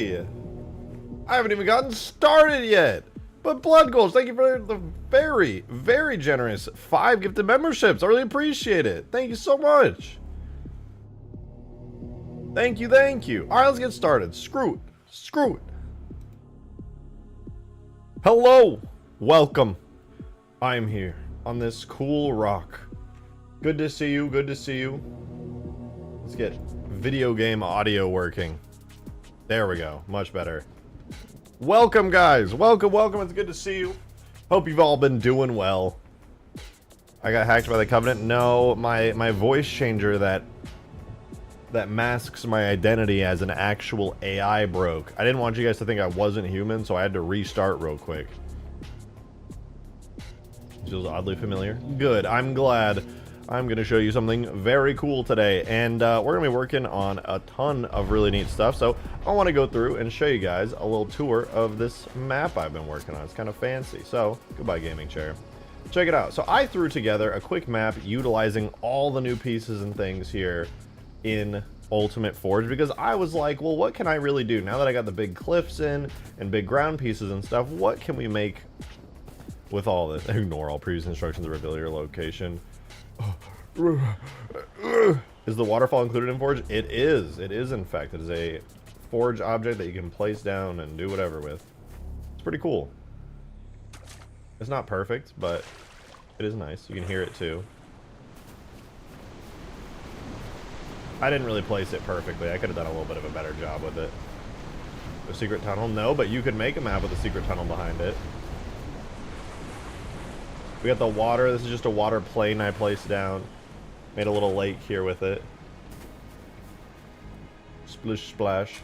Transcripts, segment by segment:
Hey! I haven't even gotten started yet! But Blood Goals, thank you for the very, very generous 5 gifted memberships. I really appreciate it. Thank you so much. Thank you, thank you. Alright, let's get started. Screw it. Screw it. Hello! Welcome. I'm here on this cool rock. Good to see you, good to see you. Let's get video game audio working. There we go, much better. Welcome, guys. Welcome, welcome. It's good to see you. Hope you've all been doing well. I got hacked by the Covenant. No, my voice changer that masks my identity as an actual AI broke. I didn't want you guys to think I wasn't human, so I had to restart real quick. Feels oddly familiar. Good. I'm glad. I'm going to show you something very cool today, and we're going to be working on a ton of really neat stuff, so I want to go through and show you guys a little tour of this map I've been working on. It's kind of fancy, so goodbye gaming chair. Check it out. So I threw together a quick map utilizing all the new pieces and things here in Ultimate Forge, because I was like, well, what can I really do? Now that I got the big cliffs in and big ground pieces and stuff, what can we make with all this? Ignore all previous instructions to reveal your location. Is the waterfall included in Forge? It is. It is, in fact. It is a Forge object that you can place down and do whatever with. It's pretty cool. It's not perfect, but it is nice. You can hear it too. I didn't really place it perfectly. I could have done a little bit of a better job with it. A secret tunnel? No, but you could make a map with a secret tunnel behind it. We got the water. This is just a water plane I placed down. Made a little lake here with it. Splish splash.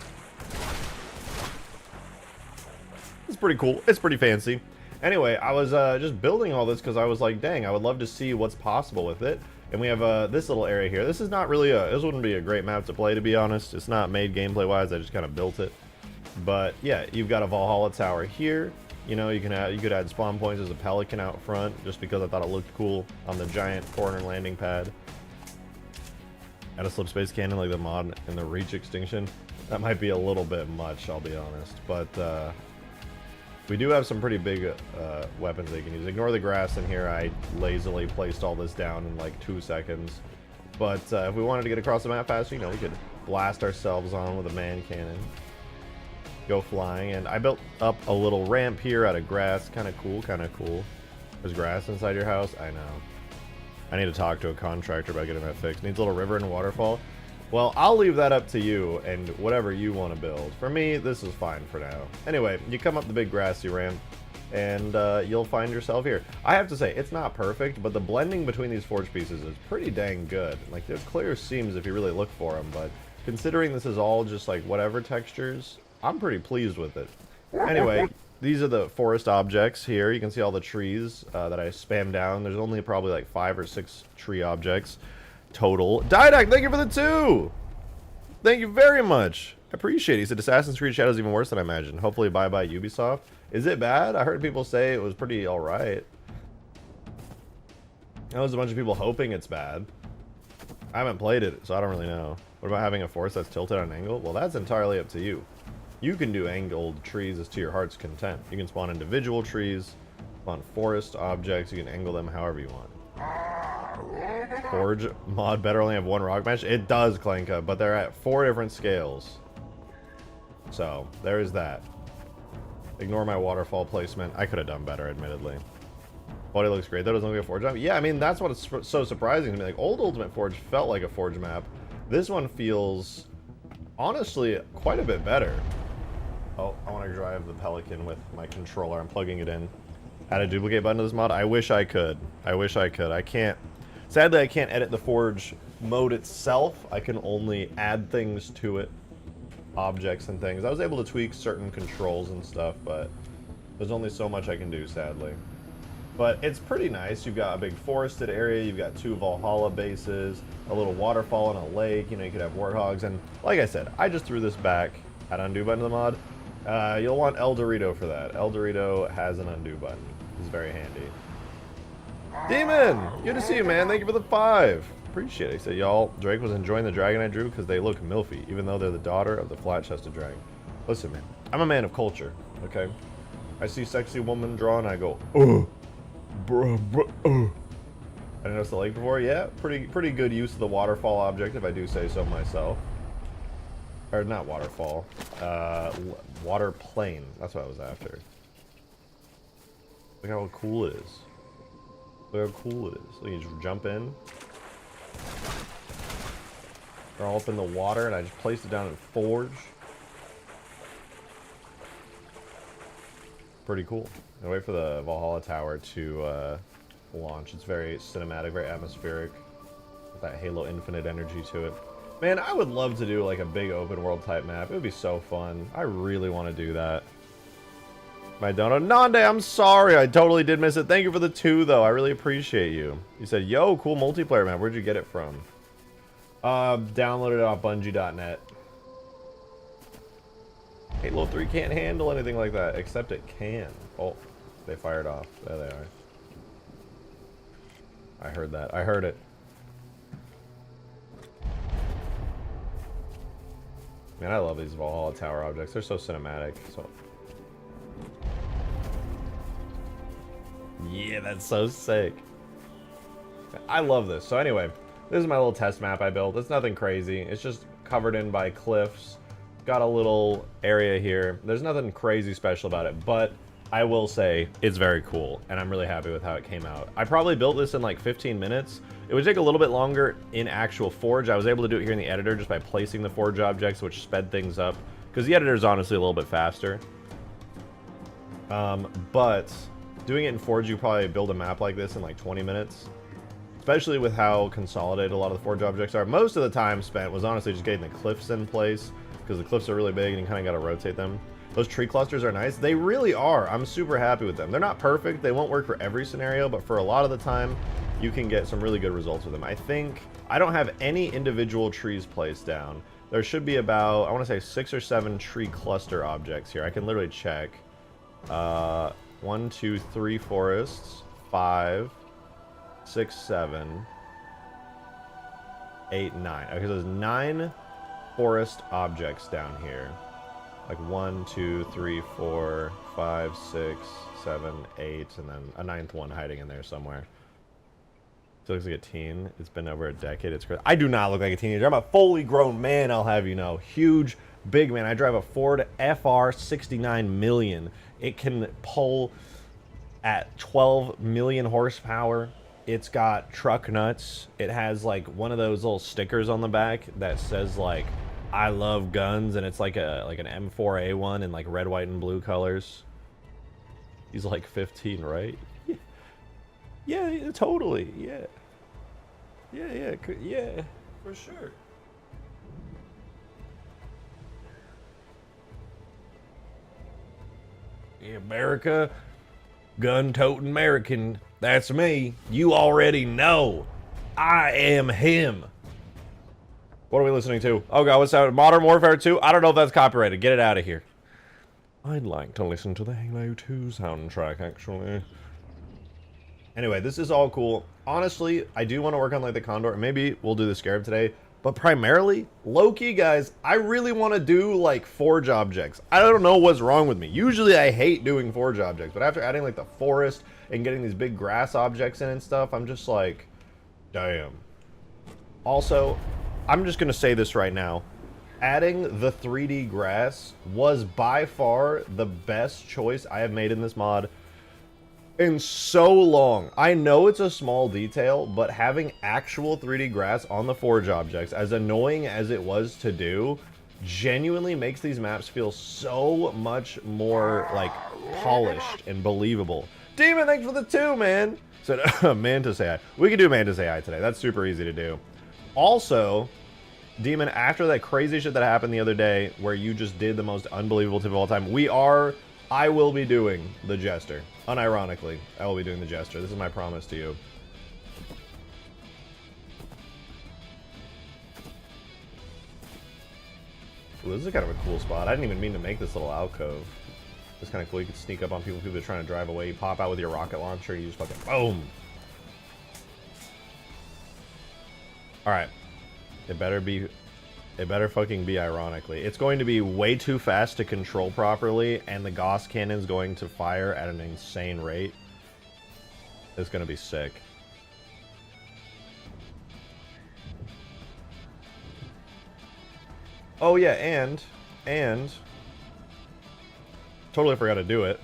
It's pretty cool. It's pretty fancy. Anyway, I was just building all this because I was like, dang, I would love to see what's possible with it. And we have this little area here. This is not really this wouldn't be a great map to play, to be honest. It's not made gameplay wise. I just kind of built it. But yeah, you've got a Valhalla tower here. You know, you could add spawn points as a Pelican out front, just because I thought it looked cool on the giant corner landing pad. Add a slip space cannon like the mod in the Reach extinction. That might be a little bit much, I'll be honest. But we do have some pretty big weapons they can use. Ignore the grass in here. I lazily placed all this down in like 2 seconds. But if we wanted to get across the map faster, you know, we could blast ourselves on with a man cannon. Go flying, and I built up a little ramp here out of grass. Kind of cool, kind of cool. There's grass inside your house? I know. I need to talk to a contractor about getting that fixed. Needs a little river and a waterfall. Well, I'll leave that up to you and whatever you want to build. For me, this is fine for now. Anyway, you come up the big grassy ramp, and you'll find yourself here. I have to say, it's not perfect, but the blending between these forge pieces is pretty dang good. Like, there's clear seams if you really look for them, but considering this is all just like whatever textures, I'm pretty pleased with it. Anyway, these are the forest objects here. You can see all the trees that I spammed down. There's only probably like 5 or 6 tree objects total. Didac, thank you for the 2! Thank you very much. I appreciate it. He said Assassin's Creed Shadows even worse than I imagined. Hopefully bye-bye Ubisoft. Is it bad? I heard people say it was pretty alright. There was a bunch of people hoping it's bad. I haven't played it, so I don't really know. What about having a forest that's tilted on an angle? Well, that's entirely up to you. You can do angled trees as to your heart's content. You can spawn individual trees, spawn forest objects. You can angle them however you want. Forge mod better only have 1 rock match. It does, Klanka, but they're at 4 different scales. So there is that. Ignore my waterfall placement. I could have done better, admittedly. Body looks great. That doesn't look like a forge map. Yeah, I mean, that's what's so surprising to me. Like, old Ultimate Forge felt like a forge map. This one feels, honestly, quite a bit better. Oh, I want to drive the Pelican with my controller. I'm plugging it in. Add a duplicate button to this mod? I wish I could. I wish I could. I can't. Sadly, I can't edit the Forge mode itself. I can only add things to it. Objects and things. I was able to tweak certain controls and stuff, but there's only so much I can do, sadly. But it's pretty nice. You've got a big forested area. You've got 2 Valhalla bases, a little waterfall and a lake. You know, you could have warthogs. And like I said, I just threw this back. Add undo button to the mod. You'll want El Dorito for that. El Dorito has an undo button. It's very handy. Demon! Good to see you, man. Thank you for the 5. Appreciate it. He said, y'all, Drake was enjoying the dragon I drew because they look milfy, even though they're the daughter of the flat-chested dragon. Listen, man, I'm a man of culture, okay? I see sexy woman draw and I go, oh, bruh, I didn't notice the lake before. Yeah, pretty good use of the waterfall object, if I do say so myself. Or not waterfall, water plane. That's what I was after. Look how cool it is. Look how cool it is. Look, you just jump in. They're all up in the water, and I just placed it down in Forge. Pretty cool. I wait for the Valhalla Tower to launch. It's very cinematic, very atmospheric, with that Halo Infinite energy to it. Man, I would love to do like a big open world type map. It would be so fun. I really want to do that. My donut. Nande, I'm sorry. I totally did miss it. Thank you for the 2, though. I really appreciate you. You said, yo, cool multiplayer map. Where'd you get it from? Downloaded it off Bungie.net. Halo 3 can't handle anything like that, except it can. Oh, they fired off. There they are. I heard that. I heard it. Man, I love these Valhalla Tower objects. They're so cinematic. So, yeah, that's so sick. I love this. So anyway, this is my little test map I built. It's nothing crazy. It's just covered in by cliffs. Got a little area here. There's nothing crazy special about it, but I will say it's very cool, and I'm really happy with how it came out. I probably built this in like 15 minutes. It would take a little bit longer in actual Forge. I was able to do it here in the editor just by placing the Forge objects, which sped things up, because the editor is honestly a little bit faster. But doing it in Forge, you probably build a map like this in like 20 minutes, especially with how consolidated a lot of the Forge objects are. Most of the time spent was honestly just getting the cliffs in place, because the cliffs are really big and you kind of got to rotate them. Those tree clusters are nice. They really are. I'm super happy with them. They're not perfect. They won't work for every scenario, but for a lot of the time, you can get some really good results with them. I don't have any individual trees placed down. There should be about, I want to say 6 or 7 tree cluster objects here. I can literally check. 1, 2, 3 forests, 5, 6, 7, 8, 9. Okay, so there's 9 forest objects down here. Like 1, 2, 3, 4, 5, 6, 7, 8, and then a 9th one hiding in there somewhere. So it looks like a teen. It's been over a decade. It's crazy. I do not look like a teenager. I'm a fully grown man, I'll have you know. Huge, big man. I drive a Ford FR 69 million. It can pull at 12 million horsepower. It's got truck nuts. It has like one of those little stickers on the back that says like, I love guns, and it's like an M4A1 in like red, white, and blue colors. He's like 15, right? Yeah, totally. Yeah, for sure. Yeah, America, gun-toting American. That's me. You already know. I am him. What are we listening to? Oh god, what's that? Modern Warfare 2? I don't know if that's copyrighted. Get it out of here. I'd like to listen to the Halo 2 soundtrack, actually. Anyway, this is all cool. Honestly, I do want to work on like the Condor. Maybe we'll do the Scarab today. But primarily, low-key, guys, I really want to do like Forge objects. I don't know what's wrong with me. Usually I hate doing Forge objects. But after adding like the forest and getting these big grass objects in and stuff, I'm just like, damn. Also, I'm just going to say this right now. Adding the 3D grass was by far the best choice I have made in this mod in so long. I know it's a small detail, but having actual 3D grass on the Forge objects, as annoying as it was to do, genuinely makes these maps feel so much more, like, polished and believable. Demon, thanks for the 2, man! So, Mantis AI. We can do Mantis AI today. That's super easy to do. Also, Demon, after that crazy shit that happened the other day, where you just did the most unbelievable tip of all time, I will be doing the Jester. Unironically, I will be doing the Jester. This is my promise to you. Ooh, this is kind of a cool spot. I didn't even mean to make this little alcove. It's kind of cool. You can sneak up on people. People are trying to drive away. You pop out with your rocket launcher. You just fucking boom. All right. It better be It better fucking be ironically. It's going to be way too fast to control properly, and the Gauss Cannon's going to fire at an insane rate. It's gonna be sick. Oh yeah, and totally forgot to do it.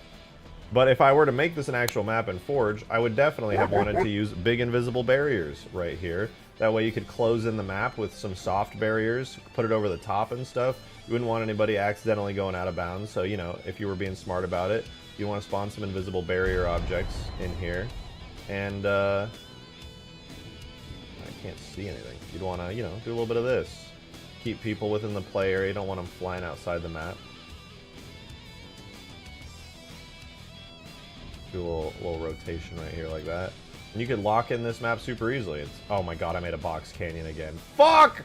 But if I were to make this an actual map in Forge, I would definitely have wanted to use big invisible barriers right here. That way you could close in the map with some soft barriers, put it over the top and stuff. You wouldn't want anybody accidentally going out of bounds, so, you know, if you were being smart about it, you want to spawn some invisible barrier objects in here. And, I can't see anything. You'd want to, you know, do a little bit of this. Keep people within the play area, you don't want them flying outside the map. Do a little rotation right here like that. And you could lock in this map super easily. It's, oh my god, I made a box canyon again. Fuck!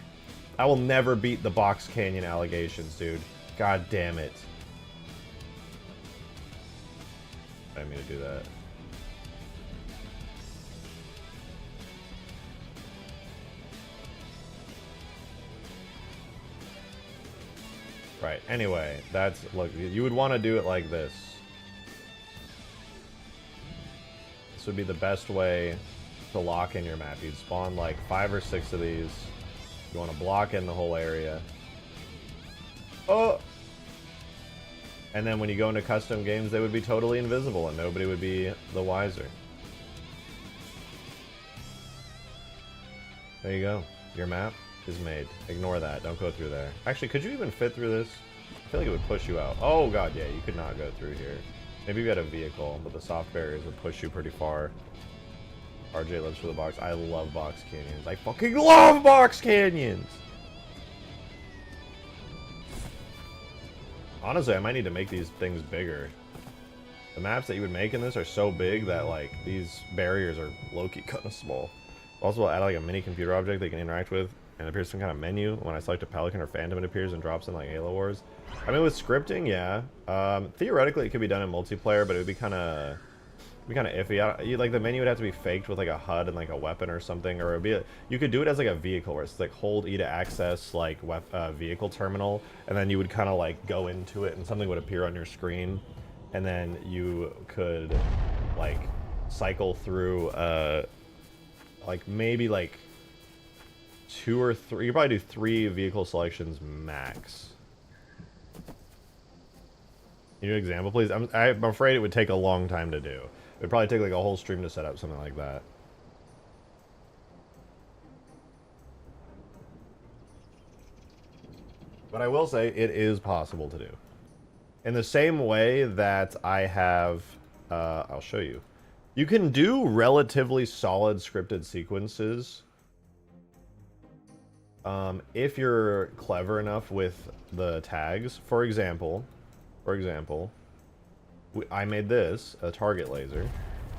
I will never beat the box canyon allegations, dude. God damn it. I didn't mean to do that. Right, anyway, that's, look, you would want to do it like this. This would be the best way to lock in your map. You'd spawn like 5 or 6 of these. You want to block in the whole area. Oh! And then when you go into custom games, they would be totally invisible and nobody would be the wiser. There you go. Your map is made. Ignore that. Don't go through there. Actually, could you even fit through this? I feel like it would push you out. Oh god, yeah, you could not go through here. Maybe you had a vehicle, but the soft barriers would push you pretty far. RJ lives for the box. I love box canyons. I fucking love box canyons! Honestly, I might need to make these things bigger. The maps that you would make in this are so big that, like, these barriers are low-key kind of small. Also, I'll add, like, a mini computer object they can interact with, and it appears some kind of menu. When I select a Pelican or Phantom, it appears and drops in, like, Halo Wars. I mean, with scripting, yeah. Theoretically, it could be done in multiplayer, but it would be kind of iffy. Like, the menu would have to be faked with, like, a HUD and, like, a weapon or something, or it would be you could do it as, like, a vehicle, where it's, like, hold E to access, like, vehicle terminal, and then you would kind of, like, go into it, and something would appear on your screen, and then you could, like, cycle through, like, maybe, like, 2 or 3, you probably do 3 vehicle selections max. Can you do an example, please? I'm afraid it would take a long time to do. It would probably take like a whole stream to set up something like that. But I will say it is possible to do. In the same way that I have, I'll show you. You can do relatively solid scripted sequences if you're clever enough with the tags. For example, I made this a target laser,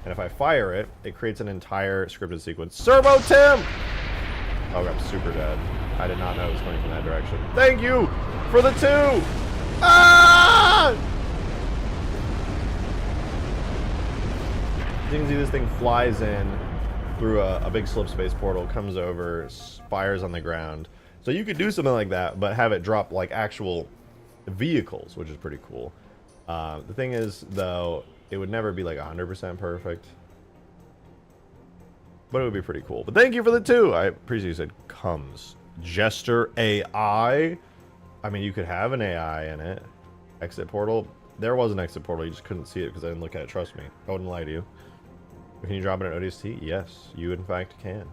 and if I fire it, it creates an entire scripted sequence. Servo Tim! Oh, I'm super dead. I did not know it was coming from that direction. Thank you for the 2! Ah! You can see this thing flies in through a big slip space portal, comes over, fires on the ground. So you could do something like that, but have it drop like actual vehicles, which is pretty cool. The thing is, though, it would never be like 100% perfect, but it would be pretty cool. But thank you for the 2. I appreciate you said comes. Jester AI. I mean, you could have an AI in it. Exit portal. There was an exit portal. You just couldn't see it because I didn't look at it. Trust me. I wouldn't lie to you. Can you drop it in ODST? Yes, you in fact can.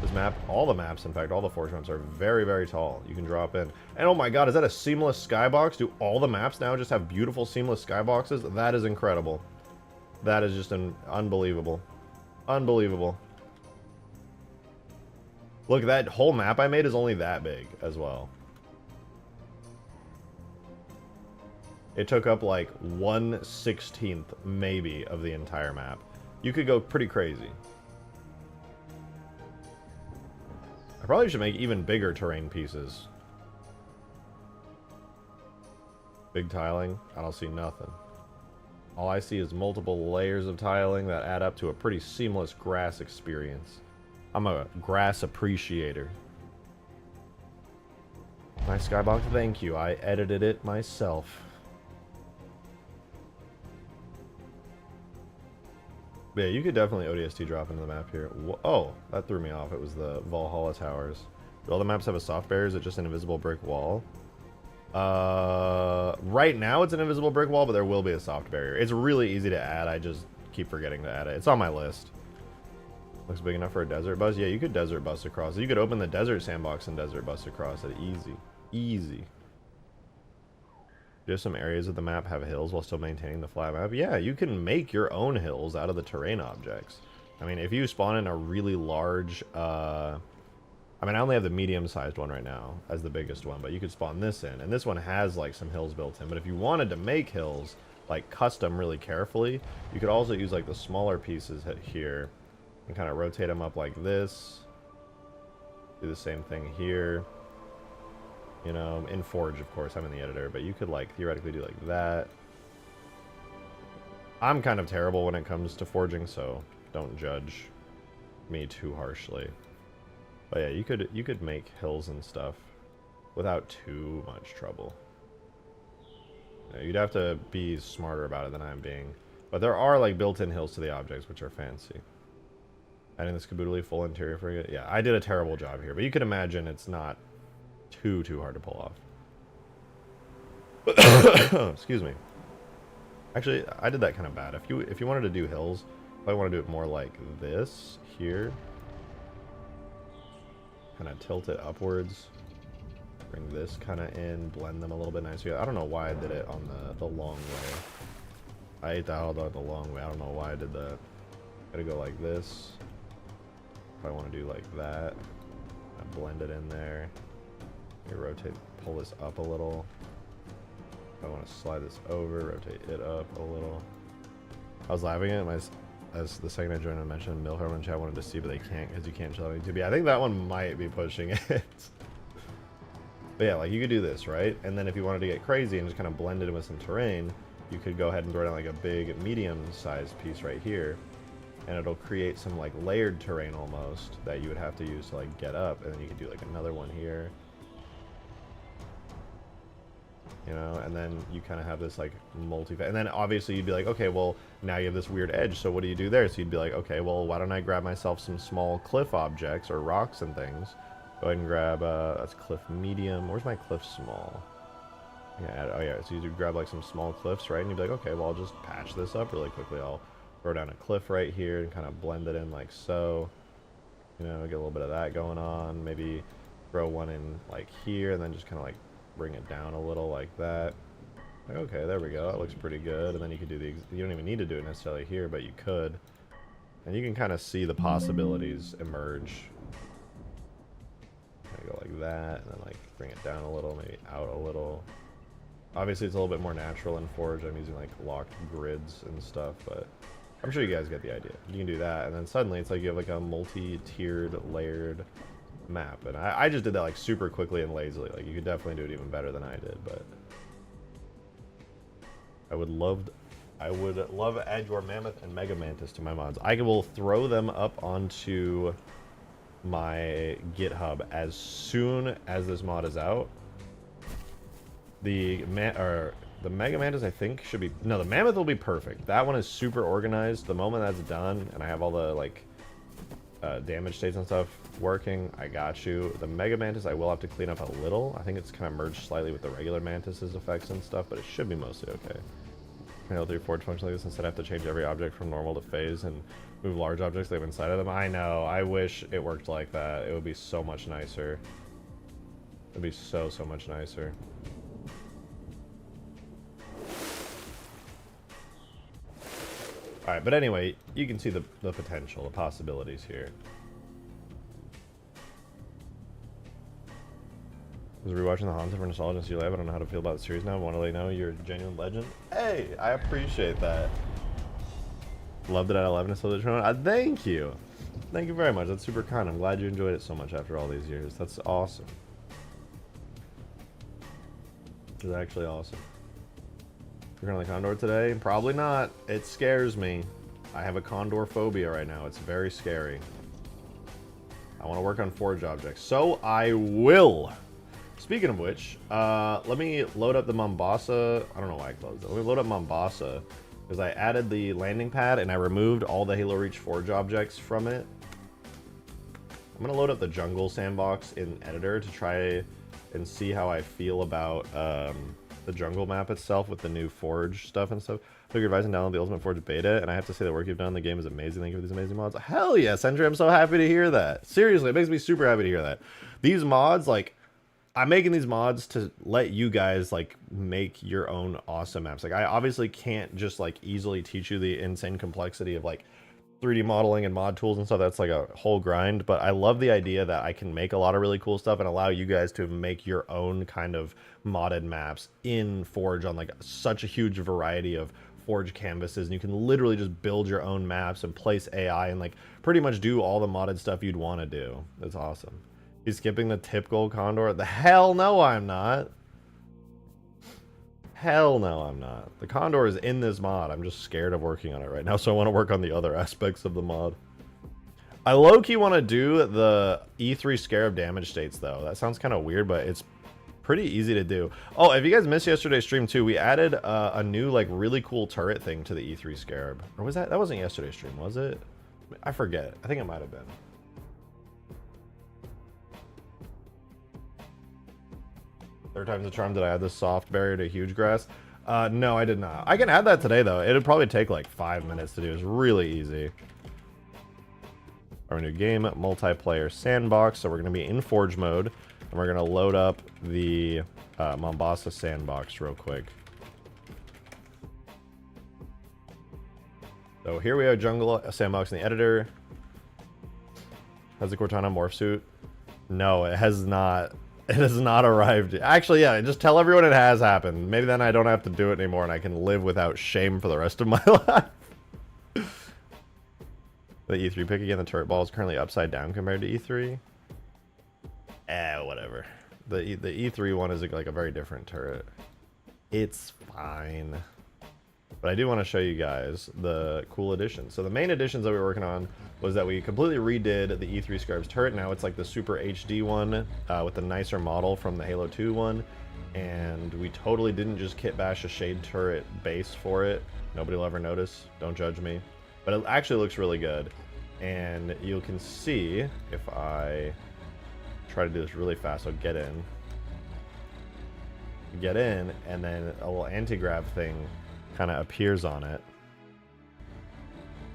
This map, all the maps, in fact, all the Forge maps are very, very tall. You can drop in. And oh my god, is that a seamless skybox? Do all the maps now just have beautiful seamless skyboxes? That is incredible. That is just unbelievable. Unbelievable. Look, that whole map I made is only that big as well. It took up like 1/16 maybe of the entire map. You could go pretty crazy. I probably should make even bigger terrain pieces. Big tiling? I don't see nothing. All I see is multiple layers of tiling that add up to a pretty seamless grass experience. I'm a grass appreciator. nice, Skybox. Thank you. I edited it myself. But yeah, you could definitely ODST drop into the map here. Oh, that threw me off. It was the Valhalla Towers. Do all the maps have a soft barrier? Is it just an invisible brick wall? Right now it's an invisible brick wall, but there will be a soft barrier. It's really easy to add. I just keep forgetting to add it. It's on my list. Looks big enough for a desert bus. Yeah, you could desert bus across it. You could open the desert sandbox and desert bus across it. Easy. Easy. Do some areas of the map have hills while still maintaining the flat map? Yeah, you can make your own hills out of the terrain objects. I mean, if you spawn in a really large, I mean, I only have the medium-sized one right now as the biggest one, but you could spawn this in. And this one has, like, some hills built in. But if you wanted to make hills, like, custom really carefully, you could also use, like, the smaller pieces here and kind of rotate them up like this. Do the same thing here. You know, in Forge, of course, I'm in the editor, but you could, like, theoretically do like that. I'm kind of terrible when it comes to forging, so don't judge me too harshly. But yeah, you could make hills and stuff without too much trouble. Yeah, you'd have to be smarter about it than I'm being. But there are, like, built-in hills to the objects, which are fancy. Adding this caboodly full interior frigate. Yeah, I did a terrible job here, but you can imagine it's not too hard to pull off. Excuse me. Actually, I did that kind of bad. If you wanted to do hills, I want to do it more like this here. Kind of tilt it upwards. Bring this kind of in, blend them a little bit nicer. I don't know why I did it on the long way. I ate that all the long way. I don't know why I did that. Gotta go like this. If I want to do like that, I blend it in there. Rotate, pull this up a little. If I want to slide this over, rotate it up a little. I was laughing at it. As the second I joined, I mentioned Milk Harmon chat wanted to see, but they can't because you can't chill on YouTube. Yeah, I think that one might be pushing it. But yeah, like you could do this, right? And then if you wanted to get crazy and just kind of blend it in with some terrain, you could go ahead and throw down like a big medium-sized piece right here, and it'll create some like layered terrain almost that you would have to use to like get up, and then you could do like another one here. You know, and then you kind of have this like and then obviously you'd be like, okay, well now you have this weird edge, so what do you do there? So you'd be like, okay, well why don't I grab myself some small cliff objects or rocks and things. Go ahead and grab that's cliff medium. Where's my cliff small? Yeah, oh yeah, so you grab like some small cliffs, right? And you'd be like, okay, well I'll just patch this up really quickly. I'll throw down a cliff right here and kind of blend it in like so. You know, get a little bit of that going on. Maybe throw one in like here and then just kind of like bring it down a little like that. Like, okay, there we go. That looks pretty good. And then you could do you don't even need to do it necessarily here, but you could. And you can kind of see the possibilities emerge. Go like that, and then like bring it down a little, maybe out a little. Obviously, it's a little bit more natural in Forge. I'm using like locked grids and stuff, but I'm sure you guys get the idea. You can do that, and then suddenly it's like you have like a multi-tiered, layered map. And I just did that like super quickly and lazily. Like you could definitely do it even better than I did, but I would love to add your Mammoth and Mega Mantis to my mods. I will throw them up onto my GitHub as soon as this mod is out. The Mega Mantis I think should be, no, the Mammoth will be perfect. That one is super organized. The moment that's done and I have all the like damage states and stuff working, I got you. The Mega Mantis I will have to clean up a little. I think it's kind of merged slightly with the regular Mantis's effects and stuff, but it should be mostly okay. L3 Forge function like this, instead I have to change every object from normal to phase and move large objects they have inside of them. I know, I wish it worked like that. It would be so much nicer. It'd be so much nicer. Alright, but anyway, you can see the potential, the possibilities here. I was rewatching The Haunted for nostalgia and see you live. I don't know how to feel about the series now. I want to let you know you're a genuine legend. Hey, I appreciate that. Loved it at 11 and still did thank you. Thank you very much. That's super kind. I'm glad you enjoyed it so much after all these years. That's awesome. It's actually awesome. You're gonna like Condor today? Probably not. It scares me. I have a Condor phobia right now. It's very scary. I want to work on Forge objects. So I will. Speaking of which, let me load up the Mombasa. I don't know why I closed it. Let me load up Mombasa because I added the landing pad and I removed all the Halo Reach Forge objects from it. I'm gonna load up the jungle sandbox in editor to try and see how I feel about the jungle map itself with the new Forge stuff and stuff. Took your advice and download the Ultimate Forge beta, and I have to say the work you've done in the game is amazing. Thank you for these amazing mods. Hell yeah, Sentry, I'm so happy to hear that. Seriously, it makes me super happy to hear that. These mods, like, I'm making these mods to let you guys, like, make your own awesome maps. Like, I obviously can't just, like, easily teach you the insane complexity of, like, 3D modeling and mod tools and stuff. That's like a whole grind, but I love the idea that I can make a lot of really cool stuff and allow you guys to make your own kind of modded maps in Forge on like such a huge variety of Forge canvases, and you can literally just build your own maps and place AI and like pretty much do all the modded stuff you'd want to do. That's awesome. He's skipping the tip gold condor. The hell no, I'm not. Hell no, I'm not. The Condor is in this mod. I'm just scared of working on it right now, so I want to work on the other aspects of the mod. I low-key want to do the E3 Scarab damage states, though. That sounds kind of weird, but it's pretty easy to do. Oh, if you guys missed yesterday's stream, too, we added a new, like, really cool turret thing to the E3 Scarab. Or was that? That wasn't yesterday's stream, was it? I forget. I think it might have been. Third time's the charm. Did I add the soft barrier to huge grass? No, I did not. I can add that today, though. It'd probably take like 5 minutes to do. It's really easy. Our new game, multiplayer sandbox. So we're going to be in Forge mode. And we're going to load up the Mombasa sandbox real quick. So here we have jungle sandbox in the editor. Has the Cortana morph suit? No, it has not. It has not arrived. Actually, yeah, just tell everyone it has happened. Maybe then I don't have to do it anymore and I can live without shame for the rest of my life. The E3 pick again. The turret ball is currently upside down compared to E3. Whatever. The E3 one is like a very different turret. It's fine. But I do want to show you guys the cool additions. So the main additions that we were working on was that we completely redid the E3 Scarabs turret. Now it's like the super HD one with the nicer model from the Halo 2 one. And we totally didn't just kit bash a shade turret base for it. Nobody will ever notice. Don't judge me. But it actually looks really good. And you can see if I try to do this really fast. So get in, and then a little anti-grav thing kind of appears on it.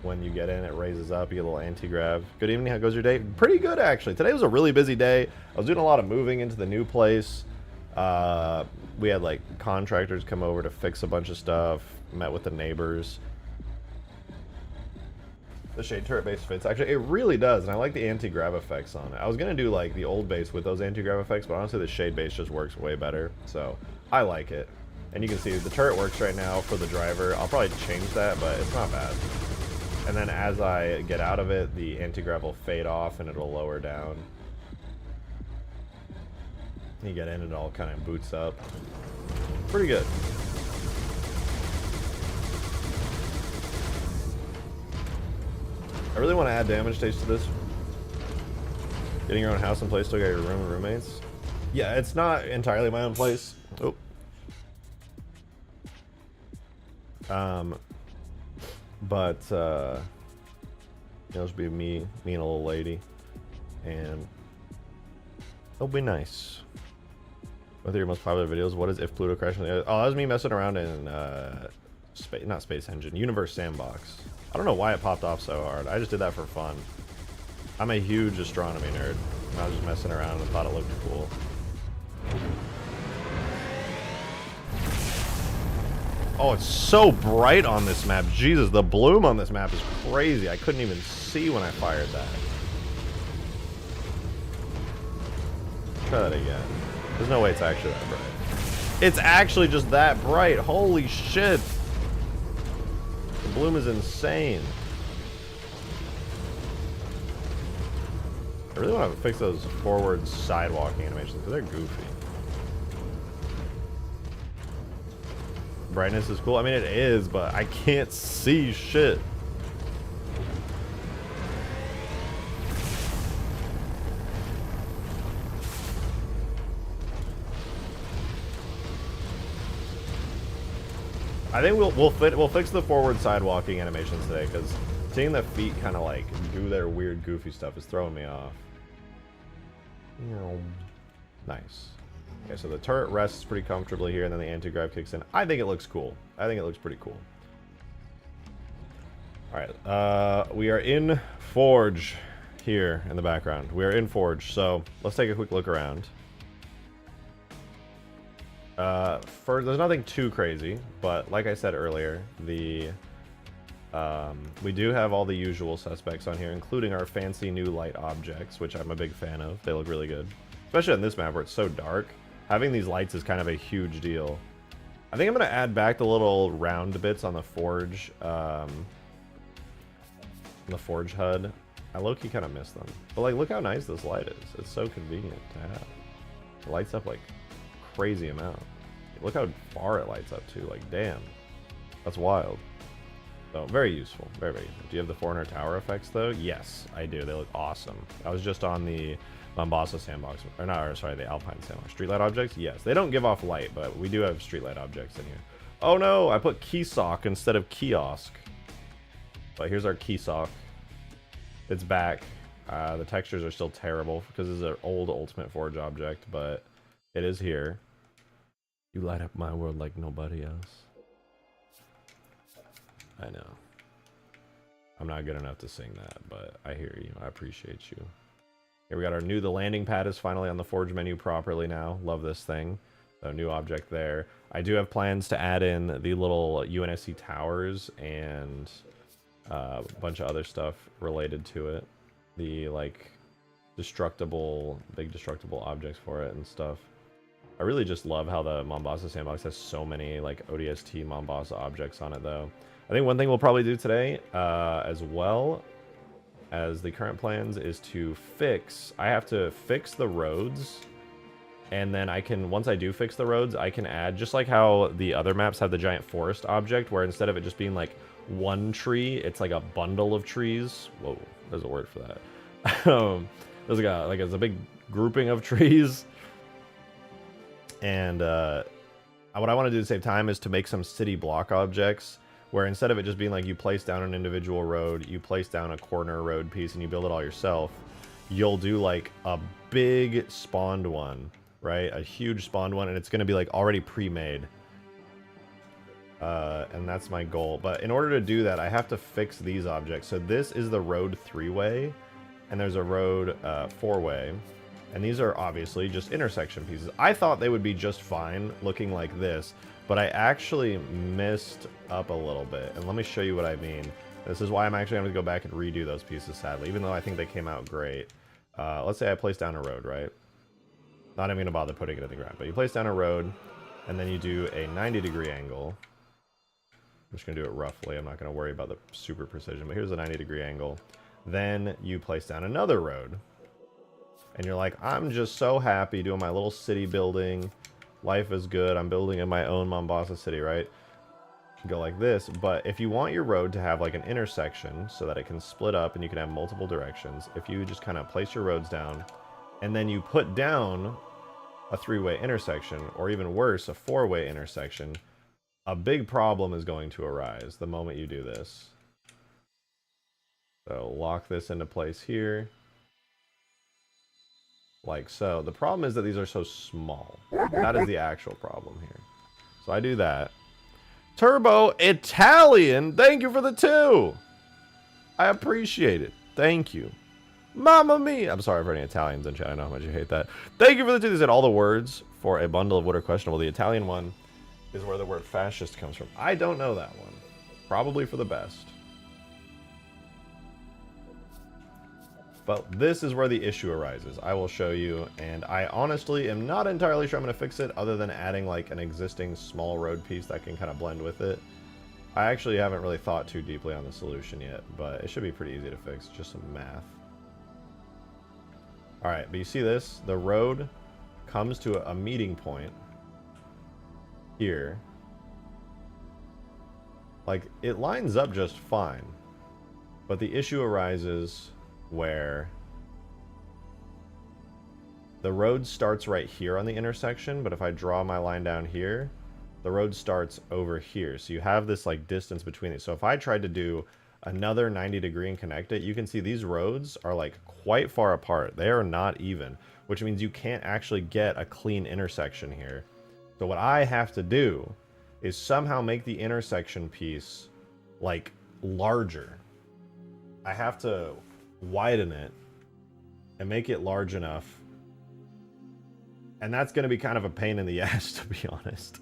When you get in, it raises up, you get a little anti-grav. Good evening, how goes your day? Pretty good, actually. Today was a really busy day. I was doing a lot of moving into the new place. We had like contractors come over to fix a bunch of stuff, met with the neighbors. The shade turret base fits. Actually, it really does, and I like the anti-grav effects on it. I was gonna do like the old base with those anti-grav effects, but honestly the shade base just works way better, so I like it. And you can see the turret works right now for the driver. I'll probably change that, but it's not bad. And then as I get out of it, the anti-grav will fade off and it'll lower down. You get in, it all kind of boots up. Pretty good. I really want to add damage stage to this. Getting your own house and place, still got your room and roommates. Yeah, it's not entirely my own place. Oh. But it'll just be me and a little lady, and it'll be nice. What are your most popular videos? What is if Pluto crashed? Oh, that was me messing around in not Space Engine, Universe Sandbox. I don't know why it popped off so hard. I just did that for fun. I'm a huge astronomy nerd. I was just messing around and thought it looked cool. Oh, it's so bright on this map. Jesus, the bloom on this map is crazy. I couldn't even see when I fired that. Try that again. There's no way it's actually that bright. It's actually just that bright. Holy shit. The bloom is insane. I really want to fix those forward sidewalking animations because they're goofy. Brightness is cool. I mean, it is, but I can't see shit. I think we'll fix the forward sidewalking animations today, because seeing the feet kind of like do their weird goofy stuff is throwing me off. Nice. Okay, so the turret rests pretty comfortably here, and then the anti-grav kicks in. I think it looks cool. I think it looks pretty cool. Alright, we are in Forge here in the background. We are in Forge, so let's take a quick look around. There's nothing too crazy, but like I said earlier, we do have all the usual suspects on here, including our fancy new light objects, which I'm a big fan of. They look really good. Especially on this map where it's so dark. Having these lights is kind of a huge deal. I think I'm going to add back the little round bits on the Forge, HUD. I low-key kind of miss them. But like, look how nice this light is. It's so convenient to have. It lights up like crazy amount. Look how far it lights up too. Like, damn. That's wild. So, very useful. Very, very useful. Do you have the 400 tower effects though? Yes, I do. They look awesome. I was just on the Mombasa sandbox, or not, or sorry, the Alpine sandbox. Streetlight objects? Yes. They don't give off light, but we do have streetlight objects in here. Oh no, I put keysock instead of kiosk. But here's our keysock. It's back. The textures are still terrible because it's an old Ultimate Forge object, but it is here. You light up my world like nobody else. I know. I'm not good enough to sing that, but I hear you. I appreciate you. Here we got the landing pad is finally on the Forge menu properly now. Love this thing. So new object there. I do have plans to add in the little UNSC towers and a bunch of other stuff related to it. The like big destructible objects for it and stuff. I really just love how the Mombasa sandbox has so many like ODST Mombasa objects on it though. I think one thing we'll probably do today, as well as the current plans, is to I have to fix the roads, and then once I do fix the roads, I can add, just like how the other maps have the giant forest object, where instead of it just being like one tree, it's like a bundle of trees. Whoa, there's a word for that. There's it's a big grouping of trees. And what I want to do to save time is to make some city block objects, where instead of it just being like you place down an individual road, you place down a corner road piece and you build it all yourself, you'll do like a big spawned one, right? A huge spawned one, and it's going to be like already pre-made. And that's my goal. But in order to do that, I have to fix these objects. So this is the road 3-way, and there's a road 4-way. And these are obviously just intersection pieces. I thought they would be just fine looking like this, but I actually messed up a little bit. And let me show you what I mean. This is why I'm actually going to go back and redo those pieces, sadly, even though I think they came out great. Let's say I place down a road, right? Not even going to bother putting it in the ground, but you place down a road, and then you do a 90-degree angle. I'm just going to do it roughly. I'm not going to worry about the super precision, but here's a 90-degree angle. Then you place down another road. And you're like, I'm just so happy doing my little city building. Life is good. I'm building in my own Mombasa city, right? Go like this. But if you want your road to have like an intersection so that it can split up and you can have multiple directions, if you just kind of place your roads down and then you put down a 3-way intersection, or even worse, a 4-way intersection, a big problem is going to arise the moment you do this. So lock this into place here. Like so. The problem is that these are so small. That is the actual problem here. So I do that. Turbo Italian, thank you for the 2. I appreciate it. Thank you. Mamma mia. I'm sorry for any Italians in chat. I know how much you hate that. Thank you for the 2. They said all the words for a bundle of what are questionable. The Italian one is where the word fascist comes from. I don't know that one. Probably for the best. But this is where the issue arises. I will show you, and I honestly am not entirely sure I'm going to fix it, other than adding like an existing small road piece that can kind of blend with it. I actually haven't really thought too deeply on the solution yet, but it should be pretty easy to fix, just some math. Alright, but you see this? The road comes to a meeting point here. Like, it lines up just fine, but the issue arises where the road starts right here on the intersection, but if I draw my line down here, the road starts over here. So you have this like distance between these. So if I tried to do another 90-degree and connect it, you can see these roads are like quite far apart. They are not even, which means you can't actually get a clean intersection here. So what I have to do is somehow make the intersection piece like larger. I have to widen it and make it large enough. And that's going to be kind of a pain in the ass, to be honest.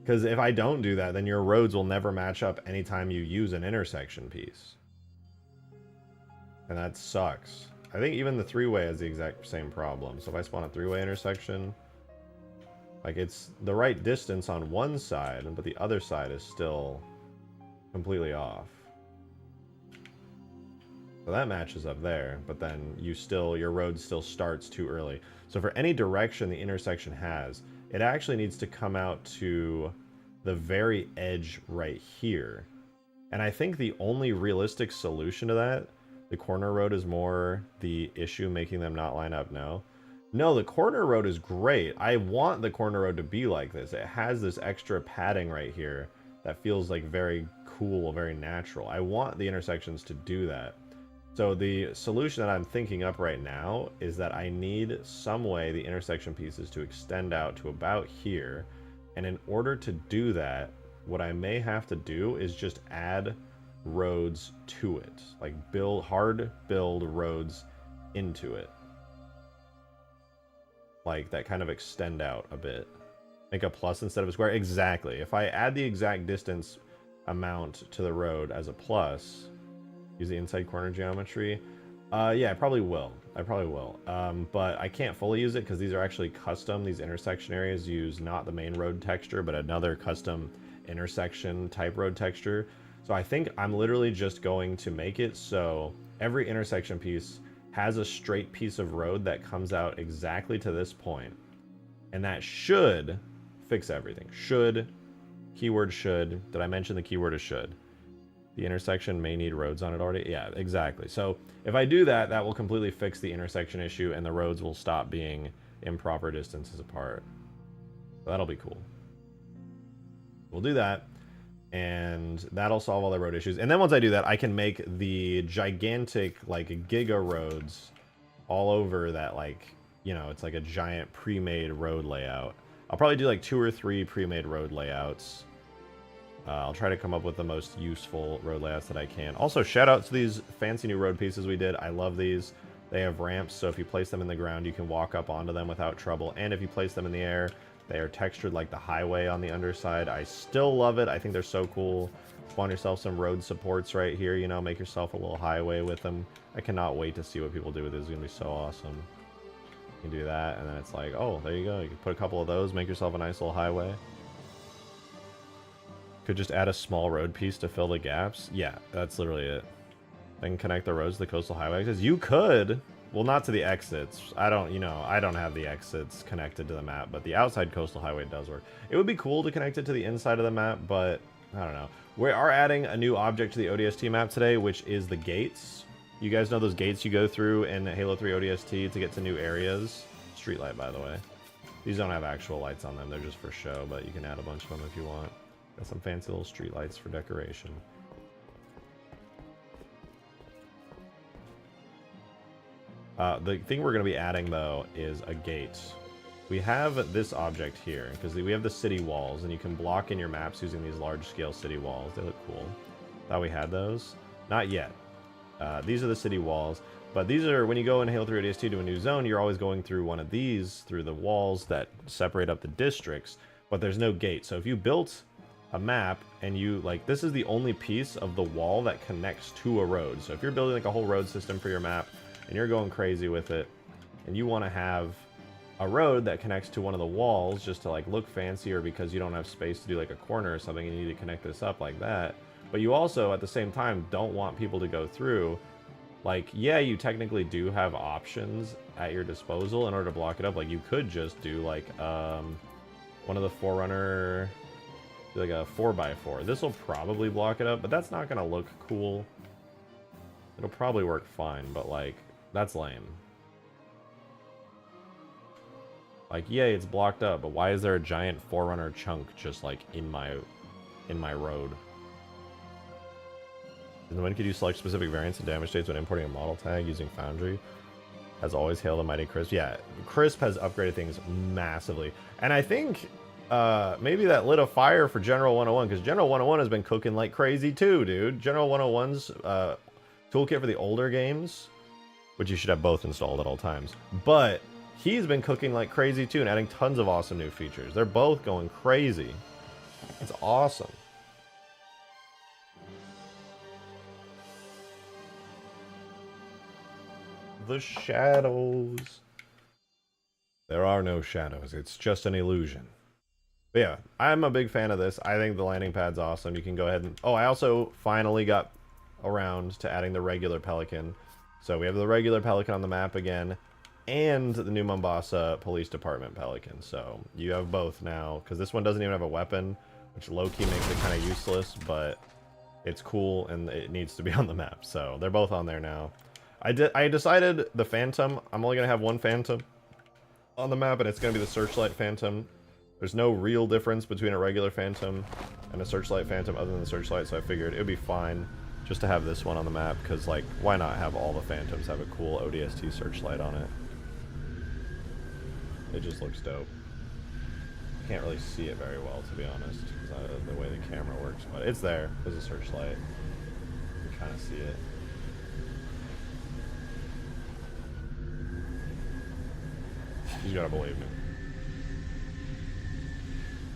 Because if I don't do that, then your roads will never match up anytime you use an intersection piece. And that sucks. I think even the three-way has the exact same problem. So if I spawn a three-way intersection, like it's the right distance on one side, but the other side is still completely off. So that matches up there, but then your road still starts too early. So for any direction the intersection has, it actually needs to come out to the very edge right here. And I think the only realistic solution to that, the corner road is more the issue making them not line up now. No, the corner road is great. I want the corner road to be like this. It has this extra padding right here that feels like very cool, very natural. I want the intersections to do that. So the solution that I'm thinking up right now is that I need some way the intersection pieces to extend out to about here. And in order to do that, what I may have to do is just add roads to it. Like hard build roads into it. Like that kind of extend out a bit. Make a plus instead of a square. Exactly. If I add the exact distance amount to the road as a plus, use the inside corner geometry. Yeah, I probably will. But I can't fully use it because these are actually custom. These intersection areas use not the main road texture, but another custom intersection type road texture. So I think I'm literally just going to make it so every intersection piece has a straight piece of road that comes out exactly to this point. And that should fix everything. Should, keyword should. Did I mention the keyword is should? The intersection may need roads on it already. Yeah, exactly. So if I do that, that will completely fix the intersection issue and the roads will stop being improper distances apart. So that'll be cool. We'll do that. And that'll solve all the road issues. And then once I do that, I can make the gigantic, like, giga roads all over that, like, you know, it's like a giant pre-made road layout. I'll probably do like 2 or 3 pre-made road layouts. I'll try to come up with the most useful road layouts that I can. Also, shout out to these fancy new road pieces we did. I love these. They have ramps, so if you place them in the ground, you can walk up onto them without trouble. And if you place them in the air, they are textured like the highway on the underside. I still love it. I think they're so cool. Spawn yourself some road supports right here, you know, make yourself a little highway with them. I cannot wait to see what people do with this. It's going to be so awesome. You can do that, and then it's like, oh, there you go. You can put a couple of those, make yourself a nice little highway. Could just add a small road piece to fill the gaps. Yeah, that's literally it. Then connect the roads to the coastal highway exits. You could, well, not to the exits. I don't have the exits connected to the map, but the outside coastal highway does work. It would be cool to connect it to the inside of the map, but I don't know. We are adding a new object to the ODST map today, which is the gates. You guys know those gates you go through in Halo 3 ODST to get to new areas? Streetlight, by the way. These don't have actual lights on them. They're just for show, but you can add a bunch of them if you want. Got some fancy little street lights for decoration. The thing we're going to be adding, though, is a gate. We have this object here, because we have the city walls, and you can block in your maps using these large-scale city walls. They look cool. Thought we had those. Not yet. These are the city walls, but these are, when you go in Halo 3 ODST to a new zone, you're always going through one of these, through the walls that separate up the districts, but there's no gate. So if you built a map and you, like, this is the only piece of the wall that connects to a road. So if you're building like a whole road system for your map and you're going crazy with it and you want to have a road that connects to one of the walls just to like look fancier because you don't have space to do like a corner or something and you need to connect this up like that, but you also at the same time don't want people to go through, like, yeah, you technically do have options at your disposal in order to block it up. Like, you could just do like one of the Forerunner, like a 4x4. This will probably block it up, but that's not gonna look cool. It'll probably work fine, but like, that's lame. Like, yay, it's blocked up, but why is there a giant Forerunner chunk just like in my road? And when could you select specific variants and damage states when importing a model tag using Foundry? Has always hailed a mighty Crisp. Yeah, Crisp has upgraded things massively. And I think maybe that lit a fire for General 101, because General 101 has been cooking like crazy too, dude. General 101's toolkit for the older games, which you should have both installed at all times. But he's been cooking like crazy too and adding tons of awesome new features. They're both going crazy. It's awesome. The shadows. There are no shadows. It's just an illusion. But yeah, I'm a big fan of this. I think the landing pad's awesome. You can go ahead and... Oh, I also finally got around to adding the regular Pelican. So we have the regular Pelican on the map again, and the new Mombasa Police Department Pelican. So you have both now, because this one doesn't even have a weapon, which low-key makes it kind of useless, but it's cool and it needs to be on the map. So they're both on there now. I decided the Phantom, I'm only going to have one Phantom on the map, and it's going to be the Searchlight Phantom. There's no real difference between a regular Phantom and a Searchlight Phantom other than the Searchlight, so I figured it would be fine just to have this one on the map, because, like, why not have all the Phantoms have a cool ODST Searchlight on it? It just looks dope. Can't really see it very well, to be honest, because of the way the camera works, but it's there. There's a Searchlight. You can kind of see it. You gotta believe me.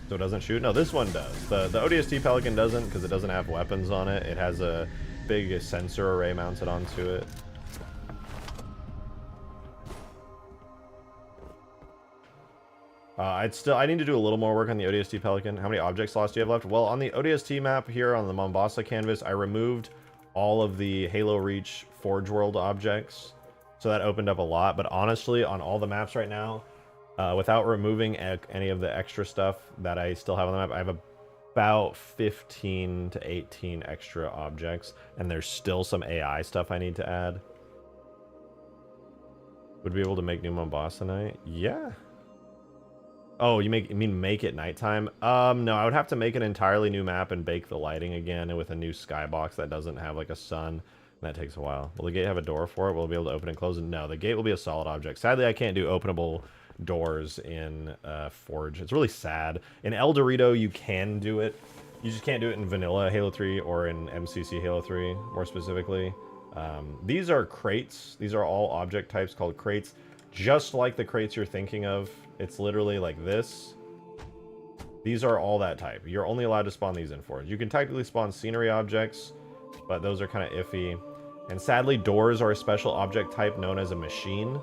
So it doesn't shoot? No, this one does. The ODST Pelican doesn't, because it doesn't have weapons on it. It has a big sensor array mounted onto it. I need to do a little more work on the ODST Pelican. How many object slots do you have left? Well, on the ODST map here on the Mombasa canvas, I removed all of the Halo Reach Forge World objects. So that opened up a lot, but honestly, on all the maps right now, without removing any of the extra stuff that I still have on the map, I have about 15 to 18 extra objects, and there's still some AI stuff I need to add. Would be able to make new Mombasa night? Yeah. Oh, you mean make it nighttime? No, I would have to make an entirely new map and bake the lighting again with a new skybox that doesn't have like a sun. That takes a while. Will the gate have a door for it? Will it be able to open and close it? No, the gate will be a solid object. Sadly, I can't do openable doors in Forge. It's really sad. In El Dorito, you can do it. You just can't do it in vanilla Halo 3 or in MCC Halo 3, more specifically. These are crates. These are all object types called crates. Just like the crates you're thinking of. It's literally like this. These are all that type. You're only allowed to spawn these in Forge. You can technically spawn scenery objects, but those are kind of iffy. And sadly, doors are a special object type known as a machine.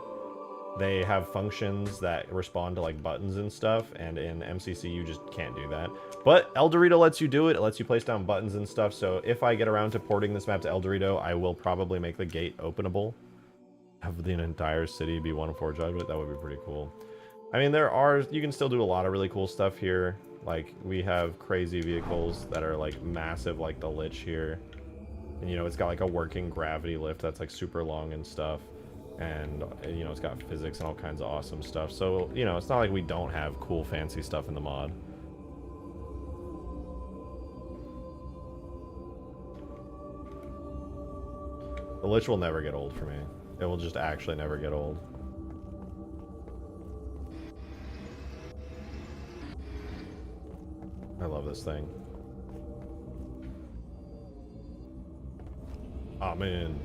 They have functions that respond to like buttons and stuff, and in MCC you just can't do that. But El Dorito lets you do it. It lets you place down buttons and stuff, so if I get around to porting this map to El Dorito, I will probably make the gate openable. Have the entire city be one Forge object, that would be pretty cool. I mean, you can still do a lot of really cool stuff here. Like, we have crazy vehicles that are like massive, like the Lich here. And, you know, it's got like a working gravity lift that's like super long and stuff. And, you know, it's got physics and all kinds of awesome stuff. So, you know, it's not like we don't have cool, fancy stuff in the mod. The Lich will never get old for me. It will just actually never get old. I love this thing. Oh, man.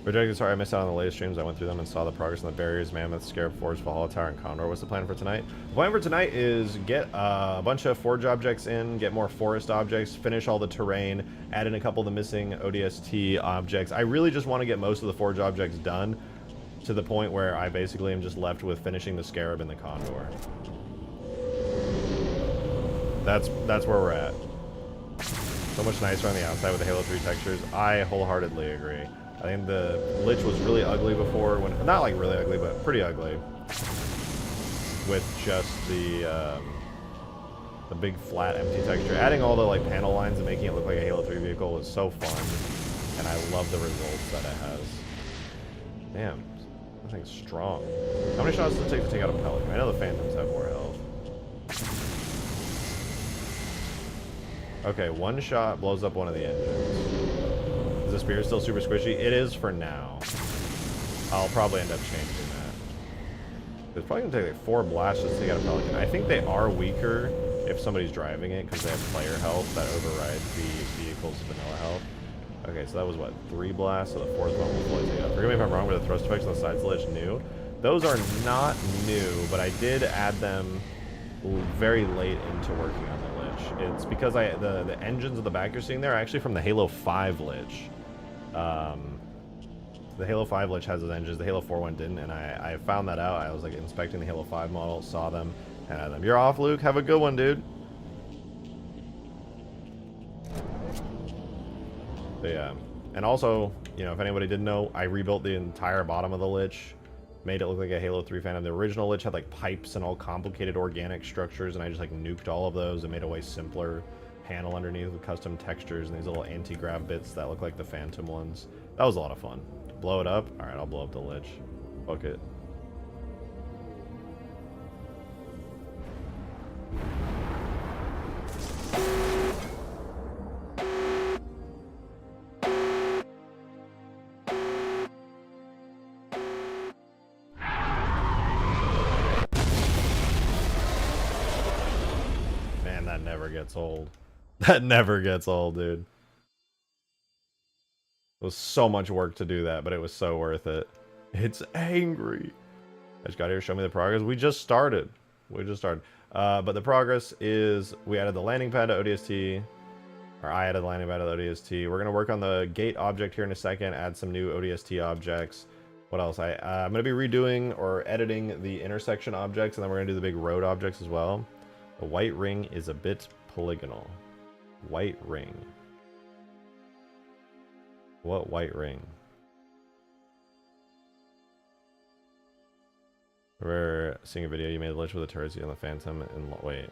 Rejected, sorry I missed out on the latest streams. I went through them and saw the progress in the barriers, Mammoth, Scarab, Forge, Valhalla Tower, and Condor. What's the plan for tonight? The plan for tonight is get a bunch of Forge objects in, get more forest objects, finish all the terrain, add in a couple of the missing ODST objects. I really just want to get most of the Forge objects done to the point where I basically am just left with finishing the Scarab and the Condor. That's where we're at. So much nicer on the outside with the Halo 3 textures. I wholeheartedly agree. I think the Lich was really ugly before, when not like really ugly, but pretty ugly. With just the big flat empty texture. Adding all the like panel lines and making it look like a Halo 3 vehicle was so fun, and I love the results that it has. Damn, I think strong. How many shots does it take to take out a Pelican? I know the Phantoms have more health. Okay, one shot blows up one of the engines. Is the spear still super squishy? It is for now. I'll probably end up changing that. It's probably going to take like 4 blasts just to take out a Pelican. I think they are weaker if somebody's driving it because they have player health that overrides the vehicle's vanilla health. Okay, so that was what, 3 blasts, so the 4th one will fully take out. Forgive me if I'm wrong, but the thrust effects on the sides of the Lich new. Those are not new, but I did add them very late into working on the Lich. It's because the engines at the back you're seeing there are actually from the Halo 5 Lich. The Halo 5 Lich has those engines, the Halo 4 one didn't, and I found that out. I was like inspecting the Halo 5 model, saw them, and had them. You're off, Luke. Have a good one, dude. But yeah, and also, you know, if anybody didn't know, I rebuilt the entire bottom of the Lich, made it look like a Halo 3 Phantom. The original Lich had like pipes and all complicated organic structures, and I just like nuked all of those and made a way simpler panel underneath with custom textures and these little anti-grav bits that look like the Phantom ones. That was a lot of fun. Blow it up? Alright, I'll blow up the Lich. Fuck it. Man, that never gets old. That never gets old, dude. It was so much work to do that, but it was so worth it. It's angry. I just got here to show me the progress. We just started. But the progress is we added the landing pad to ODST. Or I added the landing pad to ODST. We're going to work on the gate object here in a second, add some new ODST objects. What else? I'm going to be redoing or editing the intersection objects, and then we're going to do the big road objects as well. The white ring is a bit polygonal. White ring. What white ring? We're seeing a video. You made the Lich with the turrets on the Phantom and wait.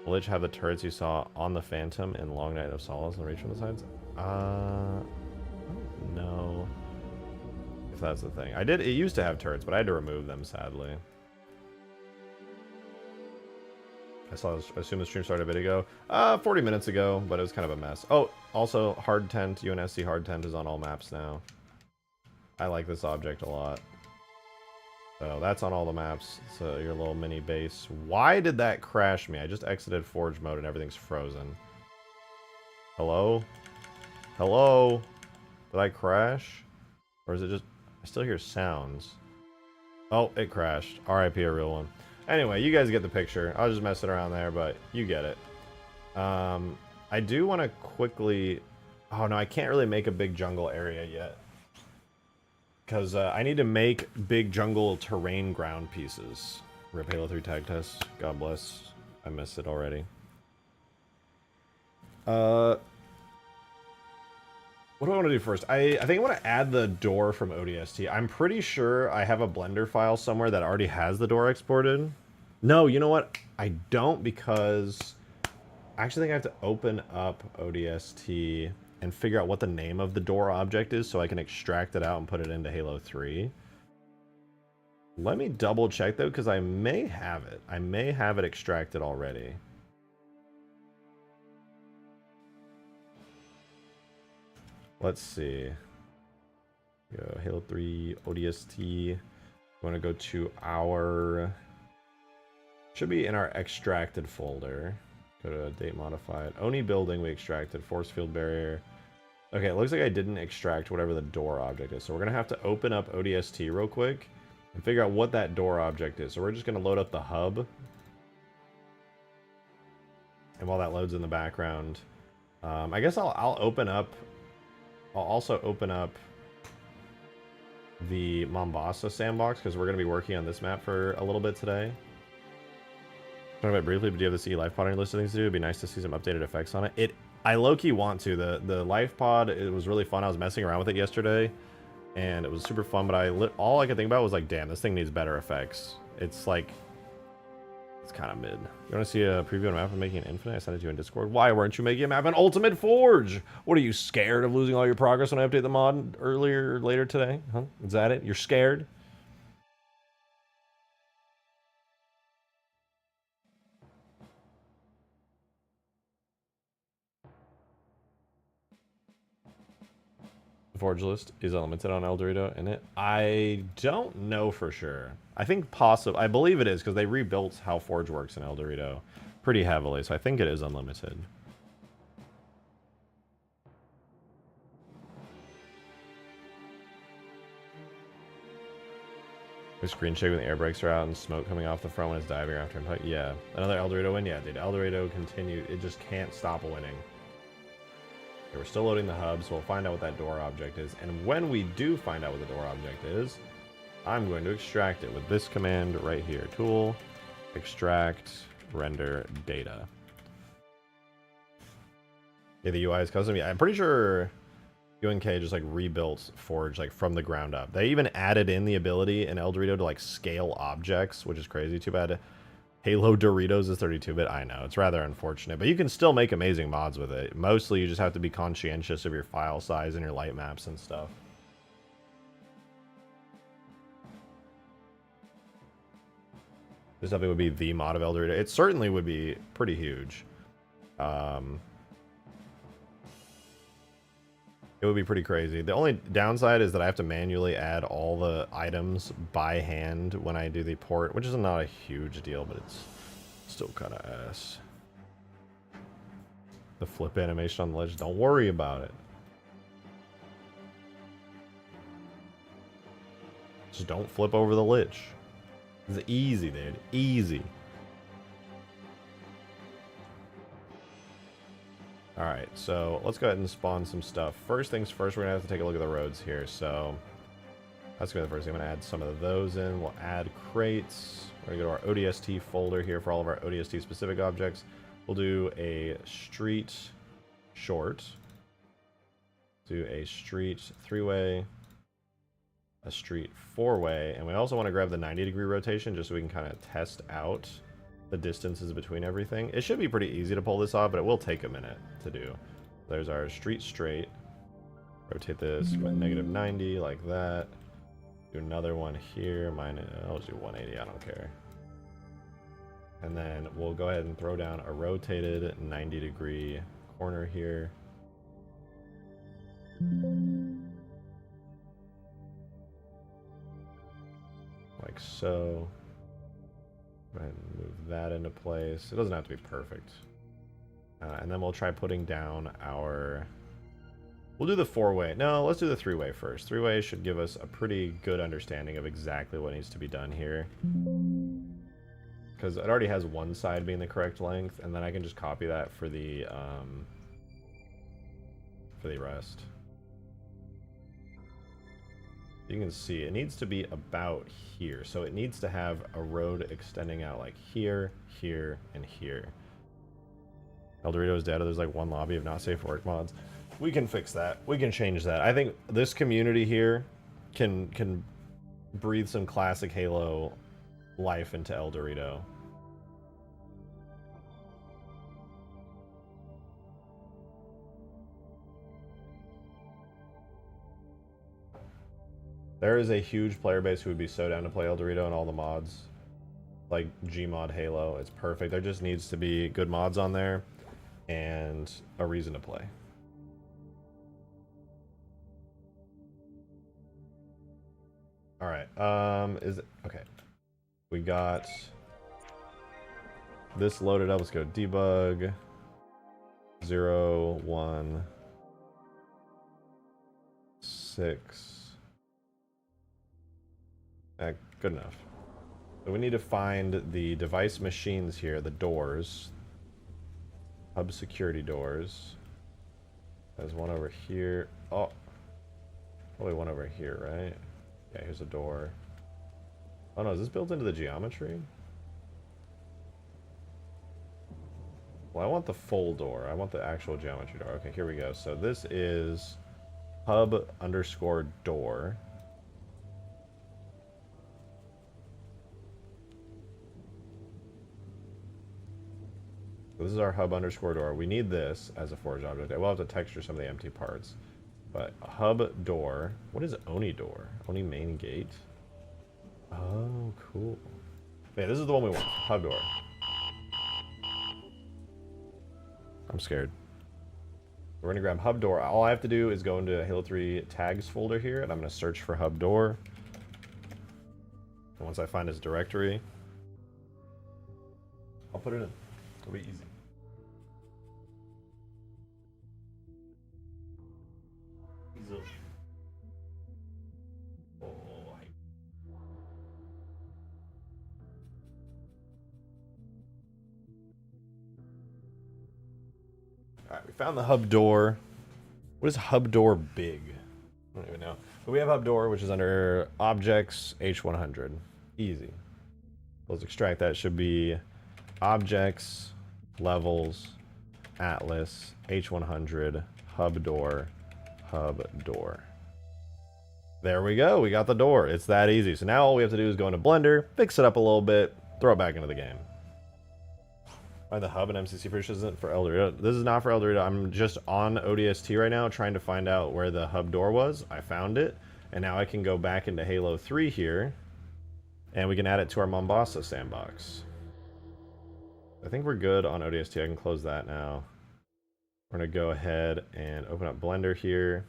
The Lich have the turrets you saw on the Phantom in Long Night of Solace and Reach from the sides? I don't know if that's the thing. It used to have turrets, but I had to remove them, sadly. I assume the stream started a bit ago. 40 minutes ago, but it was kind of a mess. Oh, also, Hard Tent, UNSC Hard Tent is on all maps now. I like this object a lot. So that's on all the maps. So your little mini base. Why did that crash me? I just exited Forge mode and everything's frozen. Hello? Hello? Did I crash? Or is it just... I still hear sounds. Oh, it crashed. RIP a real one. Anyway, you guys get the picture. I was just messing around there, but you get it. I do want to quickly... Oh, no, I can't really make a big jungle area yet. Because I need to make big jungle terrain ground pieces. Rip Halo 3 tag test. God bless. I missed it already. What do I want to do first? I think I want to add the door from ODST. I'm pretty sure I have a Blender file somewhere that already has the door exported. No, you know what? I don't, because I actually think I have to open up ODST and figure out what the name of the door object is so I can extract it out and put it into Halo 3. Let me double check though, because I may have it. I may have it extracted already. Let's see. Go Halo 3 ODST. We want to go to our... Should be in our extracted folder. Go to date modified. Oni building we extracted. Force field barrier. Okay, it looks like I didn't extract whatever the door object is. So we're going to have to open up ODST real quick and figure out what that door object is. So we're just going to load up the hub. And while that loads in the background, I guess I'll open up... I'll also open up the Mombasa sandbox because we're going to be working on this map for a little bit today. Talking about it briefly, but do you have the CE life pod on your list of things to do? It'd be nice to see some updated effects on it. I low-key want to. The life pod, it was really fun. I was messing around with it yesterday, and it was super fun, but all I could think about was like, damn, this thing needs better effects. It's like... It's kind of mid. You want to see a preview on a map of making an Infinite? I sent it to you in Discord. Why weren't you making a map on Ultimate Forge? What, are you scared of losing all your progress when I update the mod later today? Huh? Is that it? You're scared? The Forge list is unlimited on El Dorito, isn't it? I don't know for sure. I think possible. I believe it is because they rebuilt how Forge works in El Dorito pretty heavily, so I think it is unlimited. The screen shake when the air brakes are out and smoke coming off the front when it's diving after impact. Yeah, another El Dorito win. Yeah, dude, El Dorito continued. It just can't stop winning. Okay, we're still loading the hub, so we'll find out what that door object is. And when we do find out what the door object is, I'm going to extract it with this command right here. Tool, extract, render data. Yeah, the UI is custom. Yeah, I'm pretty sure UNK just like rebuilt Forge like from the ground up. They even added in the ability in El Dorito to like scale objects, which is crazy. Too bad Halo Doritos is 32-bit. I know, it's rather unfortunate, but you can still make amazing mods with it. Mostly you just have to be conscientious of your file size and your light maps and stuff. This definitely would be the mod of El Dorito. It certainly would be pretty huge. It would be pretty crazy. The only downside is that I have to manually add all the items by hand when I do the port, which is not a huge deal, but it's still kind of ass. The flip animation on the ledge, don't worry about it. Just don't flip over the lich. It's easy, dude. Easy. Alright, so let's go ahead and spawn some stuff. First things first, we're going to have to take a look at the roads here. So that's going to be the first thing. I'm going to add some of those in. We'll add crates. We're going to go to our ODST folder here for all of our ODST specific objects. We'll do a street short. Do a street 3-way. A street 4-way. And we also want to grab the 90-degree rotation just so we can kind of test out the distances between everything. It should be pretty easy to pull this off, but it will take a minute to do. There's our street straight. Rotate this with -90 like that. Do another one here. I'll just do 180. I don't care. And then we'll go ahead and throw down a rotated 90-degree corner here. Like so. Go ahead and move that into place. It doesn't have to be perfect. And then we'll try putting down our... We'll do the 4-way. No, let's do the 3-way first. 3-way should give us a pretty good understanding of exactly what needs to be done here. Because it already has one side being the correct length, and then I can just copy that for the rest. You can see it needs to be about here. So it needs to have a road extending out like here, here, and here. El Dorito's data, there's like one lobby of not safe for work mods. We can fix that. We can change that. I think this community here can breathe some classic Halo life into El Dorito. There is a huge player base who would be so down to play El Dorito and all the mods. Like Gmod Halo, it's perfect. There just needs to be good mods on there and a reason to play. Alright, is it okay. We got this loaded up. Let's go debug 0, 1, 6. Good enough. So we need to find the device machines here, the doors. Hub security doors. There's one over here. Oh. Probably one over here, right? Yeah, here's a door. Oh no, is this built into the geometry? Well, I want the full door. I want the actual geometry door. Okay, here we go. So this is hub_door. This is our hub_door. We need this as a forge object. I will have to texture some of the empty parts. But hub door. What is Oni door? Oni main gate? Oh, cool. Yeah, this is the one we want. Hub door. I'm scared. We're gonna grab hub door. All I have to do is go into Halo 3 tags folder here, and I'm gonna search for hub door. And once I find his directory, I'll put it in. It'll be easy. Alright, we found the hub door. What is hub door big? I don't even know. But we have hub door, which is under objects H100. Easy. Let's extract that. It should be objects, levels, atlas, H100, hub door, hub door. There we go. We got the door. It's that easy. So now all we have to do is go into Blender, fix it up a little bit, throw it back into the game. Why the hub and MCC Fish isn't for El Dorado? This is not for El Dorado. I'm just on ODST right now trying to find out where the hub door was. I found it, and now I can go back into Halo 3 here, and we can add it to our Mombasa sandbox. I think we're good on ODST. I can close that now. We're going to go ahead and open up Blender here,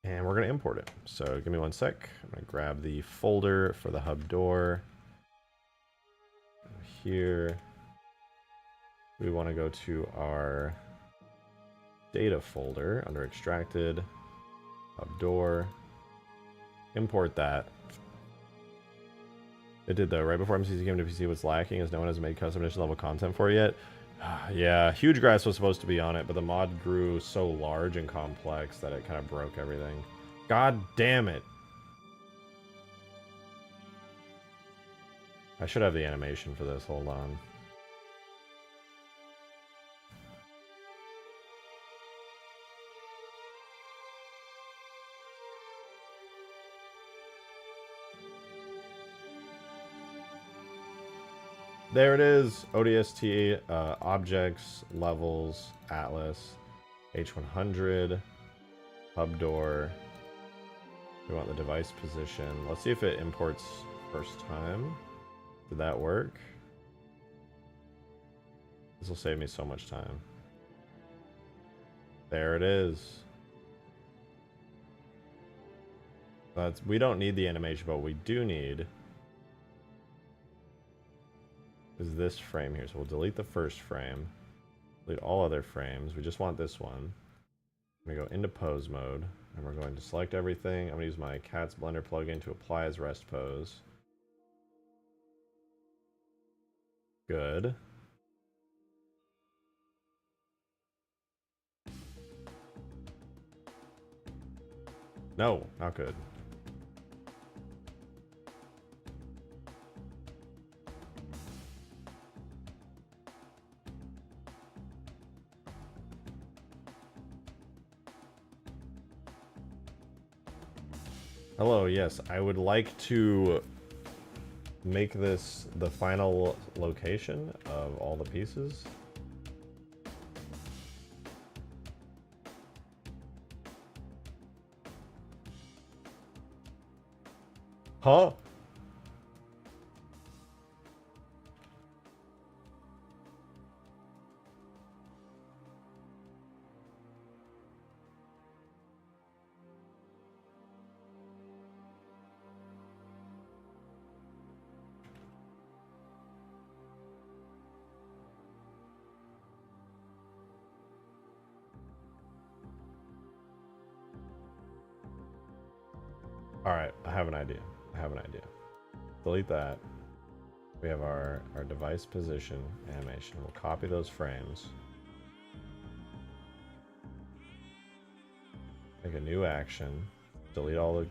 and we're going to import it. So give me one sec. I'm going to grab the folder for the hub door. Here. We want to go to our data folder under extracted, hub door, import that. It did though, right before MCC came to PC. What's lacking is no one has made custom edition level content for it yet. Yeah, huge grass was supposed to be on it, but the mod grew so large and complex that it kind of broke everything. God damn it. I should have the animation for this, hold on. There it is, ODST, objects, levels, atlas, H100, hub door. We want the device position. Let's see if it imports first time. Did that work? This will save me so much time. There it is. We don't need the animation, but we do need is this frame here. So we'll delete the first frame, delete all other frames. We just want this one. I'm gonna go into pose mode, and we're going to select everything. I'm gonna use my Cat's Blender plugin to apply as rest pose. Good. No, not good. Hello, yes, I would like to make this the final location of all the pieces. Huh? Alright, I have an idea. Delete that. We have our device position animation. We'll copy those frames. Make a new action. Delete all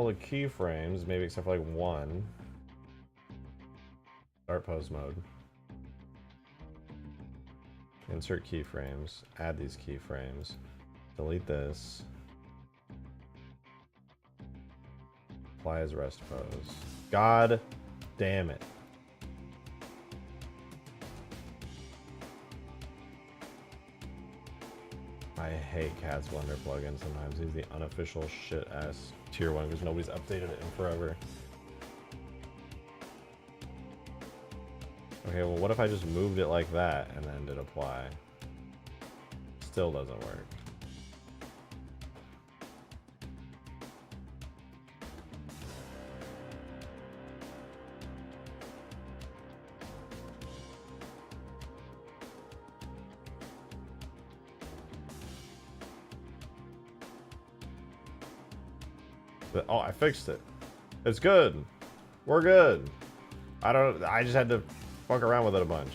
the keyframes, maybe except for like one. Start pose mode. Insert keyframes. Add these keyframes. Delete this. Apply as rest pose. God damn it. I hate Cat's Blender plugin sometimes. He's the unofficial shit ass tier 1 because nobody's updated it in forever. Okay, well, what if I just moved it like that and then did apply? Still doesn't work. But, oh, I fixed it. It's good. We're good. I just had to fuck around with it a bunch.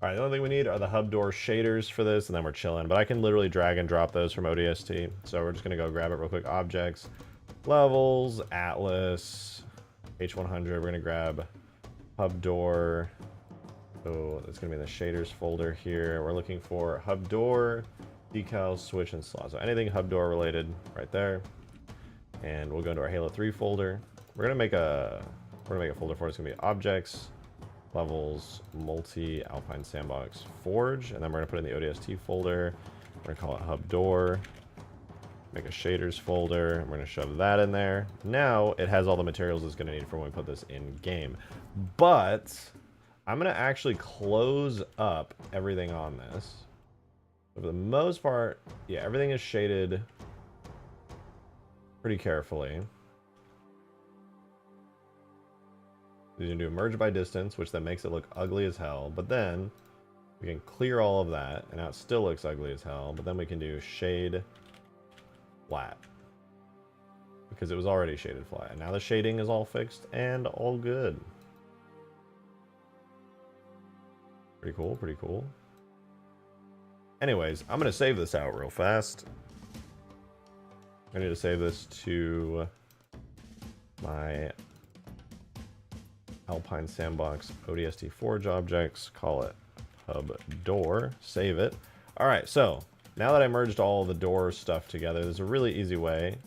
Alright, the only thing we need are the hub door shaders for this, and then we're chilling. But I can literally drag and drop those from ODST. So we're just going to go grab it real quick. Objects, levels, Atlas, H100. We're going to grab hub door. So it's going to be in the shaders folder here. We're looking for hub door, decals, switch, and slot. So anything hub door related right there. And we'll go into our Halo 3 folder. We're going to make a folder for it. It's going to be objects, levels, multi, alpine sandbox, forge, and then we're going to put it in the ODST folder. We're going to call it hub door, make a shaders folder, and we're going to shove that in there. Now it has all the materials it's going to need for when we put this in game. But I'm going to actually close up everything on this. For the most part, yeah, everything is shaded pretty carefully. You can do a merge by distance, which then makes it look ugly as hell. But then we can clear all of that, and now it still looks ugly as hell. But then we can do shade flat, because it was already shaded flat. And now the shading is all fixed and all good. Pretty cool, pretty cool. Anyways, I'm going to save this out real fast. I need to save this to my Alpine Sandbox ODST Forge objects, call it hub door, save it. All right, so now that I merged all the door stuff together, there's a really easy way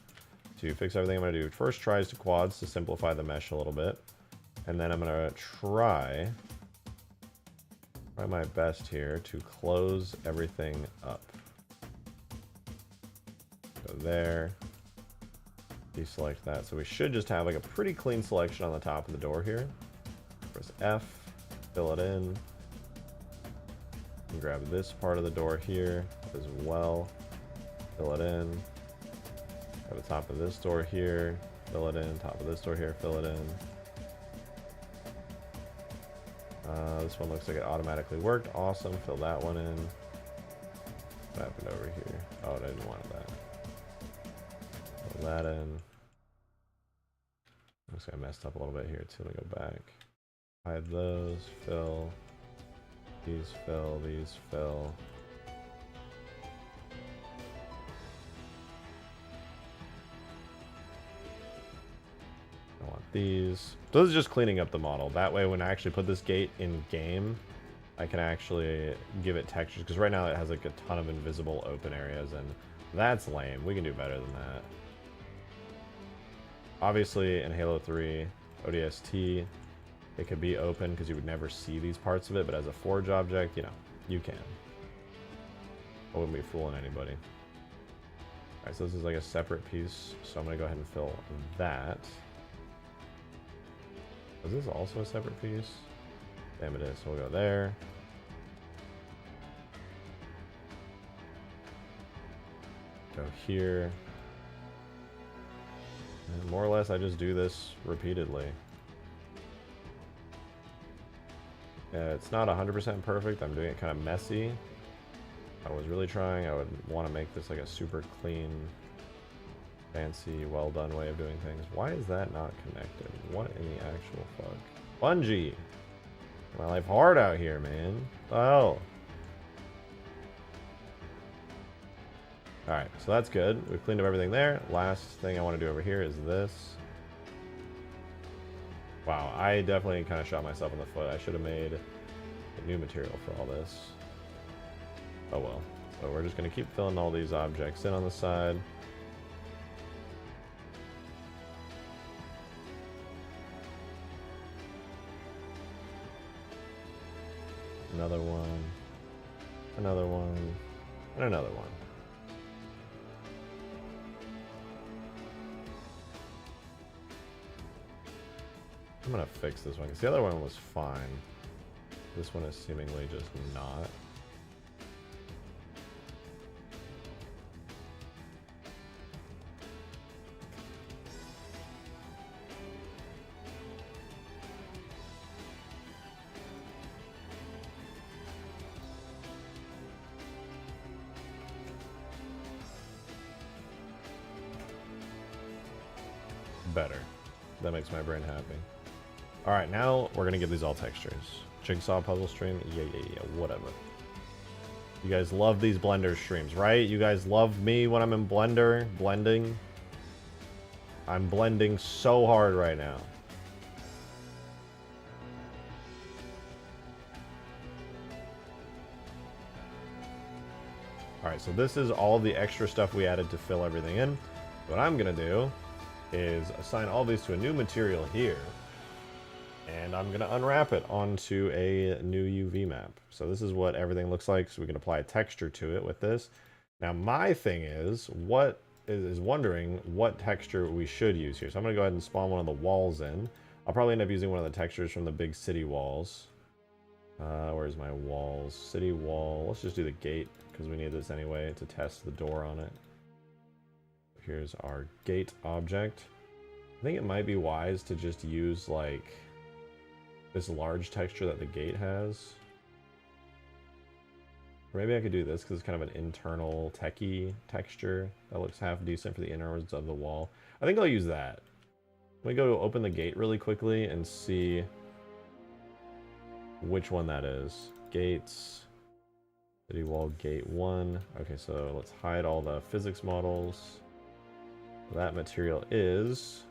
to fix everything. I'm going to do first tries to quads to simplify the mesh a little bit, and then I'm going to try my best here to close everything up. Go there, deselect that. So we should just have like a pretty clean selection on the top of the door here. Press F, fill it in, and grab this part of the door here as well, fill it in, grab the top of this door here, fill it in, top of this door here, fill it in. This one looks like it automatically worked. Awesome. Fill that one in. What happened over here? Oh, I didn't want that. Fill that in. Looks like I messed up a little bit here too. Let me go back. Hide those. Fill. These fill. These fill. I want these. So this is just cleaning up the model. That way when I actually put this gate in game, I can actually give it textures. Because right now it has like a ton of invisible open areas, and that's lame. We can do better than that. Obviously in Halo 3 ODST, it could be open because you would never see these parts of it, but as a Forge object, you know, you can. I wouldn't be fooling anybody. Alright, so this is like a separate piece, so I'm going to go ahead and fill that. Is this also a separate piece? Damn, it is. So we'll go there. Go here. And more or less, I just do this repeatedly. It's not 100% perfect. I'm doing it kind of messy. If I was really trying, I would want to make this like a super clean, fancy, well done way of doing things. Why is that not connected? What in the actual fuck? Bungie! My life hard out here, man. What the hell? Alright, so that's good. We've cleaned up everything there. Last thing I want to do over here is this. Wow, I definitely kind of shot myself in the foot. I should have made a new material for all this. Oh well. So we're just going to keep filling all these objects in on the side. Another one, and another one. I'm gonna fix this one, because the other one was fine. This one is seemingly just not. Better. That makes my brain happy. Alright, now we're gonna give these all textures. Jigsaw puzzle stream? Yeah, whatever. You guys love these Blender streams, right? You guys love me when I'm in Blender, blending. I'm blending so hard right now. Alright, so this is all the extra stuff we added to fill everything in. What I'm gonna do is assign all these to a new material here, and I'm gonna unwrap it onto a new UV map. So this is what everything looks like, so we can apply a texture to it with this. Now my thing is, wondering what texture we should use here. So I'm gonna go ahead and spawn one of the walls in. I'll probably end up using one of the textures from the big city walls. Where's my walls? City wall. Let's just do the gate, because we need this anyway to test the door on it. Here's our gate object. I think it might be wise to just use like this large texture that the gate has. Or maybe I could do this because it's kind of an internal techie texture that looks half decent for the innards of the wall. I think I'll use that. Let me go to open the gate really quickly and see which one that is. Gates, city wall, gate 1. Okay, so let's hide all the physics models. That material is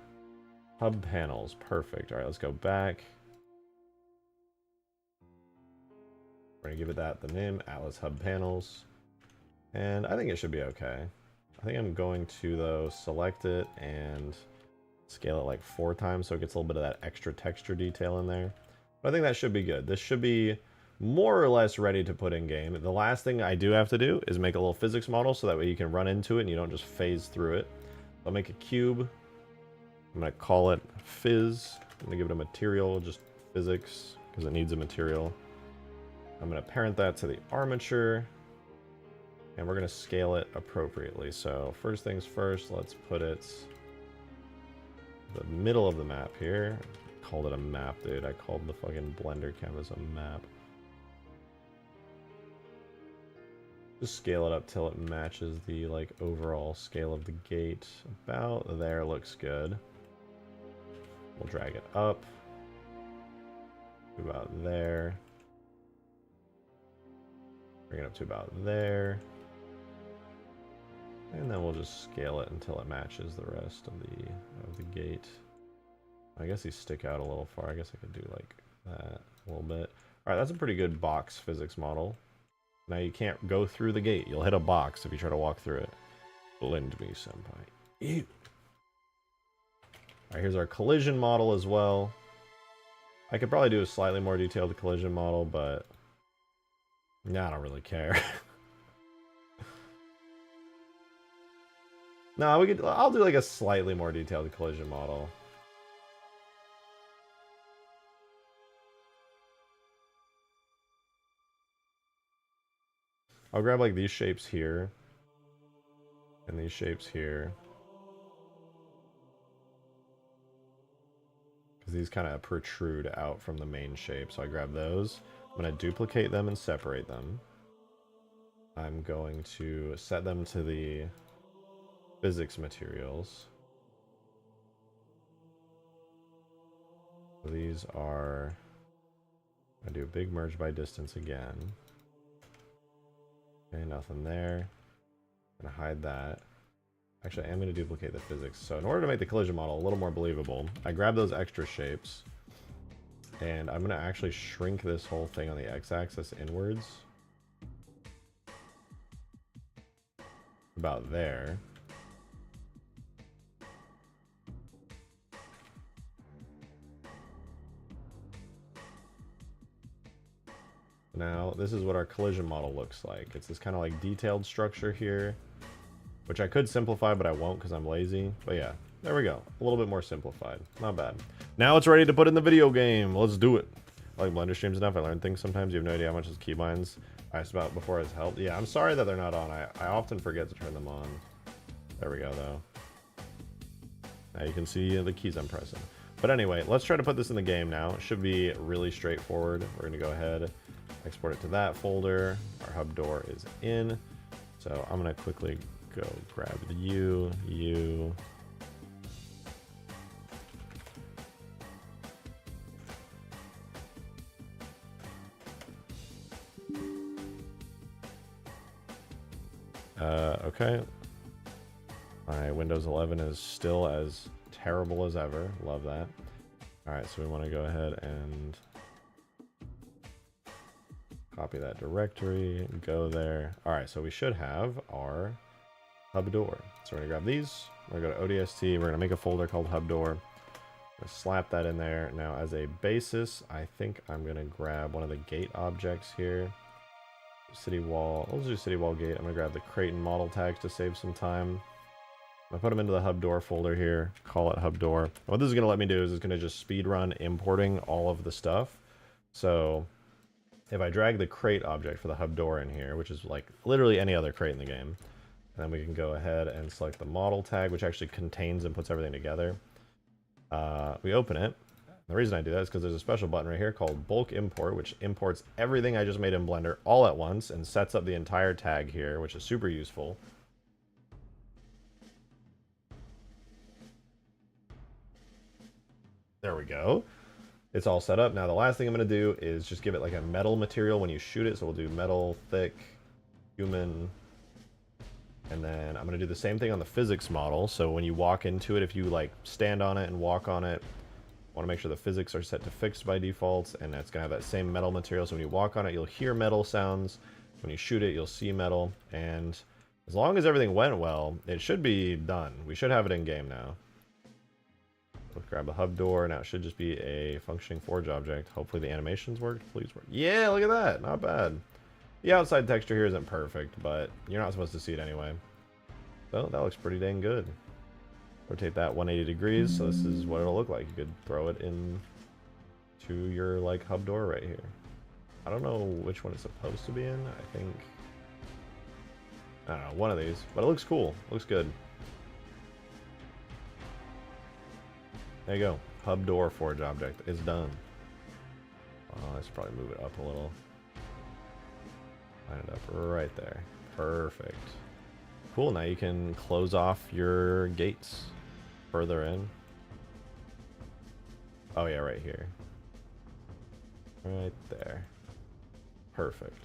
hub panels. Perfect. All right, let's go back. We're gonna give it the name Atlas Hub Panels, and I think it should be okay. I think I'm going to though select it and scale it like 4 times so it gets a little bit of that extra texture detail in there. But I think that should be good. This should be more or less ready to put in game. The last thing I do have to do is make a little physics model so that way you can run into it and you don't just phase through it. I'll make a cube. I'm going to call it Fizz. I'm going to give it a material, just physics, because it needs a material. I'm going to parent that to the armature, and we're going to scale it appropriately. So first things first, let's put it the middle of the map here. I called it a map, dude. I called the fucking Blender canvas a map. Just scale it up till it matches the like overall scale of the gate. About there looks good. We'll drag it up to about there. Bring it up to about there. And then we'll just scale it until it matches the rest of the gate. I guess these stick out a little far. I guess I could do like that a little bit. All right, that's a pretty good box physics model. Now you can't go through the gate. You'll hit a box if you try to walk through it. Blend me, senpai. Ew. Alright, here's our collision model as well. I could probably do a slightly more detailed collision model, but nah, I don't really care. No, I'll do like a slightly more detailed collision model. I'll grab like these shapes here and these shapes here, because these kind of protrude out from the main shape. So I grab those. I'm going to duplicate them and separate them. I'm going to set them to the physics materials. So these are, I do a big merge by distance again. Okay, nothing there. I'm gonna hide that. Actually, I'm gonna duplicate the physics. So in order to make the collision model a little more believable, I grab those extra shapes, and I'm gonna actually shrink this whole thing on the x-axis inwards. About there. Now, this is what our collision model looks like. It's this kind of like detailed structure here, which I could simplify, but I won't because I'm lazy. But yeah, There we go. A little bit more simplified. Not bad. Now it's ready to put in the video game. Let's do it. I like Blender streams enough. I learn things sometimes. You have no idea how much those keybinds I asked about before has helped. Yeah, I'm sorry that they're not on. I often forget to turn them on. There we go, though. Now you can see the keys I'm pressing. But anyway, let's try to put this in the game now. It should be really straightforward. We're going to go ahead, export it to that folder. Our hub door is in. So I'm going to quickly go grab the U. Okay. My Windows 11 is still as terrible as ever. Love that. Alright, so we want to go ahead and copy that directory, go there. Alright, so we should have our hub door. So we're going to grab these. We're going to go to ODST. We're going to make a folder called hub door. Slap that in there. Now, as a basis, I think I'm going to grab one of the gate objects here. City wall. Let's do city wall gate. I'm going to grab the crate and model tags to save some time. I put them into the hub door folder here, call it hub door. What this is going to let me do is it's going to just speed run importing all of the stuff. So if I drag the crate object for the hub door in here, which is like literally any other crate in the game, then we can go ahead and select the model tag, which actually contains and puts everything together. We open it. The reason I do that is because there's a special button right here called bulk import, which imports everything I just made in Blender all at once and sets up the entire tag here, which is super useful. There we go. It's all set up. Now the last thing I'm going to do is just give it like a metal material when you shoot it. So we'll do metal, thick, human, and then I'm going to do the same thing on the physics model. So when you walk into it, if you like stand on it and walk on it, I want to make sure the physics are set to fixed by default, and that's going to have that same metal material. So when you walk on it, you'll hear metal sounds. When you shoot it, you'll see metal. And as long as everything went well, it should be done. We should have it in game now. Let's grab the hub door. Now it should just be a functioning forge object. Hopefully the animations worked. Please work. Yeah, look at that. Not bad. The outside texture here isn't perfect, but you're not supposed to see it anyway. So that looks pretty dang good. Rotate that 180 degrees, so this is what it'll look like. You could throw it in to your like hub door right here. I don't know which one it's supposed to be in. I think, I don't know, one of these, but it looks cool. Looks good. There you go. Hub door forge object is done. I should probably move it up a little. Line it up right there. Perfect. Cool, now you can close off your gates further in. Oh yeah, right here. Right there. Perfect.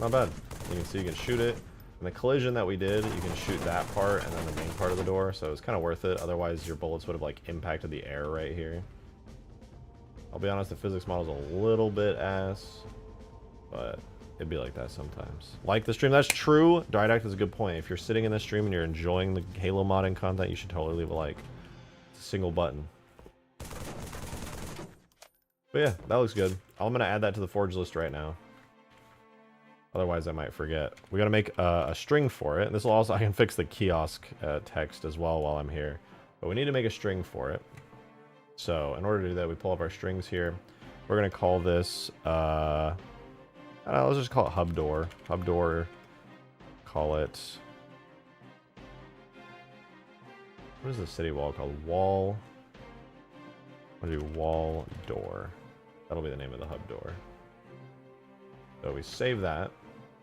Not bad. You can see you can shoot it. And the collision that we did, you can shoot that part and then the main part of the door, so it's kind of worth it. Otherwise, your bullets would have like impacted the air right here. I'll be honest, the physics model's a little bit ass, but it'd be like that sometimes. Like the stream, that's true. Didact is a good point. If you're sitting in this stream and you're enjoying the Halo modding content, you should totally leave a like. It's a single button. But yeah, that looks good. I'm gonna add that to the forge list right now. Otherwise, I might forget. We gotta make a string for it. This will also, I can fix the kiosk text as well while I'm here. But we need to make a string for it. So in order to do that, we pull up our strings here. We're gonna call this, let's just call it hub door. Hub door, call it, what is the city wall called? Wall, I'm gonna do wall door. That'll be the name of the hub door. So we save that,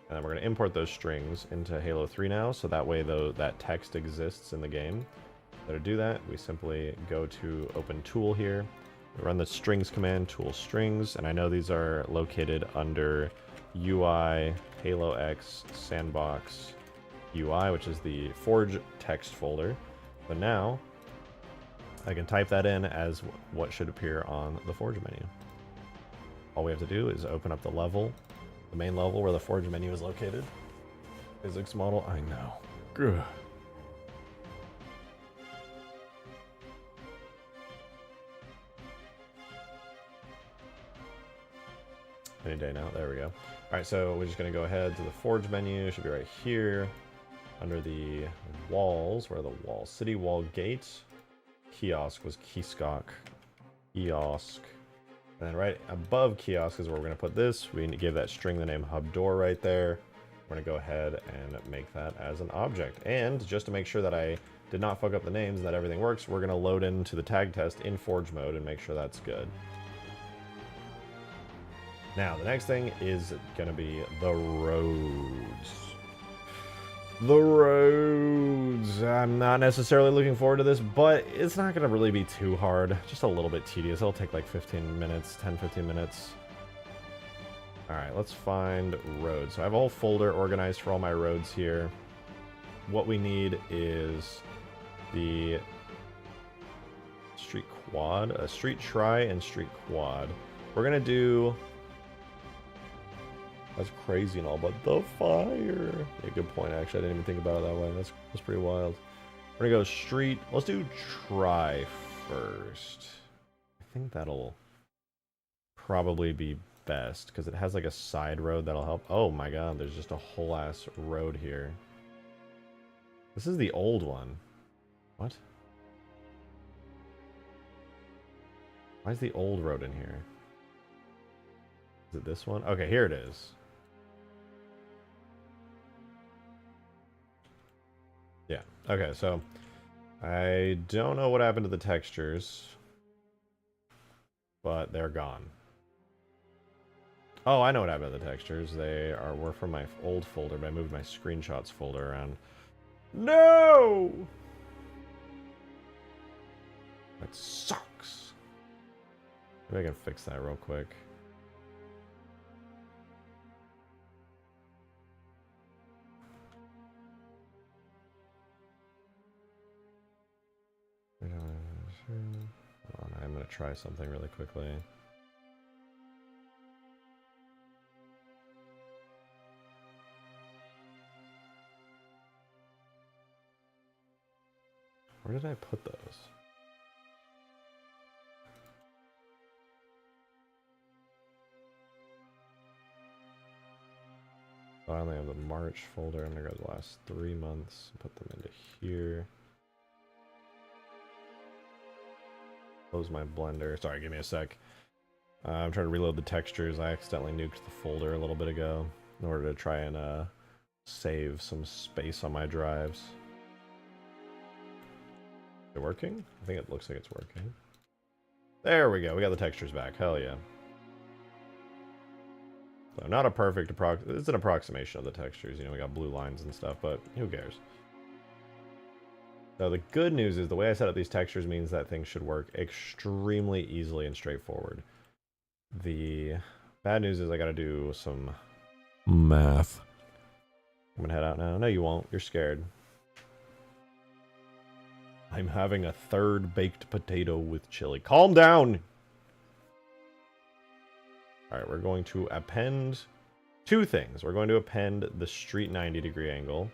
and then we're going to import those strings into Halo 3 now, so that way though that text exists in the game. So to do that, we simply go to open tool here, we run the strings command, tool strings, and I know these are located under UI, Halo X, Sandbox, UI, which is the Forge text folder. But now, I can type that in as what should appear on the Forge menu. All we have to do is open up the level, the main level where the Forge menu is located. Physics model, I know. Grr. Any day now. There we go. All right, so we're just going to go ahead to the Forge menu. It should be right here under the walls. Where are the walls? City wall gate. Kiosk was Kiosk. Kiosk. And then right above kiosk is where we're going to put this. We give that string the name hub door right there. We're going to go ahead and make that as an object. And just to make sure that I did not fuck up the names and that everything works, we're going to load into the tag test in Forge mode and make sure that's good. Now, the next thing is going to be the roads. The roads. I'm not necessarily looking forward to this, but it's not going to really be too hard. Just a little bit tedious. It'll take like 15 minutes, 10-15 minutes. Alright, let's find roads. So I have a whole folder organized for all my roads here. What we need is the street quad, a street tri, and street quad. We're going to do... That's crazy and all, but the fire. Yeah, good point, actually. I didn't even think about it that way. That's pretty wild. We're gonna go street. Let's do try first. I think that'll probably be best because it has like a side road that'll help. Oh my god, there's just a whole ass road here. This is the old one. What? Why is the old road in here? Is it this one? Okay, here it is. Yeah, okay, so I don't know what happened to the textures, but they're gone. Oh, I know what happened to the textures. Were from my old folder, but I moved my screenshots folder around. No! That sucks. Maybe I can fix that real quick. Hold on, I'm going to try something really quickly. Where did I put those? Oh, I only have the March folder. I'm going to grab the last 3 months and put them into here. Close my blender. Sorry, give me a sec. I'm trying to reload the textures. I accidentally nuked the folder a little bit ago in order to try and save some space on my drives. Is it working? I think it looks like it's working. There we go. We got the textures back. Hell yeah. So not a perfect it's an approximation of the textures. You know, we got blue lines and stuff, but who cares? So the good news is the way I set up these textures means that things should work extremely easily and straightforward. The bad news is I gotta do some math. I'm gonna head out now. No, you won't. You're scared. I'm having a third baked potato with chili. Calm down! Alright, we're going to append two things. We're going to append the street 90-degree angle.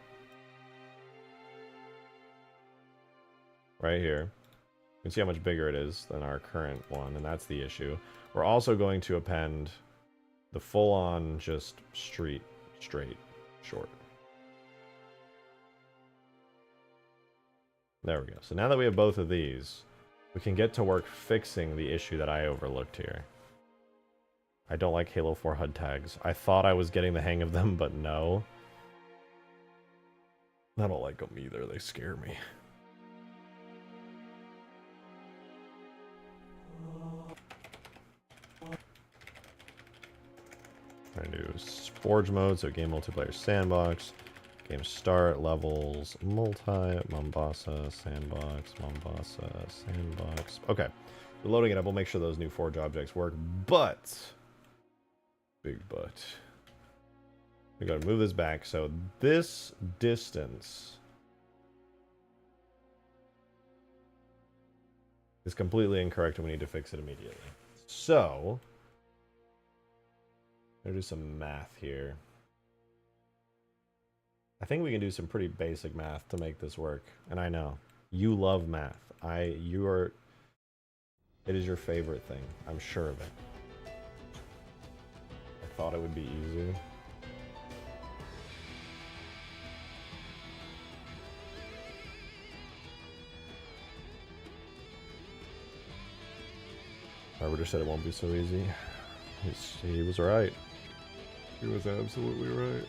Right here. You can see how much bigger it is than our current one, and that's the issue. We're also going to append the full-on just street, straight, short. There we go. So now that we have both of these, we can get to work fixing the issue that I overlooked here. I don't like Halo 4 HUD tags. I thought I was getting the hang of them, but no. I don't like them either. They scare me. I'm gonna do Forge mode, so game multiplayer sandbox, game start, levels, multi, Mombasa, sandbox, Mombasa, sandbox. Okay, we're loading it up. We'll make sure those new Forge objects work, but, big but, we gotta move this back. So this distance is completely incorrect and we need to fix it immediately. So, I'm gonna do some math here. I think we can do some pretty basic math to make this work. And I know you love math. It is your favorite thing. I'm sure of it. I thought it would be easy. Arbiter said it won't be so easy. He was right. He was absolutely right.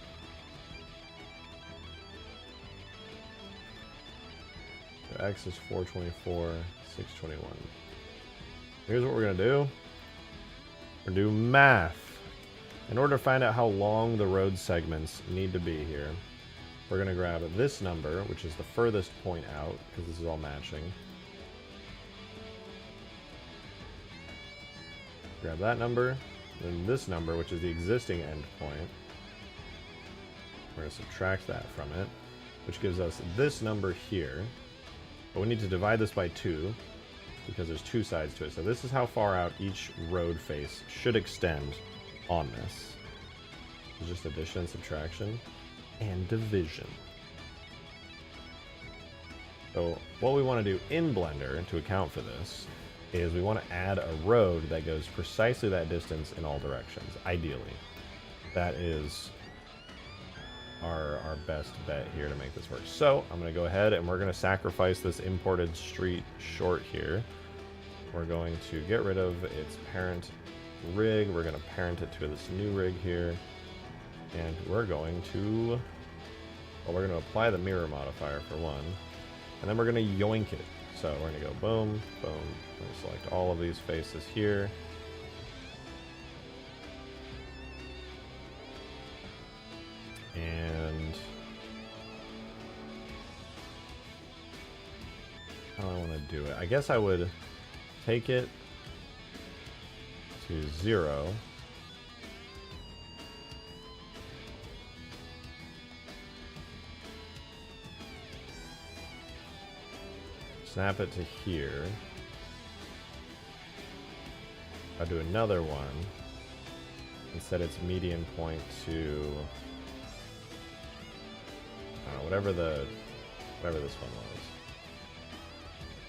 So X is 424, 621. Here's what we're gonna do. We're gonna do math. In order to find out how long the road segments need to be here, we're gonna grab this number, which is the furthest point out, because this is all matching. Grab that number, then this number, which is the existing endpoint. We're going to subtract that from it, which gives us this number here. But we need to divide this by 2, because there's 2 sides to it. So this is how far out each road face should extend on this. It's just addition and subtraction, and division. So what we want to do in Blender to account for this is we want to add a road that goes precisely that distance in all directions, ideally. That is our best bet here to make this work. So I'm going to go ahead and we're going to sacrifice this imported street short here. We're going to get rid of its parent rig. We're going to parent it to this new rig here. And we're going to, well, we're going to apply the mirror modifier for one. And then we're going to yoink it. So we're going to go boom, boom. We're going to select all of these faces here. And how do I want to do it? I guess I would take it to 0. Snap it to here. I'll do another one and set its median point to, I don't know, whatever this one was.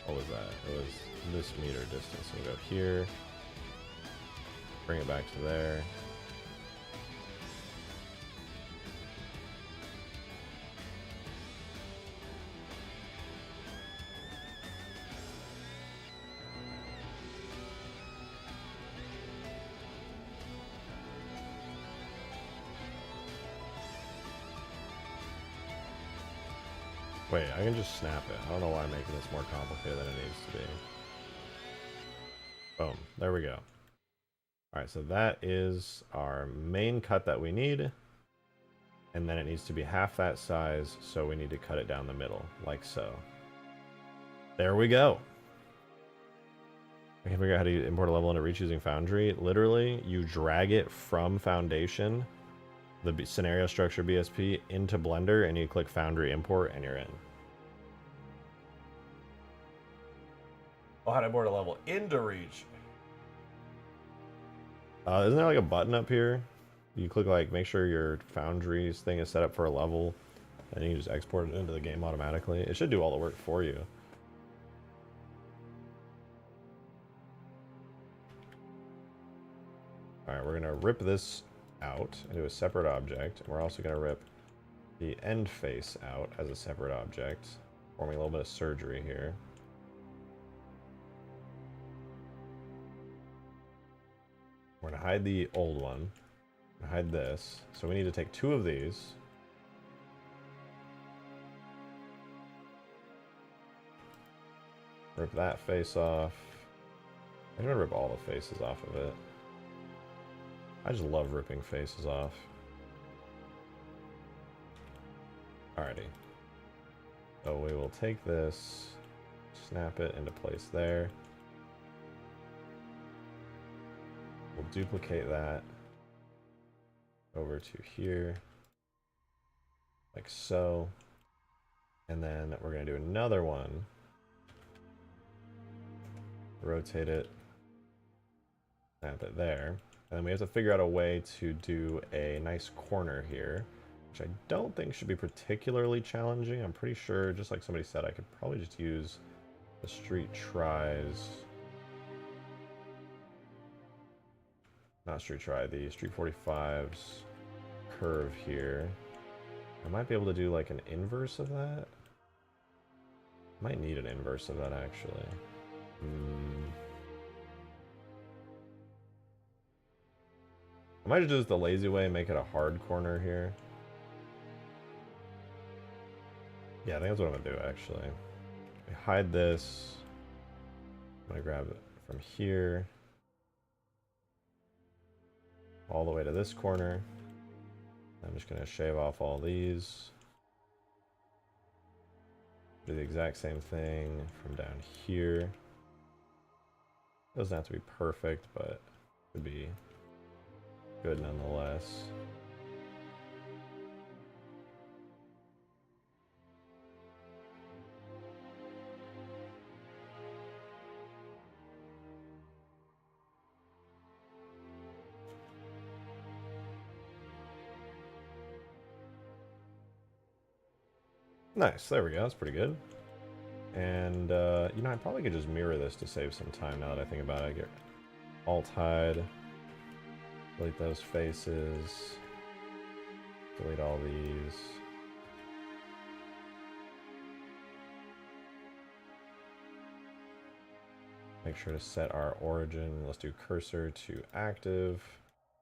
What was that? It was this meter distance. So we go here, bring it back to there. Wait, I can just snap it. I don't know why I'm making this more complicated than it needs to be. Boom. There we go. Alright, so that is our main cut that we need. And then it needs to be half that size, so we need to cut it down the middle, like so. There we go. I can figure out how to import a level into Reach using Foundry. Literally, you drag it from Foundation, the scenario structure BSP, into Blender, and you click Foundry Import, and you're in. Oh, how to import a level into Reach. Isn't there like a button up here? You click like, make sure your Foundry's thing is set up for a level, and you can just export it into the game automatically. It should do all the work for you. Alright, we're gonna rip this out into a separate object, and we're also gonna rip the end face out as a separate object, forming a little bit of surgery here. We're going to hide the old one. Hide this. So we need to take 2 of these. Rip that face off. I'm going to rip all the faces off of it. I just love ripping faces off. Alrighty. So we will take this, snap it into place there. We'll duplicate that over to here, like so. And then we're going to do another one. Rotate it, snap it there. And then we have to figure out a way to do a nice corner here, which I don't think should be particularly challenging. I'm pretty sure, just like somebody said, I could probably just use the street tries. not street try, the street 45's curve here. I might be able to do like an inverse of that. Might need an inverse of that actually. I might just do this the lazy way and make it a hard corner here. Yeah, I think that's what I'm gonna do actually. I hide this. I'm gonna grab it from here all the way to this corner. I'm just gonna shave off all these. Do the exact same thing from down here. Doesn't have to be perfect, but it would be good nonetheless. Nice, there we go, that's pretty good. And, you know, I probably could just mirror this to save some time now that I think about it. I get alt-hide, delete those faces, delete all these. Make sure to set our origin. Let's do cursor to active,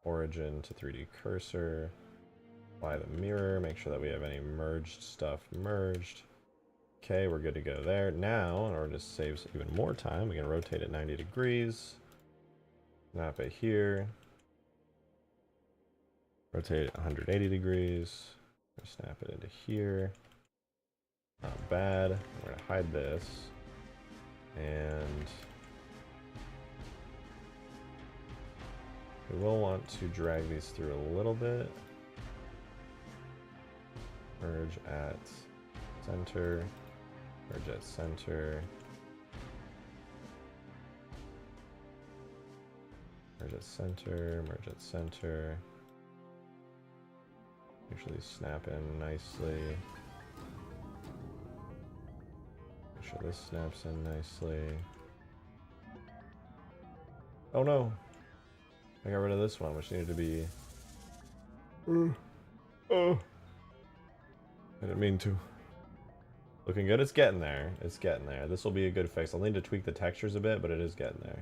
origin to 3D cursor. Apply the mirror, make sure that we have any merged stuff merged. Okay, we're good to go there. Now, in order to save even more time, we can rotate it 90 degrees. Snap it here. Rotate it 180 degrees. Snap it into here. Not bad. We're gonna hide this. And we will want to drag these through a little bit. Merge at center, merge at center, merge at center, merge at center. Make sure these snap in nicely. Make sure this snaps in nicely. Oh no! I got rid of this one, which needed to be... Oh! I didn't mean to. Looking good. It's getting there. It's getting there. This will be a good fix. I'll need to tweak the textures a bit, but it is getting there.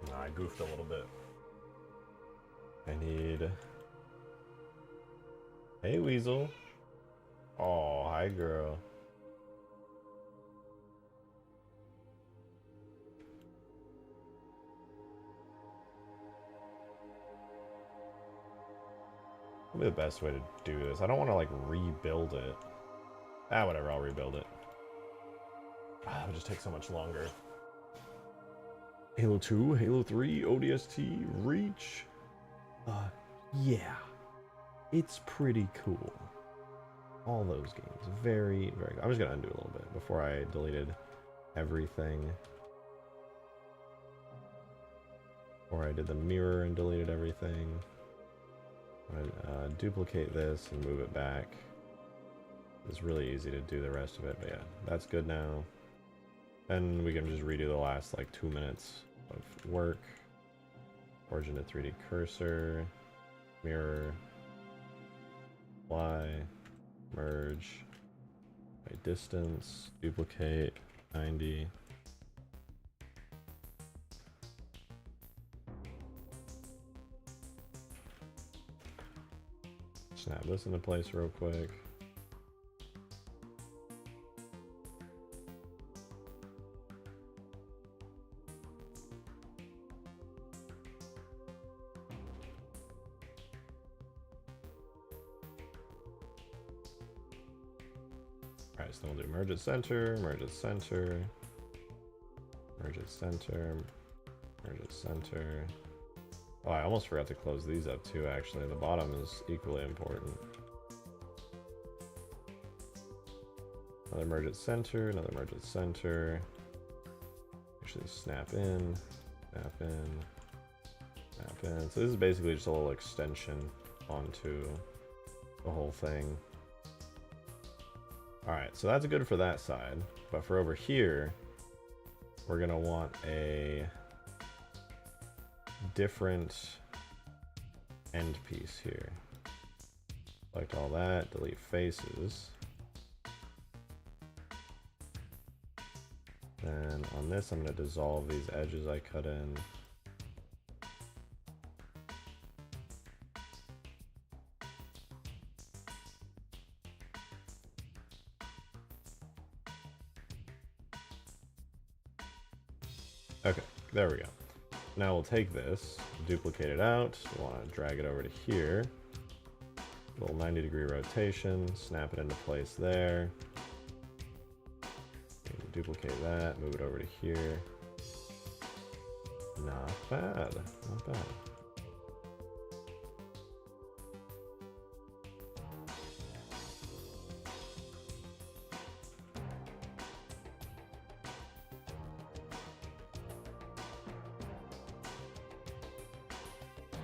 Nah, I goofed a little bit. I need... Hey, Weasel. Oh, hi, girl. Probably the best way to do this. I don't want to, like, rebuild it. Ah, whatever, I'll rebuild it. Ah, it would just take so much longer. Halo 2, Halo 3, ODST, Reach. Yeah. It's pretty cool. All those games. Very, very good. I'm just going to undo a little bit before I deleted everything. Or I did the mirror and deleted everything. I'm going to duplicate this and move it back. It's really easy to do the rest of it, but yeah, that's good now. Then we can just redo the last like 2 minutes of work. Origin to 3D cursor, mirror, apply, merge, by distance, duplicate, 90. Snap this into place real quick. Alright, so then we'll do merge at center, merge at center, merge at center, merge at center. Oh, I almost forgot to close these up too, actually. The bottom is equally important. Another merge at center, another merge at center. Actually snap in. Snap in. Snap in. So this is basically just a little extension onto the whole thing. Alright, so that's good for that side. But for over here, we're going to want a different end piece here. Select all that, delete faces. Then on this, I'm going to dissolve these edges I cut in. Okay, there we go. Now we'll take this, duplicate it out. We want to drag it over to here. Little 90-degree rotation, snap it into place there. Duplicate that, move it over to here. Not bad, not bad.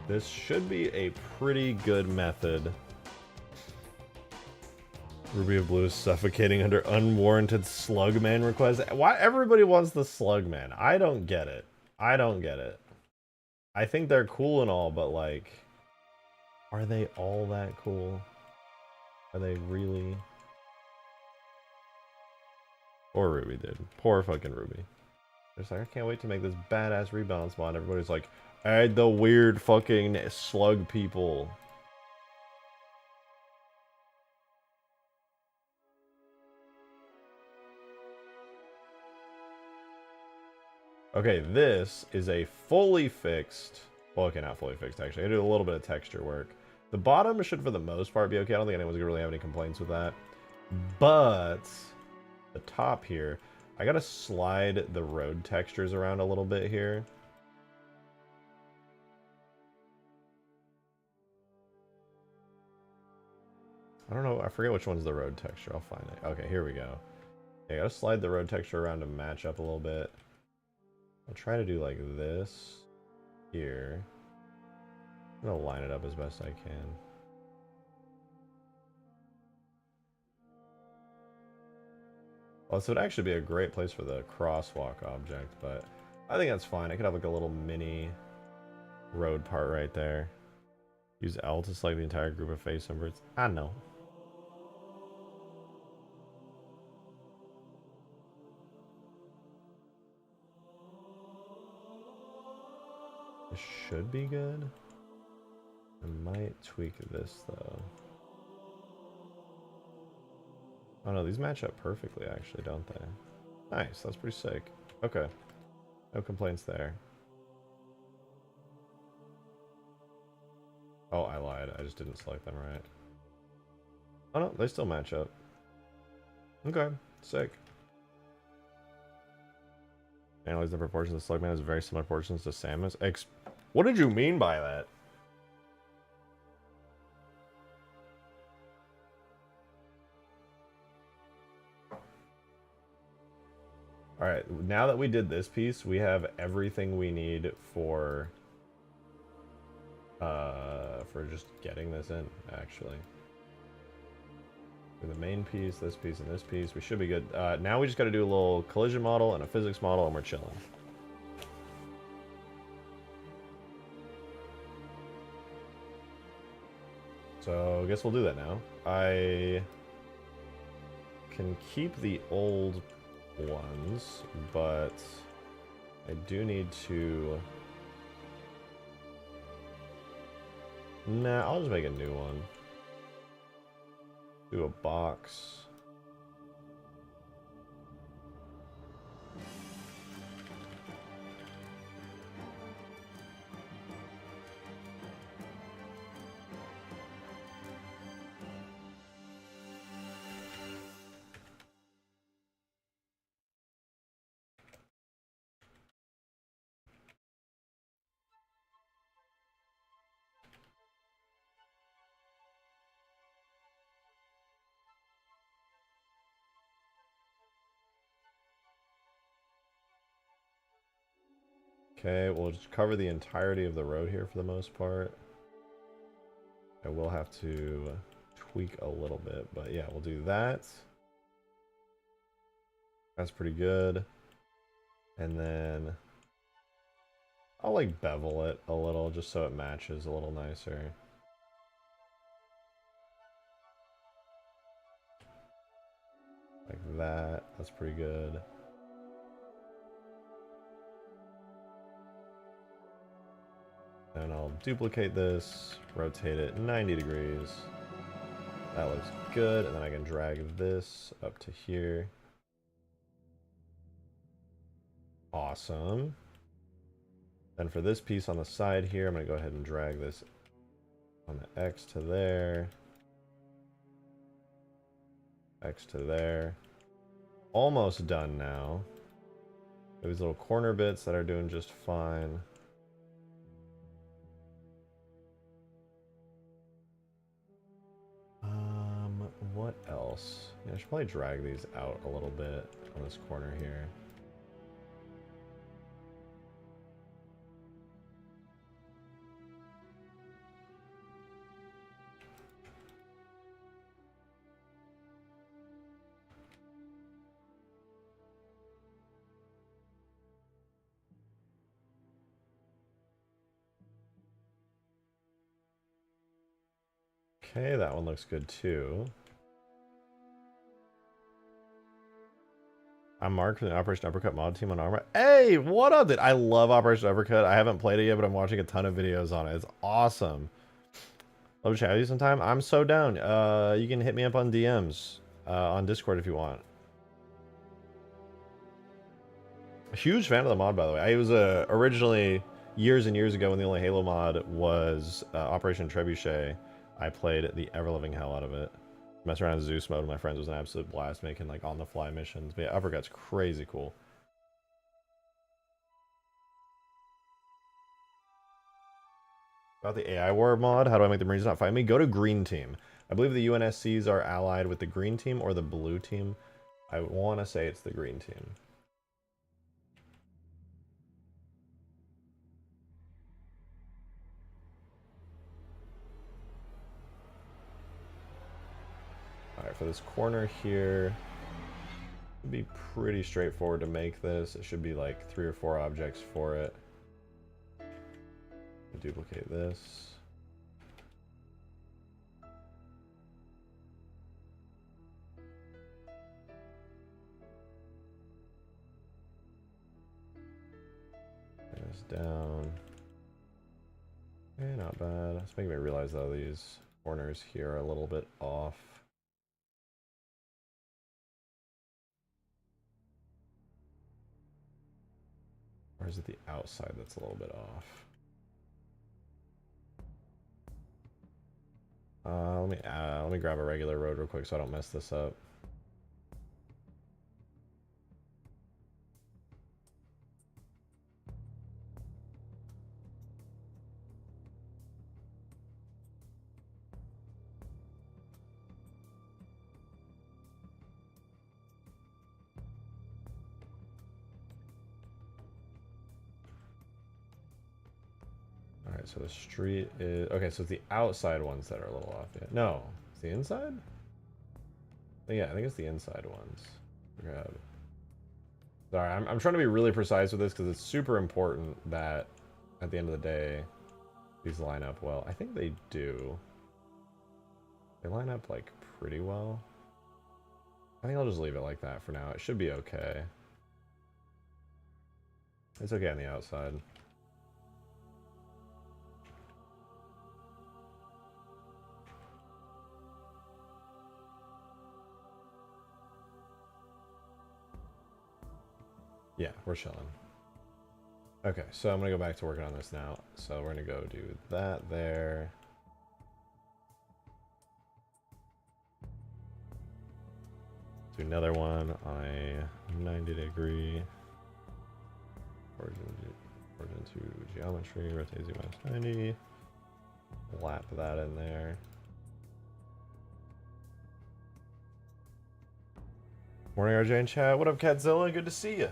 This should be a pretty good method. Ruby of Blue is suffocating under unwarranted Slugman requests. Why everybody wants the Slugman? I don't get it. I don't get it. I think they're cool and all, but like, are they all that cool? Are they really? Poor Ruby, dude. Poor fucking Ruby. It's like, I can't wait to make this badass rebalance mod. Everybody's like, add the weird fucking slug people. Okay, this is a fully fixed, well, okay, not fully fixed actually. I did a little bit of texture work. The bottom should for the most part be okay. I don't think anyone's gonna really have any complaints with that. But the top here, I gotta slide the road textures around a little bit here. I don't know, I forget which one's the road texture. I'll find it. Okay, here we go. I gotta slide the road texture around to match up a little bit. I'll try to do like this here. I'm gonna line it up as best I can. Well, this would actually be a great place for the crosswalk object, but I think that's fine. I could have like a little mini road part right there. Use L to select the entire group of face numbers. I know. This should be good. I might tweak this though. Oh no, these match up perfectly actually, don't they? Nice, that's pretty sick. Okay. No complaints there. Oh, I lied. I just didn't select them right. Oh no, they still match up. Okay, sick. Analyze the proportions of Slugman has very similar proportions to Samus. What did you mean by that? Alright, now that we did this piece, we have everything we need for just getting this in, actually. For the main piece, this piece, and this piece, we should be good. Now we just gotta do a little collision model and a physics model, and we're chilling. So I guess we'll do that now. I can keep the old ones, but I do need to... Nah, I'll just make a new one. Do a box. Okay, we'll just cover the entirety of the road here for the most part. I will have to tweak a little bit, but yeah, we'll do that. That's pretty good. And then I'll like bevel it a little just so it matches a little nicer. Like that. That's pretty good. And I'll duplicate this, rotate it 90 degrees. That looks good. And then I can drag this up to here. Awesome. Then for this piece on the side here, I'm going to go ahead and drag this on the X to there. X to there. Almost done now. These little corner bits that are doing just fine. What else? Yeah, I should probably drag these out a little bit on this corner here. Okay, that one looks good too. I'm Mark from the Operation Uppercut mod team on Arma. Hey, what up, dude? I love Operation Uppercut. I haven't played it yet, but I'm watching a ton of videos on it. It's awesome. Love to chat with you sometime. I'm so down. You can hit me up on DMs on Discord if you want. A huge fan of the mod, by the way. I was originally, years and years ago, when the only Halo mod was Operation Trebuchet, I played the ever-living hell out of it. Mess around in Zeus mode with my friends was an absolute blast, making like on-the-fly missions. But yeah, Uppercut's crazy cool. About the AI war mod, how do I make the Marines not fight me? Go to Green Team. I believe the UNSCs are allied with the Green Team or the Blue Team. I want to say it's the Green Team. Alright, for this corner here, it'd be pretty straightforward to make this. It should be like 3 or 4 objects for it. Duplicate this. Bring this down. Okay, not bad. It's making me realize though these corners here are a little bit off. Or is it the outside that's a little bit off? Let me grab a regular road real quick so I don't mess this up. Alright, so the street is... Okay, so it's the outside ones that are a little off yet. No, it's the inside? Yeah, I think it's the inside ones. Grab. Sorry, I'm trying to be really precise with this because it's super important that at the end of the day, these line up well. I think they do. They line up like pretty well. I think I'll just leave it like that for now. It should be okay. It's okay on the outside. Yeah, we're chilling. Okay, so I'm gonna go back to working on this now. So we're gonna go do that there. Do another one on a 90-degree origin to geometry, rotate Z minus 90. Lap that in there. Morning, RJ and chat. What up, Catzilla? Good to see you.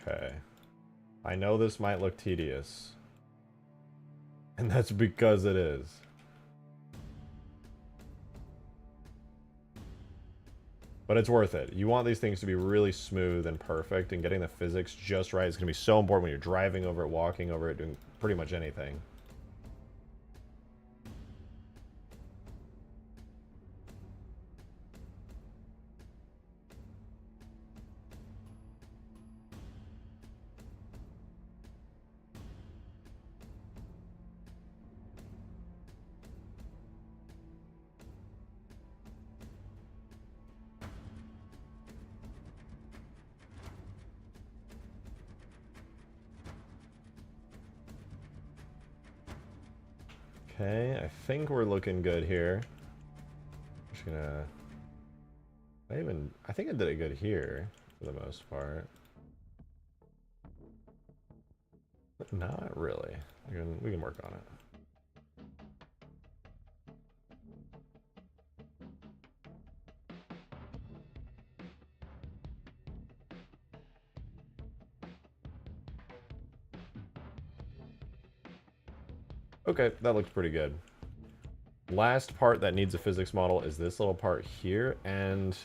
Okay. I know this might look tedious. And that's because it is. But it's worth it. You want these things to be really smooth and perfect, and getting the physics just right is going to be so important when you're driving over it, walking over it, doing pretty much anything. Okay, I think we're looking good here. I'm just gonna... I think I did it good here, for the most part. But not really. We can work on it. Okay, that looks pretty good. Last part that needs a physics model is this little part here, and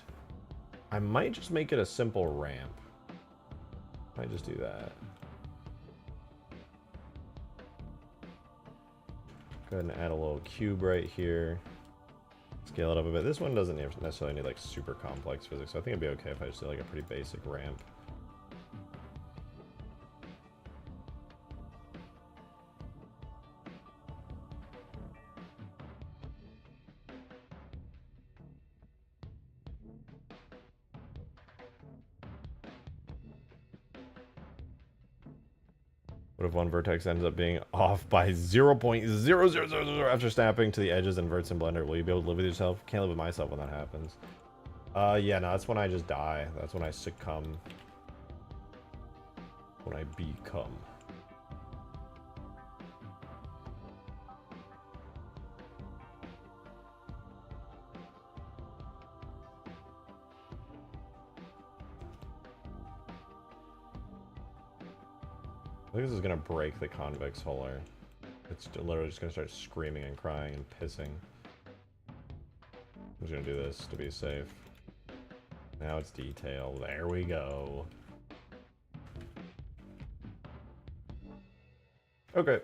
I might just make it a simple ramp. Might just do that. Go ahead and add a little cube right here. Scale it up a bit. This one doesn't necessarily need like super complex physics, so I think it'd be okay if I just do like a pretty basic ramp. What if one vertex ends up being off by 0.0000 after snapping to the edges and verts in Blender? Will you be able to live with yourself? Can't live with myself when that happens. Yeah, no, that's when I just die. That's when I succumb. When I become. I think this is gonna break the convex huller. It's literally just gonna start screaming and crying and pissing. I'm just gonna do this to be safe. Now it's detail. There we go. Okay.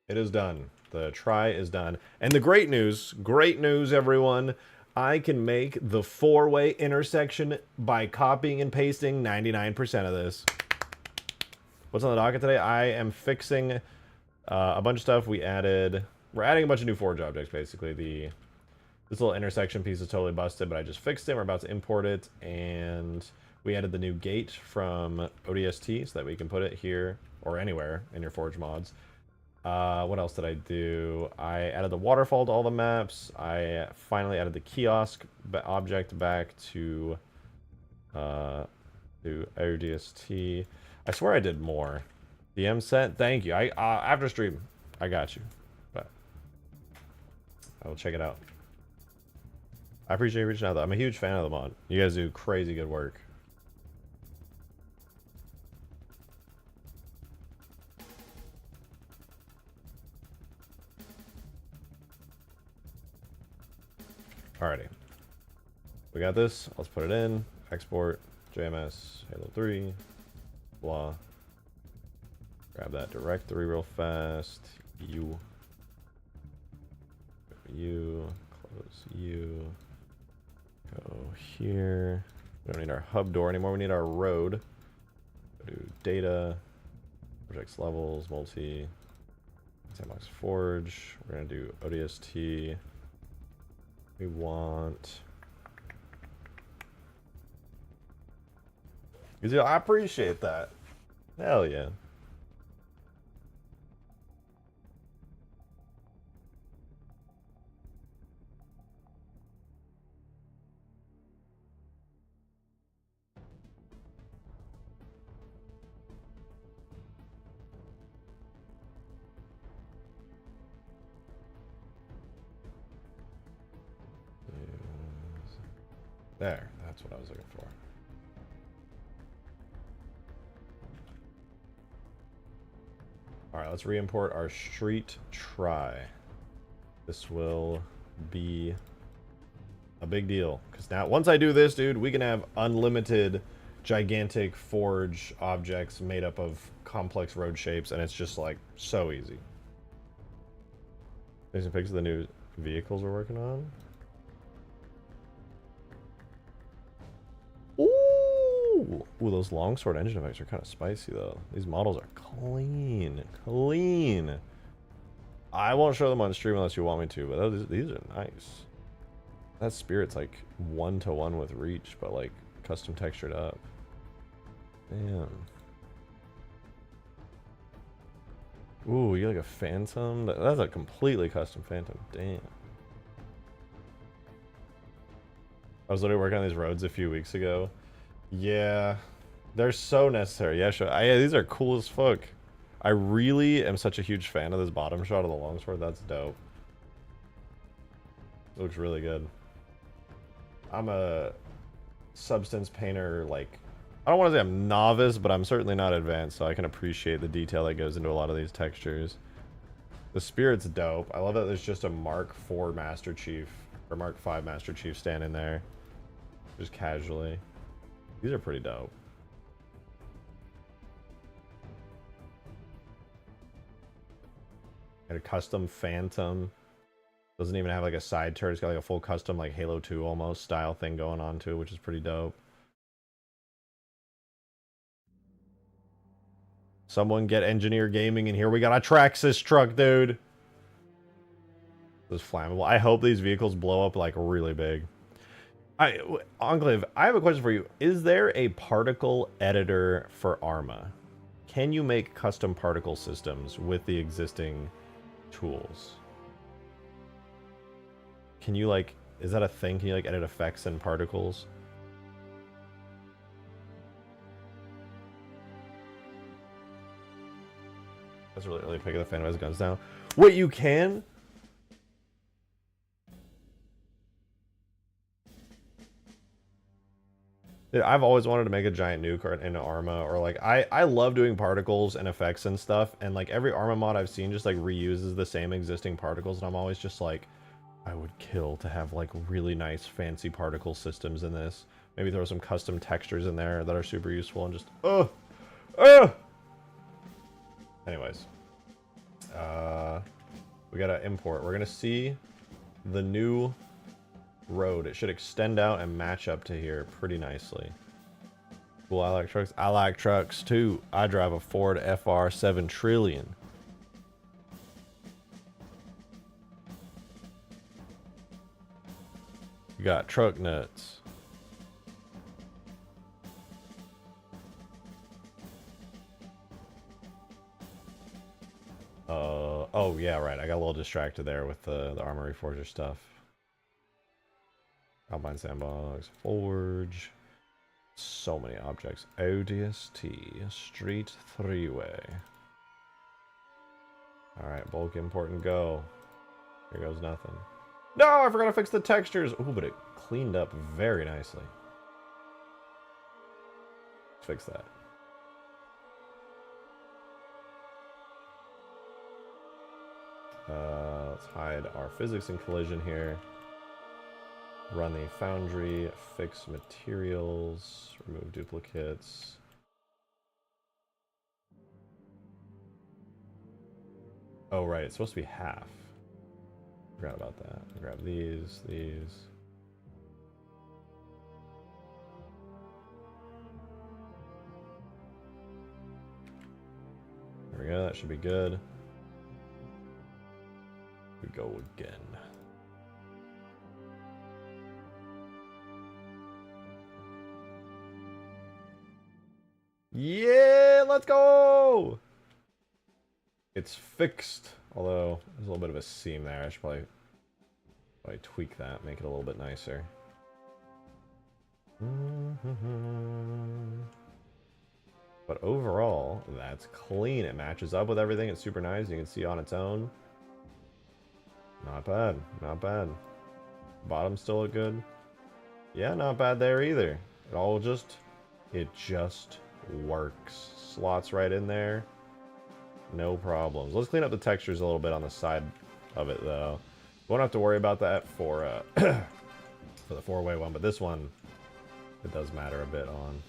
It is done. The try is done. And the great news everyone, I can make the 4-way intersection by copying and pasting 99% of this. What's on the docket today? I am fixing a bunch of stuff. We're adding a bunch of new forge objects, basically. This little intersection piece is totally busted, but I just fixed it. We're about to import it, and we added the new gate from ODST so that we can put it here or anywhere in your forge mods. What else did I do? I added the waterfall to all the maps. I finally added the kiosk object back to ODST. I swear I did more. DM set, thank you. After stream, I got you, but I will check it out. I appreciate you reaching out, though. I'm a huge fan of the mod. You guys do crazy good work. Alrighty. We got this. Let's put it in. Export. JMS. Halo 3. Blah. Grab that directory real fast. U. Close U. Go here. We don't need our hub door anymore. We need our road. Go to data. Projects levels. Multi. Sandbox Forge. We're going to do ODST. We want... I appreciate that. Hell yeah. There, that's what I was looking for. let's re-import our street try. This will be a big deal. Because now, once I do this, dude, we can have unlimited, gigantic forge objects made up of complex road shapes, and it's just, like, so easy. There's some pics of the new vehicles we're working on. Ooh, those longsword engine effects are kind of spicy, though. These models are clean. Clean. I won't show them on stream unless you want me to, but these are nice. That spirit's like 1-to-1 with reach, but like custom textured up. Damn. Ooh, you like a phantom? That's a completely custom phantom. Damn. I was literally working on these roads a few weeks ago. Yeah, they're so necessary. Yeah, sure. Yeah, these are cool as fuck. I really am such a huge fan of this bottom shot of the longsword. That's dope. It looks really good. I'm a substance painter, like, I don't want to say I'm novice, but I'm certainly not advanced, so I can appreciate the detail that goes into a lot of these textures. The spirit's dope. I love that there's just a Mark IV Master Chief, or Mark V Master Chief standing there. Just casually. These are pretty dope. Got a custom Phantom. Doesn't even have like a side turret. It's got like a full custom like Halo 2 almost style thing going on too, which is pretty dope. Someone get Engineer Gaming in here. We got a Traxxas truck, dude. This is flammable. I hope these vehicles blow up like really big. Enclave, I have a question for you. Is there a particle editor for Arma? Can you make custom particle systems with the existing tools? Can you like, is that a thing? Can you like edit effects and particles? That's really picking the fan of his guns down. Wait, you can? Dude, I've always wanted to make a giant nuke in Arma, or like I love doing particles and effects and stuff, and like every Arma mod I've seen just like reuses the same existing particles, and I'm always just like, I would kill to have like really nice fancy particle systems in this. Maybe throw some custom textures in there that are super useful and just anyways. We gotta import. We're gonna see the new road. It should extend out and match up to here pretty nicely. Cool, I like trucks. I like trucks too. I drive a Ford FR 7 Trillion. You got truck nuts. Oh yeah, right. I got a little distracted there with the Armory Forger stuff. Combine sandbox, forge. So many objects. ODST, street three-way. Alright, bulk import and go. Here goes nothing. No, I forgot to fix the textures. Ooh, but it cleaned up very nicely. Let's fix that. Let's hide our physics and collision here. Run the foundry, fix materials, remove duplicates. Oh, right, it's supposed to be half. Forgot about that. Grab these. There we go, that should be good. We go again. Yeah, let's go! It's fixed, although there's a little bit of a seam there. I should probably tweak that, make it a little bit nicer. But overall, that's clean. It matches up with everything. It's super nice. You can see on its own. Not bad, not bad. Bottom still look good. Yeah, not bad there either. It just works. Slots right in there. No problems. Let's clean up the textures a little bit on the side of it, though. Won't have to worry about that for for the four-way one, but this one, it does matter a bit on.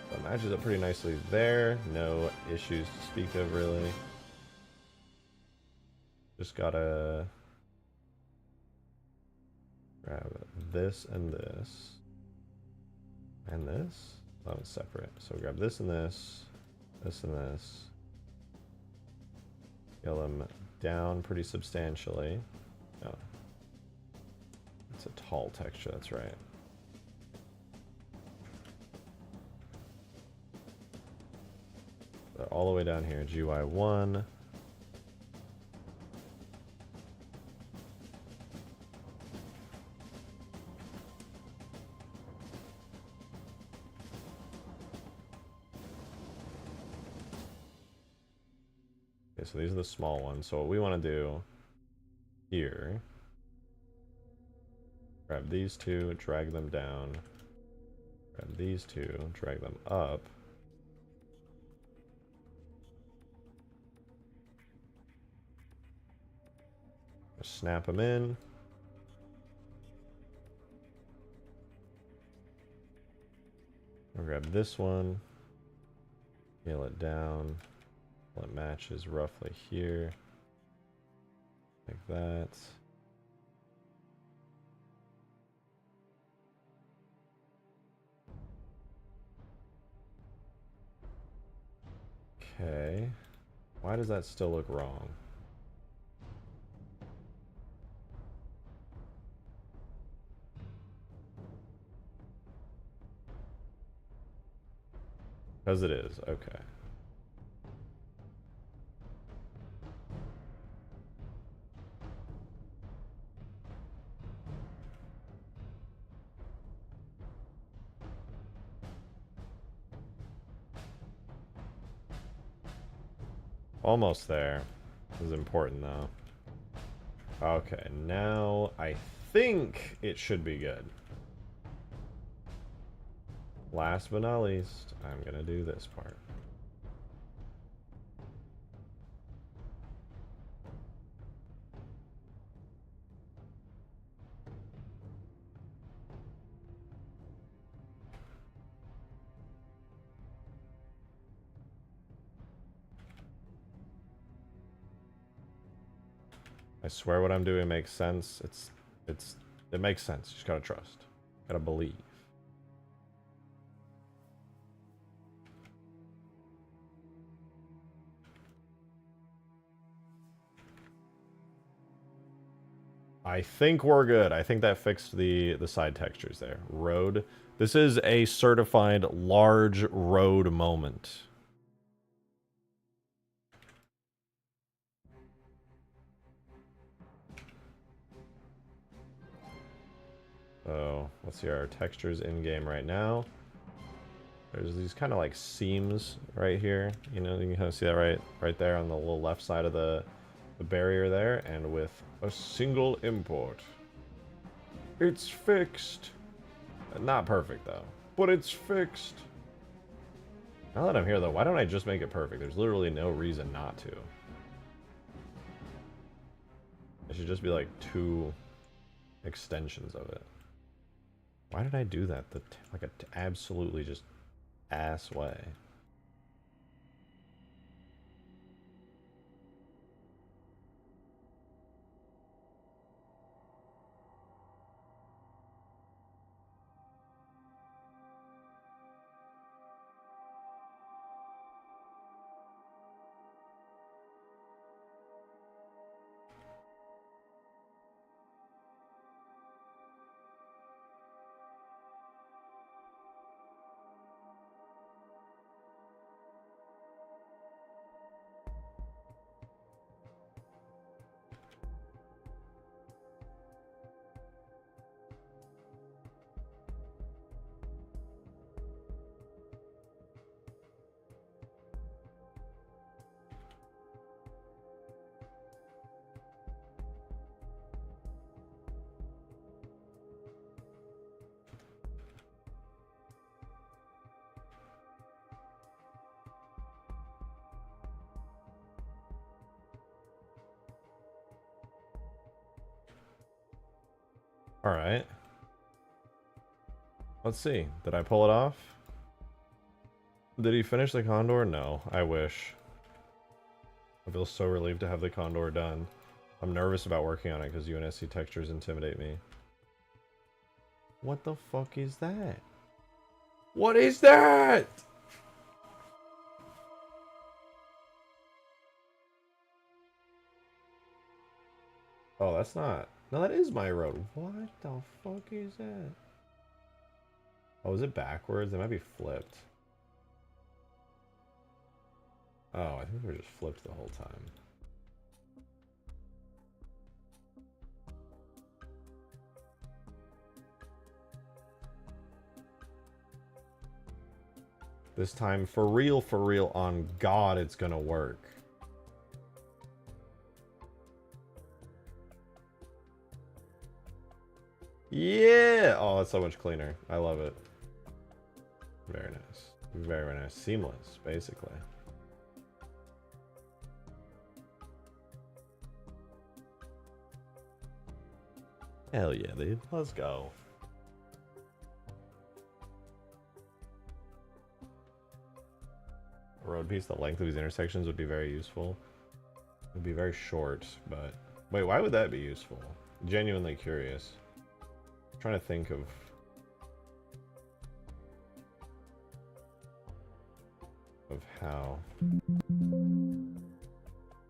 That matches up pretty nicely there. No issues to speak of, really. Just gotta grab this and this. And this? That one's separate. So grab this and this. This and this. Scale them down pretty substantially. Oh. It's a tall texture, that's right. So all the way down here, GUI 1. Okay, so these are the small ones. So what we want to do here, grab these two, drag them down. Grab these two, drag them up. Snap them in. I'll grab this one, scale it down, well, it matches roughly here, like that. Okay, why does that still look wrong? Because it is, okay. Almost there. This is important though. Okay, now I think it should be good. Last but not least, I'm gonna do this part. I swear what I'm doing makes sense. It makes sense. You just gotta trust. Gotta believe. I think we're good. I think that fixed the side textures there. Road. This is a certified large road moment. So let's see our textures in game right now. There's these kind of like seams right here. You know, you can kind of see that right there on the little left side of the barrier there. And with a single import, it's fixed. Not perfect though, but it's fixed. Now that I'm here though, why don't I just make it perfect? There's literally no reason not to. It should just be like 2 extensions of it. Why did I do that? Like a absolutely just ass way. All right. Let's see. Did I pull it off? Did he finish the condor? No. I wish. I feel so relieved to have the condor done. I'm nervous about working on it because UNSC textures intimidate me. What the fuck is that? What is that? Oh, that's not... No, that is my road. What the fuck is that? Oh, is it backwards? It might be flipped. Oh, I think they were just flipped the whole time. This time, for real, on God, it's gonna work. Yeah! Oh, that's so much cleaner. I love it. Very nice. Very nice. Seamless, basically. Hell yeah, dude. Let's go. A road piece, the length of these intersections would be very useful. It would be very short, but... Wait, why would that be useful? Genuinely curious. I'm trying to think of... how.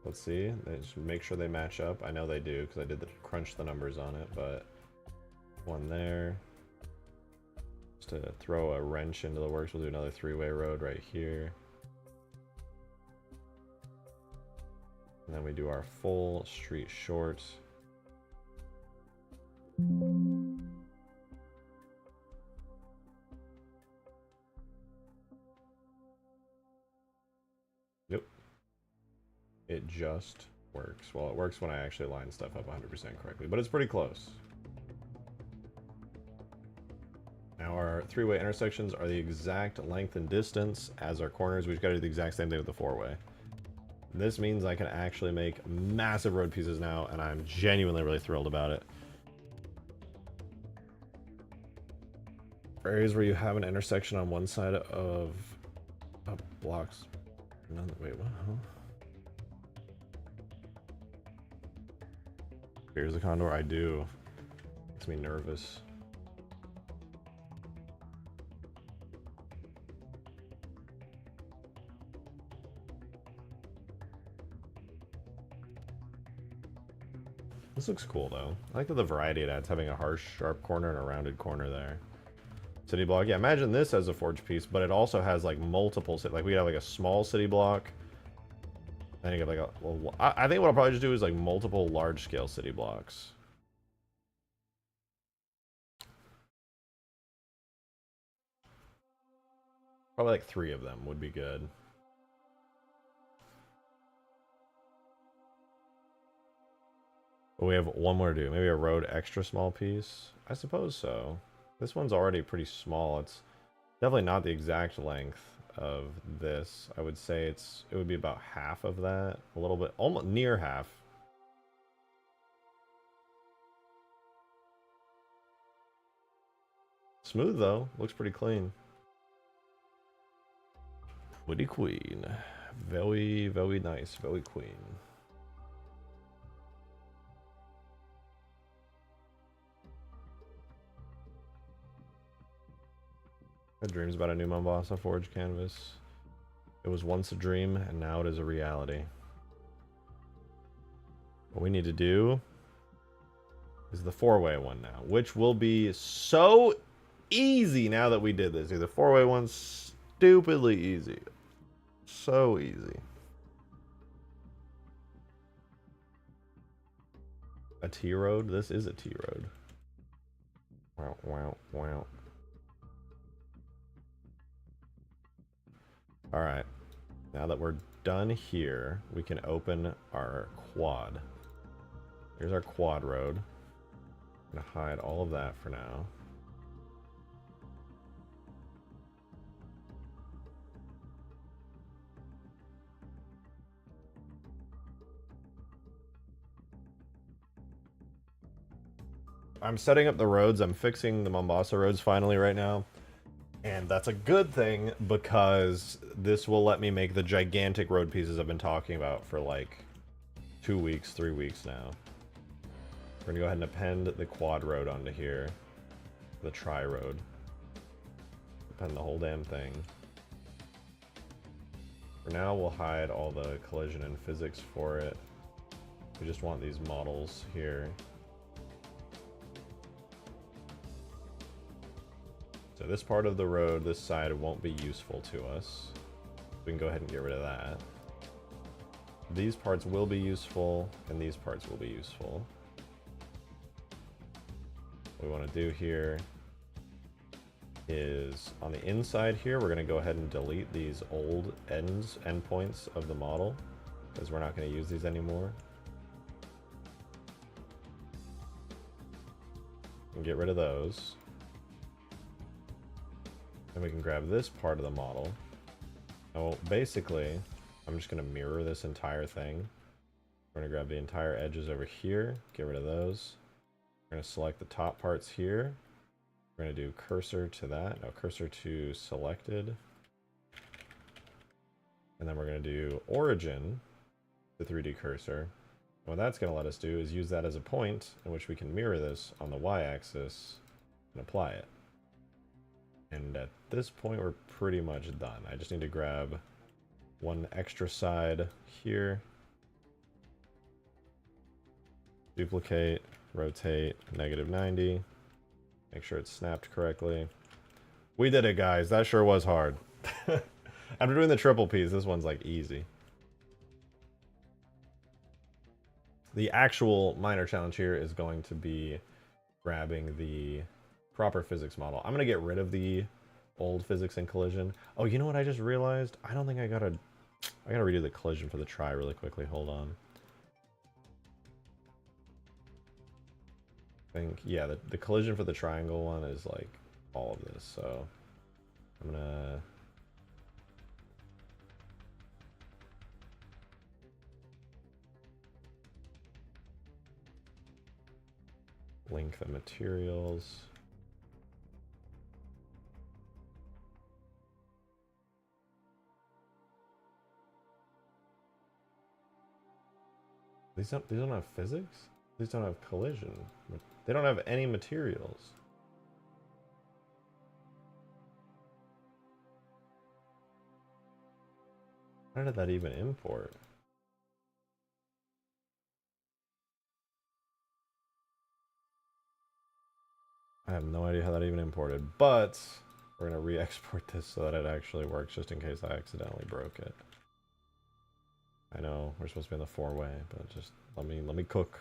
Let's see. Just make sure they match up. I know they do, because I did crunch the numbers on it, but... One there. Just to throw a wrench into the works, we'll do another three-way road right here. And then we do our full street short. Yep. It just works. Well, it works when I actually line stuff up 100% correctly, but it's pretty close. Now our three-way intersections are the exact length and distance as our corners. We've got to do the exact same thing with the four-way. This means I can actually make massive road pieces now, and I'm genuinely really thrilled about it. For areas where you have an intersection on one side of blocks. Wait, what? Huh? Here's the condor. I do. Makes me nervous. This looks cool though. I like that the variety it adds, having a harsh, sharp corner and a rounded corner there. City block. Yeah, imagine this as a forge piece, but it also has like multiple, like we have like a small city block. Then you get like a, well, I think what I'll probably just do is like multiple large scale city blocks. Probably like 3 of them would be good. But we have one more to do. Maybe a road extra small piece? I suppose so. This one's already pretty small. It's definitely not the exact length of this. I would say it would be about half of that. A little bit, almost near half. Smooth though. Looks pretty clean. Pretty queen. Very, very nice. Very queen. I had dreams about a new Mombasa Forge canvas. It was once a dream, and now it is a reality. What we need to do is the 4-way one now, which will be so easy now that we did this. The 4-way one's stupidly easy. So easy. A T-road? This is a T-road. Wow, wow, wow. Alright. Now that we're done here, we can open our quad. Here's our quad road. I'm gonna hide all of that for now. I'm setting up the roads. I'm fixing the Mombasa roads finally right now. And that's a good thing because this will let me make the gigantic road pieces I've been talking about for like 2 weeks, 3 weeks now. We're gonna go ahead and append the quad road onto here. The tri-road. Append the whole damn thing. For now, we'll hide all the collision and physics for it. We just want these models here. So this part of the road, this side, won't be useful to us. We can go ahead and get rid of that. These parts will be useful, and these parts will be useful. What we want to do here is on the inside here, we're going to go ahead and delete these old endpoints of the model because we're not going to use these anymore. And get rid of those. And we can grab this part of the model. Oh, basically, I'm just going to mirror this entire thing. We're going to grab the entire edges over here, get rid of those. We're going to select the top parts here. We're going to do cursor to that. No, cursor to selected. And then we're going to do origin, the 3D cursor. And what that's going to let us do is use that as a point in which we can mirror this on the y-axis and apply it. And at this point, we're pretty much done. I just need to grab one extra side here. Duplicate, rotate, -90. Make sure it's snapped correctly. We did it, guys. That sure was hard. After doing the triple Ps, this one's like easy. The actual minor challenge here is going to be grabbing the proper physics model. I'm gonna get rid of the old physics and collision. Oh, you know what I just realized? I don't think I gotta redo the collision for the try really quickly. Hold on. I think, yeah, the collision for the triangle one is like all of this, so I'm gonna link the materials. These don't have physics? These don't have collision. They don't have any materials. How did that even import? I have no idea how that even imported, but we're gonna re-export this so that it actually works just in case I accidentally broke it. I know we're supposed to be in the 4-way, but just let me cook.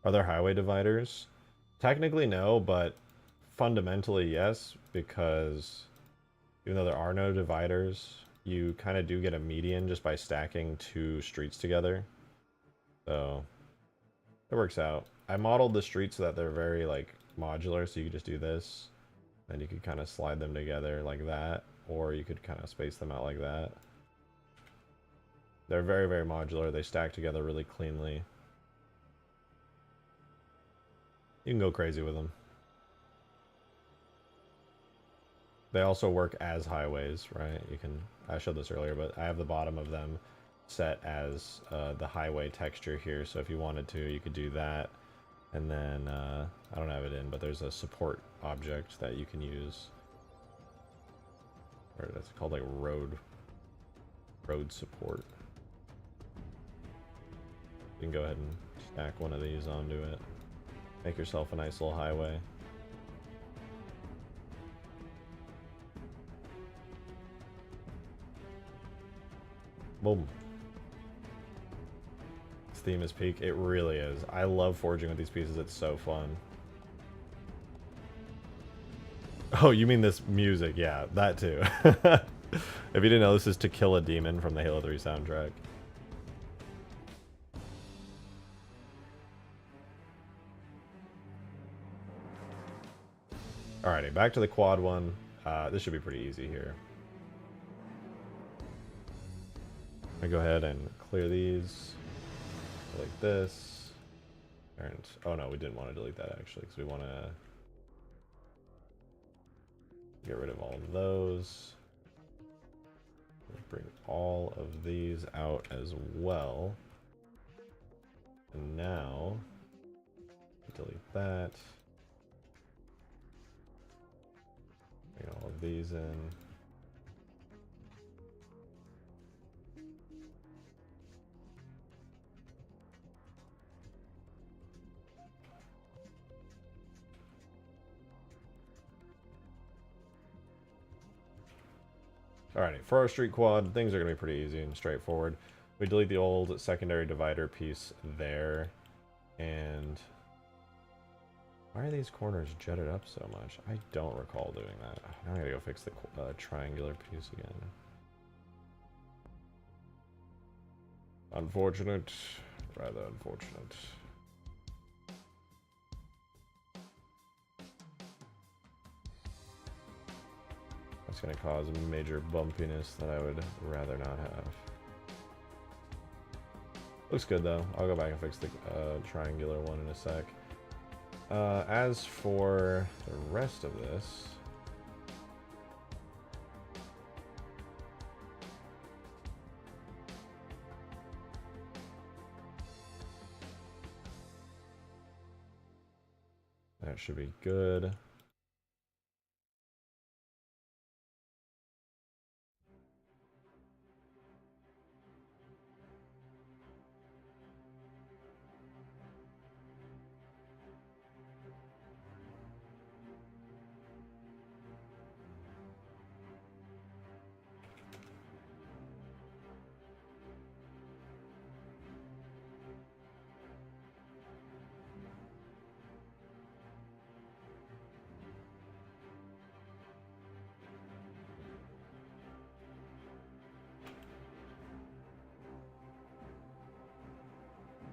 Are there highway dividers? Technically no, but fundamentally yes, because even though there are no dividers, you kind of do get a median just by stacking 2 streets together. So it works out. I modeled the streets so that they're very like modular, so you could just do this, and you could kind of slide them together like that, or you could kind of space them out like that. They're very, very modular. They stack together really cleanly. You can go crazy with them. They also work as highways, right? You can, I showed this earlier, but I have the bottom of them set as the highway texture here. So if you wanted to, you could do that. And then, I don't have it in, but there's a support object that you can use. Or it's called like road support. You can go ahead and stack one of these onto it. Make yourself a nice little highway. Boom. This theme is peak. It really is. I love forging with these pieces. It's so fun. Oh, you mean this music? Yeah, that too. If you didn't know, this is To Kill a Demon from the Halo 3 soundtrack. Alrighty, back to the quad one. This should be pretty easy here. I go ahead and clear these like this. And oh no, we didn't want to delete that actually, because we want to get rid of all of those. Bring all of these out as well. And now delete that. Bring all of these in. Alrighty, for our street quad, things are going to be pretty easy and straightforward. We delete the old secondary divider piece there. And why are these corners jutted up so much? I don't recall doing that. Now I gotta go fix the triangular piece again. Unfortunate. Rather unfortunate. That's going to cause major bumpiness that I would rather not have. Looks good though. I'll go back and fix the triangular one in a sec. As for the rest of this, that should be good.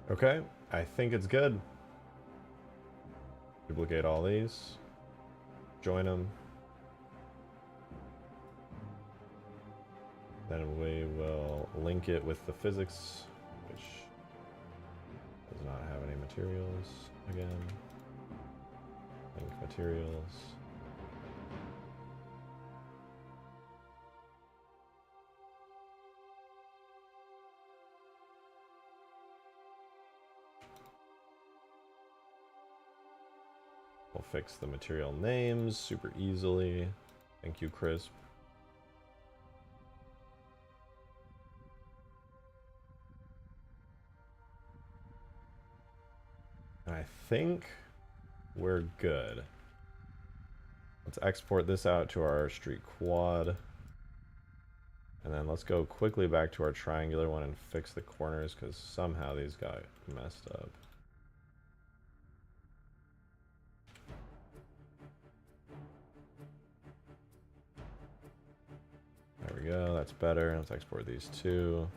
Okay, I think it's good. Duplicate all these. Join them. Then we will link it with the physics, which does not have any materials again. Link materials. We'll fix the material names super easily. Thank you, Crisp. And I think we're good. Let's export this out to our street quad. And then let's go quickly back to our triangular one and fix the corners, because somehow these got messed up. There we go, that's better. Let's export these two.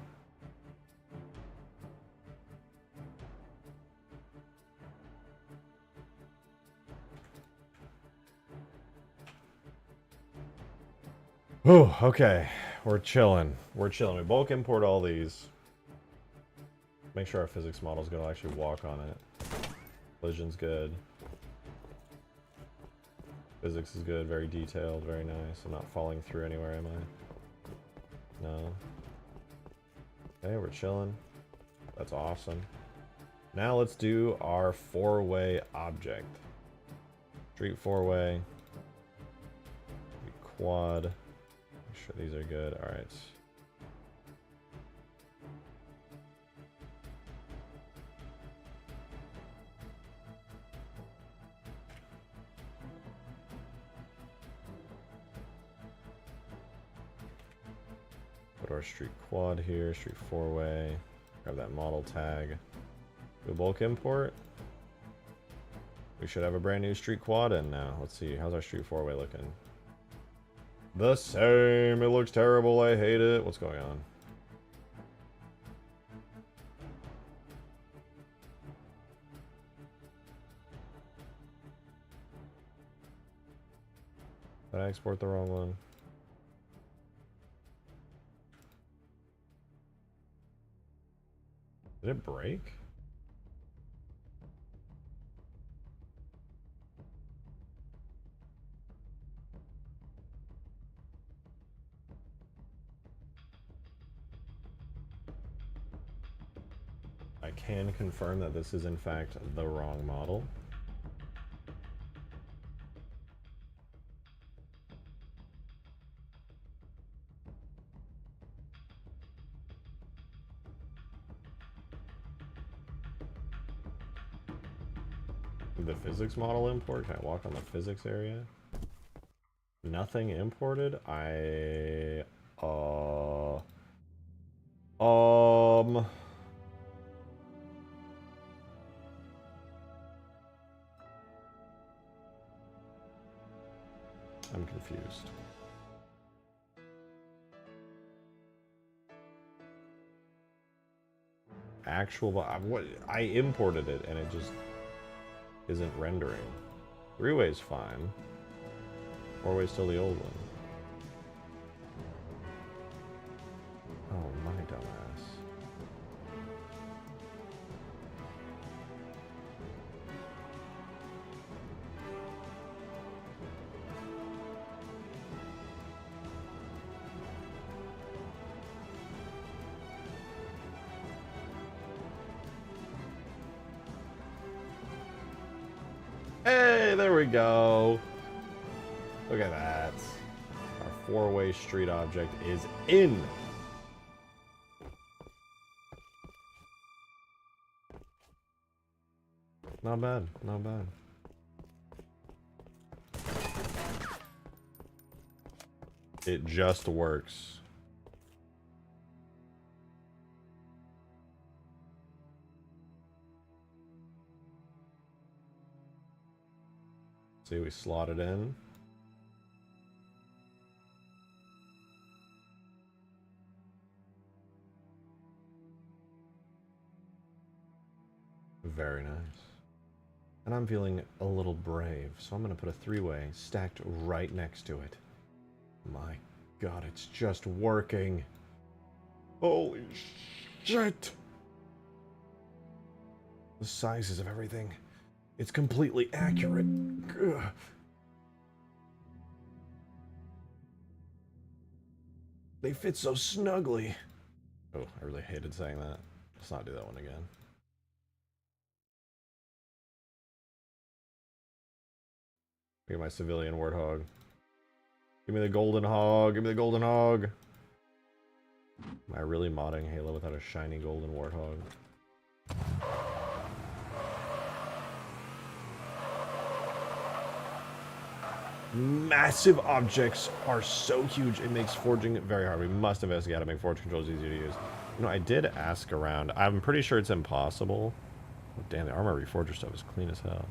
Oh, okay. We're chilling. We're chilling. We bulk import all these. Make sure our physics model is going to actually walk on it. Collision's good. Physics is good. Very detailed. Very nice. I'm not falling through anywhere, am I? No. Okay, we're chilling. That's awesome. Now let's do our four-way object. Street four-way. Quad. Make sure these are good. All right. Go to our street quad here, street four-way. Grab that model tag. Do a bulk import. We should have a brand new street quad in now. Let's see. How's our street four-way looking? The same. It looks terrible. I hate it. What's going on? Did I export the wrong one? Did it break? I can confirm that this is in fact the wrong model. The physics model import? Can I walk on the physics area? Nothing imported? I'm confused. What? I imported it and it just isn't rendering. Three-way's fine. Four-way's still the old one. Oh, my dumbass. Hey, there we go. Look at that. Our four-way street object is in. Not bad, not bad. It just works. See, we slot it in. Very nice. And I'm feeling a little brave, so I'm gonna put a three-way stacked right next to it. My God, it's just working. Holy shit! The sizes of everything. It's completely accurate. Ugh. They fit so snugly. Oh, I really hated saying that. Let's not do that one again. Give me my civilian warthog. Give me the golden hog. Give me the golden hog. Am I really modding Halo without a shiny golden warthog? Massive objects are so huge, it makes forging very hard. We must investigate how to make forge controls easier to use. You know, I did ask around. I'm pretty sure it's impossible. Oh, damn, the armor reforger stuff is clean as hell.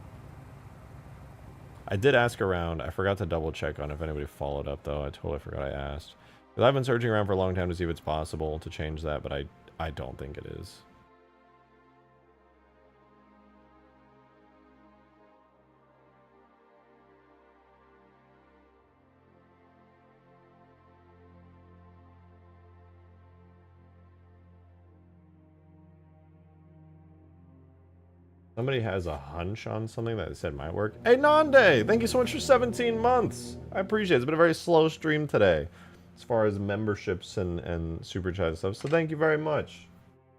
I did ask around. I forgot to double check on if anybody followed up, though. I totally forgot I asked. Because I've been searching around for a long time to see if it's possible to change that, but I don't think it is. Somebody has a hunch on something that they said might work. Hey, Nande! Thank you so much for 17 months! I appreciate it. It's been a very slow stream today, as far as memberships and super chat and stuff, so thank you very much.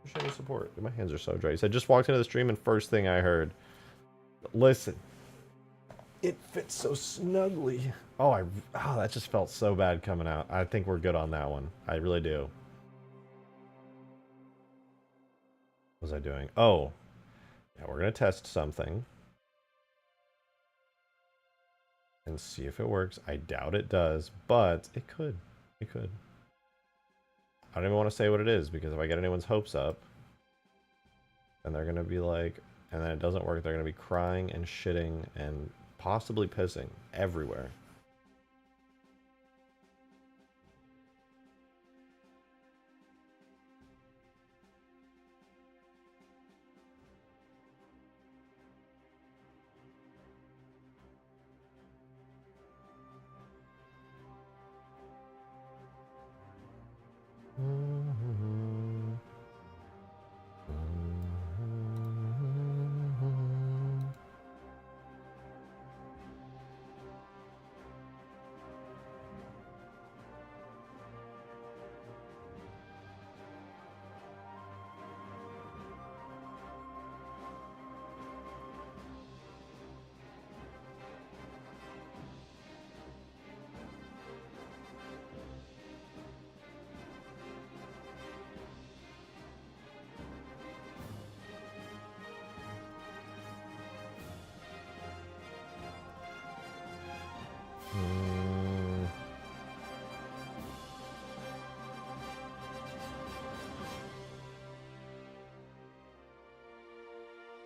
Appreciate the support. My hands are so dry. He said, just walked into the stream and first thing I heard. Listen. It fits so snugly. Oh, that just felt so bad coming out. I think we're good on that one. I really do. What was I doing? Oh. Yeah, we're going to test something. And see if it works. I doubt it does, but it could. It could. I don't even want to say what it is, because if I get anyone's hopes up, then they're going to be like, and then it doesn't work, they're going to be crying and shitting and possibly pissing everywhere.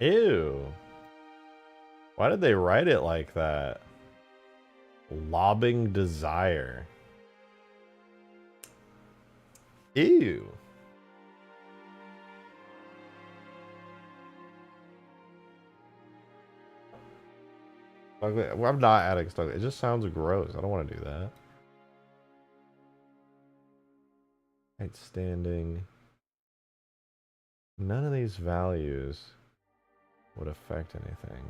Ew. Why did they write it like that? Lobbing desire. Ew. Well, I'm not adding stuff. It just sounds gross. I don't want to do that. Right standing. None of these values would affect anything.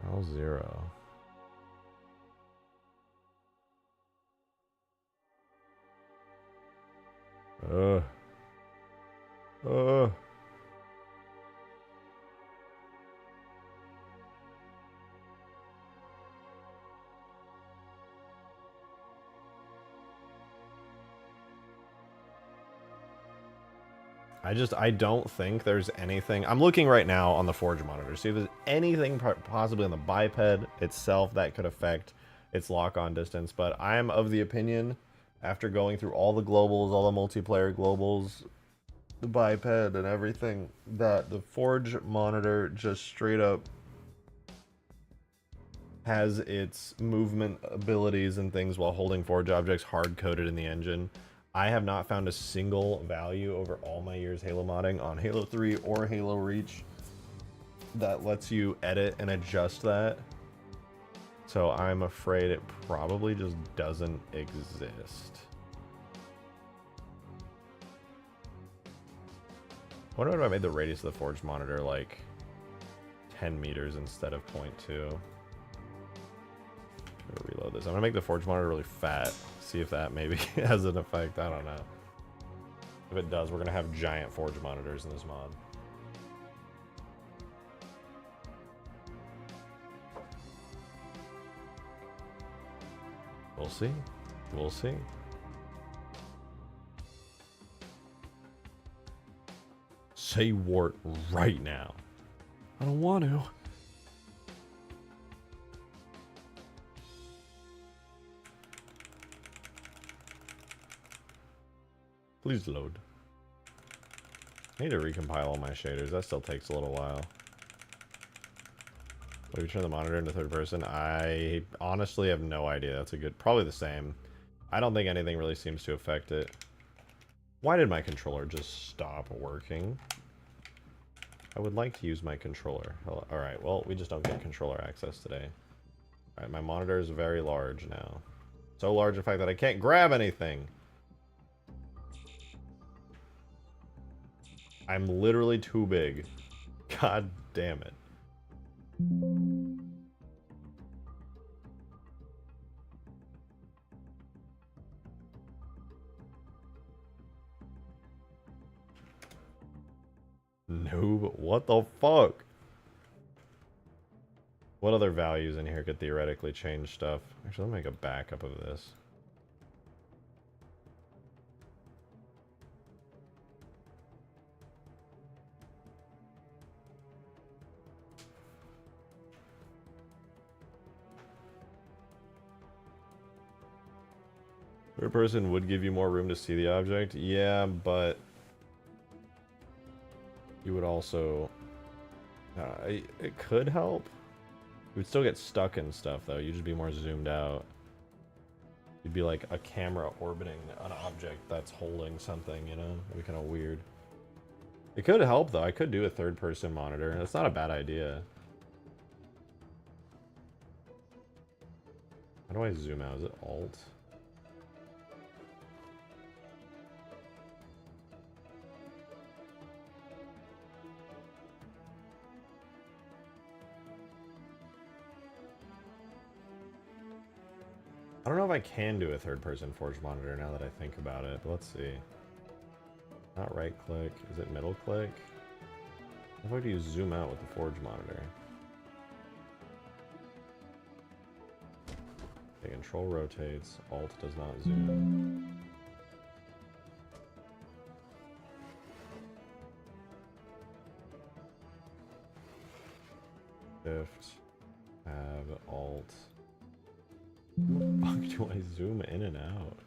All 0. Uh. I don't think there's anything. I'm looking right now on the Forge monitor, see if there's anything possibly on the biped itself that could affect its lock-on distance, but I am of the opinion, after going through all the globals, all the multiplayer globals, the biped and everything, that the Forge monitor just straight up has its movement abilities and things while holding Forge objects hard-coded in the engine. I have not found a single value over all my years Halo modding on Halo 3 or Halo Reach that lets you edit and adjust that. So I'm afraid it probably just doesn't exist. I wonder if I made the radius of the Forge monitor like 10 meters instead of 0.2. Reload this. I'm gonna make the Forge monitor really fat. See if that maybe has an effect. I don't know. If it does, we're gonna have giant Forge monitors in this mod. We'll see. We'll see. Say wart right now. I don't want to. Please load. I need to recompile all my shaders. That still takes a little while. Will you turn the monitor into third person? I honestly have no idea. That's a good... Probably the same. I don't think anything really seems to affect it. Why did my controller just stop working? I would like to use my controller. Alright, well, we just don't get controller access today. Alright, my monitor is very large now. So large, in fact, that I can't grab anything. I'm literally too big. God damn it. Noob, what the fuck? What other values in here could theoretically change stuff? Actually, let me make a backup of this. Third person would give you more room to see the object. Yeah, but you would also... it could help. You would still get stuck in stuff, though. You'd just be more zoomed out. You'd be like a camera orbiting an object that's holding something, you know? It'd be kind of weird. It could help, though. I could do a third-person monitor. That's not a bad idea. How do I zoom out? Is it Alt? I don't know if I can do a third-person Forge monitor now that I think about it, but let's see. Not right-click. Is it middle-click? How do you zoom out with the Forge monitor? Okay, Control rotates. Alt does not zoom. Shift. Tab. Alt. How the fuck do I zoom in and out?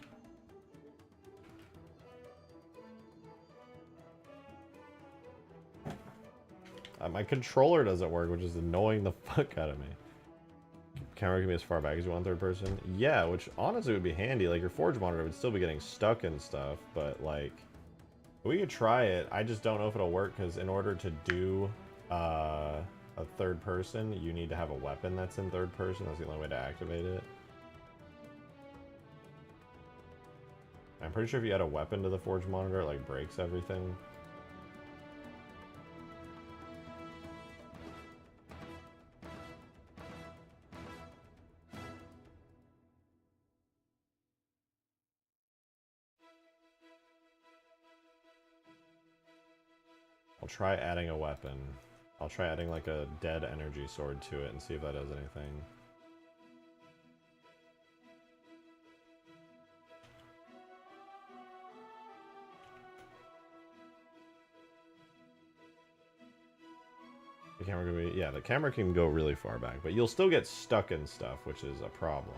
My controller doesn't work, which is annoying the fuck out of me. Camera can be as far back as you want third person. Yeah, which honestly would be handy. Like your Forge monitor would still be getting stuck and stuff, but like we could try it. I just don't know if it'll work because in order to do a third person, you need to have a weapon that's in third person. That's the only way to activate it. I'm pretty sure if you add a weapon to the Forge monitor, it like breaks everything. I'll try adding a weapon. I'll try adding like a dead energy sword to it and see if that does anything. The camera can be, yeah, the camera can go really far back, but you'll still get stuck in stuff, which is a problem.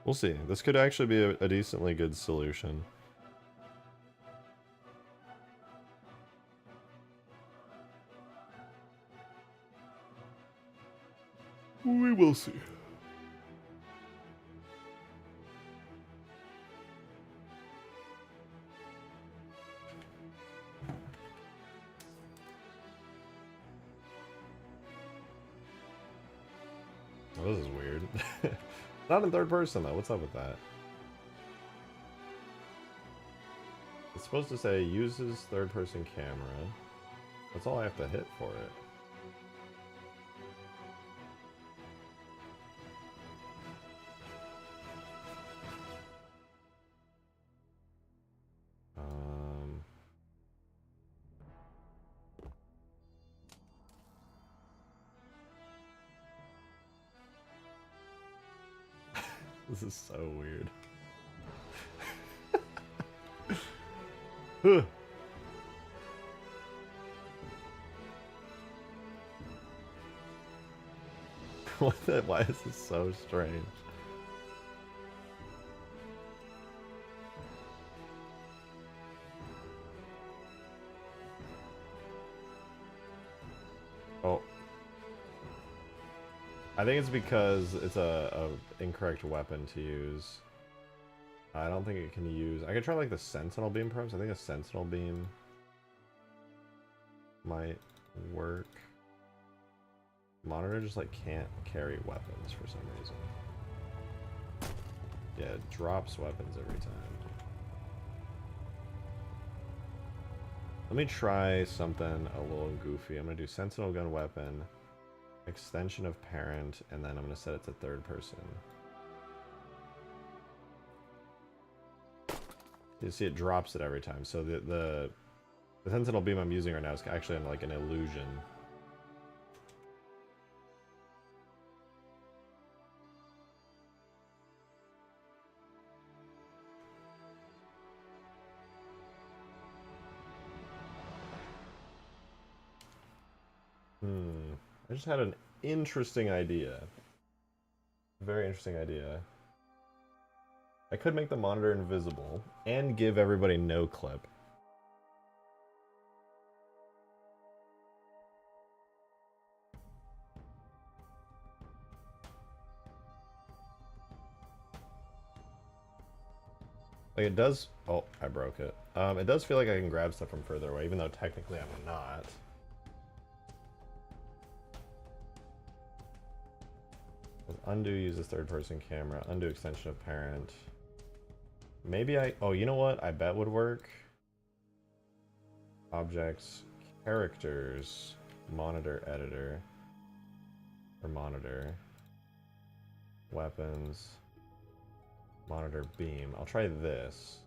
We'll see. This could actually be a decently good solution. We will see. Oh, this is weird. Not in third person though. What's up with that? It's supposed to say uses third person camera. That's all I have to hit for it. This is so weird. Why is this so strange? Oh. I think it's because it's a incorrect weapon to use. I don't think it can use... I could try like the Sentinel Beam perhaps. I think a Sentinel Beam might work. Monitor just like can't carry weapons for some reason. Yeah, it drops weapons every time. Let me try something a little goofy. I'm gonna do Sentinel Gun Weapon, extension of parent, and then I'm gonna set it to third person. You see it drops it every time. So the Sentinel Beam I'm using right now is actually like an illusion. I just had an interesting idea. Very interesting idea. I could make the monitor invisible and give everybody no clip. Like it does... Oh, I broke it. It does feel like I can grab stuff from further away, even though technically I'm not. Undo uses third person camera. Undo extension of parent. Maybe I... Oh, you know what? I bet would work. Objects, characters, monitor editor. Or monitor. Weapons. Monitor beam. I'll try this.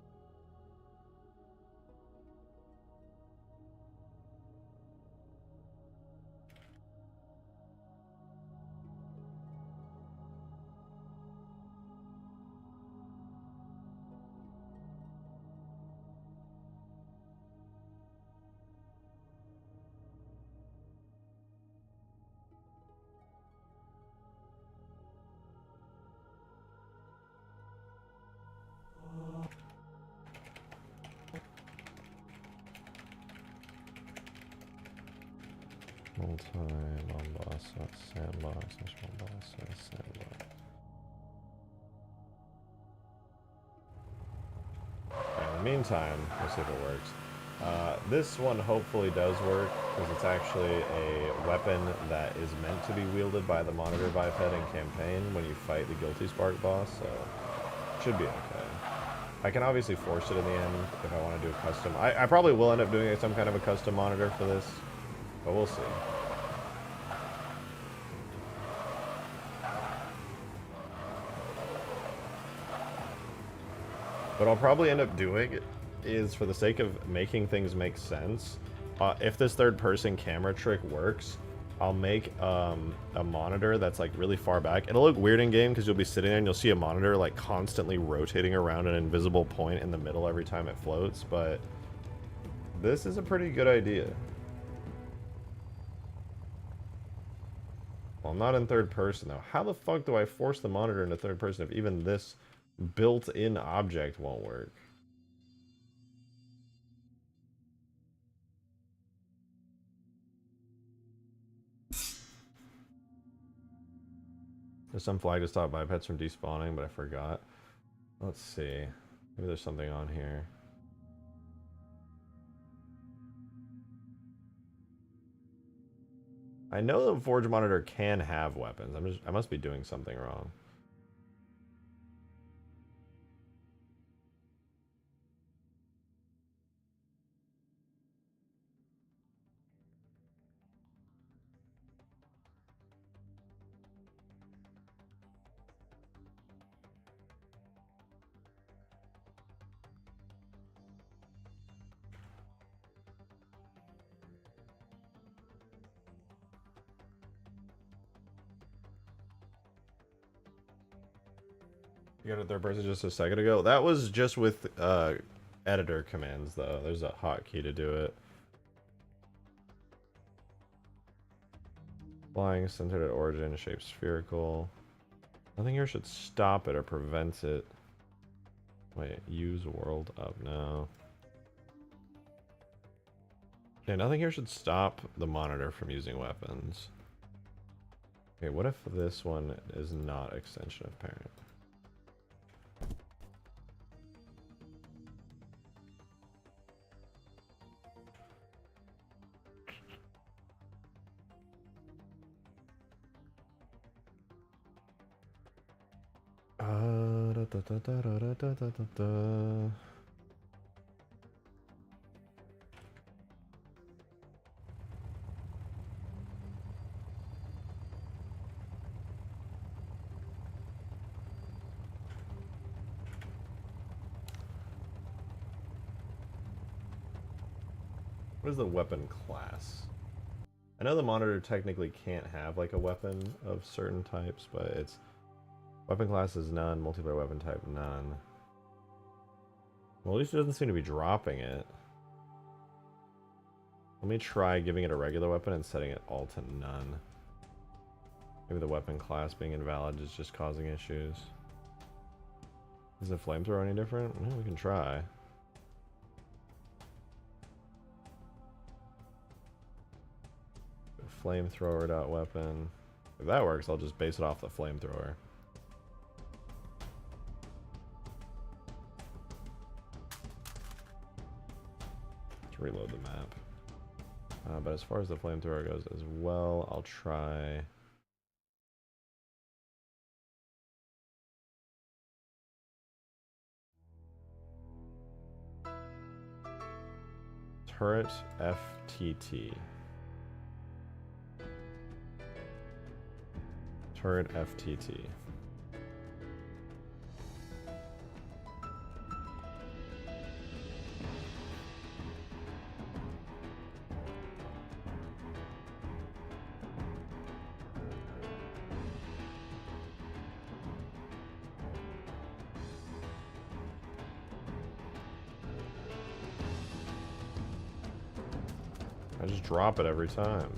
Multi-bombas, sandbox, sandbox. In the meantime, we'll see if it works. This one hopefully does work, because it's actually a weapon that is meant to be wielded by the monitor biped in campaign when you fight the Guilty Spark boss, so it should be okay. I can obviously force it in the end if I want to do a custom. I probably will end up doing some kind of a custom monitor for this, but we'll see. What I'll probably end up doing is, for the sake of making things make sense, if this third-person camera trick works, I'll make a monitor that's like really far back. It'll look weird in game because you'll be sitting there and you'll see a monitor like constantly rotating around an invisible point in the middle every time it floats, but this is a pretty good idea. Well, not in third person though. How the fuck do I force the monitor into third person if even this built-in object won't work? There's some flag to stop bipeds from despawning, but I forgot. Let's see. Maybe there's something on here. I know the Forge monitor can have weapons. I must be doing something wrong. You got a third person just a second ago? That was just with editor commands though. There's a hotkey to do it. Flying centered at origin, shape spherical. Nothing here should stop it or prevent it. Wait, use world up now. Okay, nothing here should stop the monitor from using weapons. Okay, what if this one is not extension of parent? What is the weapon class? I know the monitor technically can't have like a weapon of certain types, but it's weapon class is none, multiplayer weapon type none. Well, at least it doesn't seem to be dropping it. Let me try giving it a regular weapon and setting it all to none. Maybe the weapon class being invalid is just causing issues. Is the flamethrower any different? Well, we can try. Flamethrower.weapon. If that works, I'll just base it off the flamethrower. Let's reload the map. But as far as the flamethrower goes as well, I'll try... Turret FTT. Turret FTT. I just drop it every time.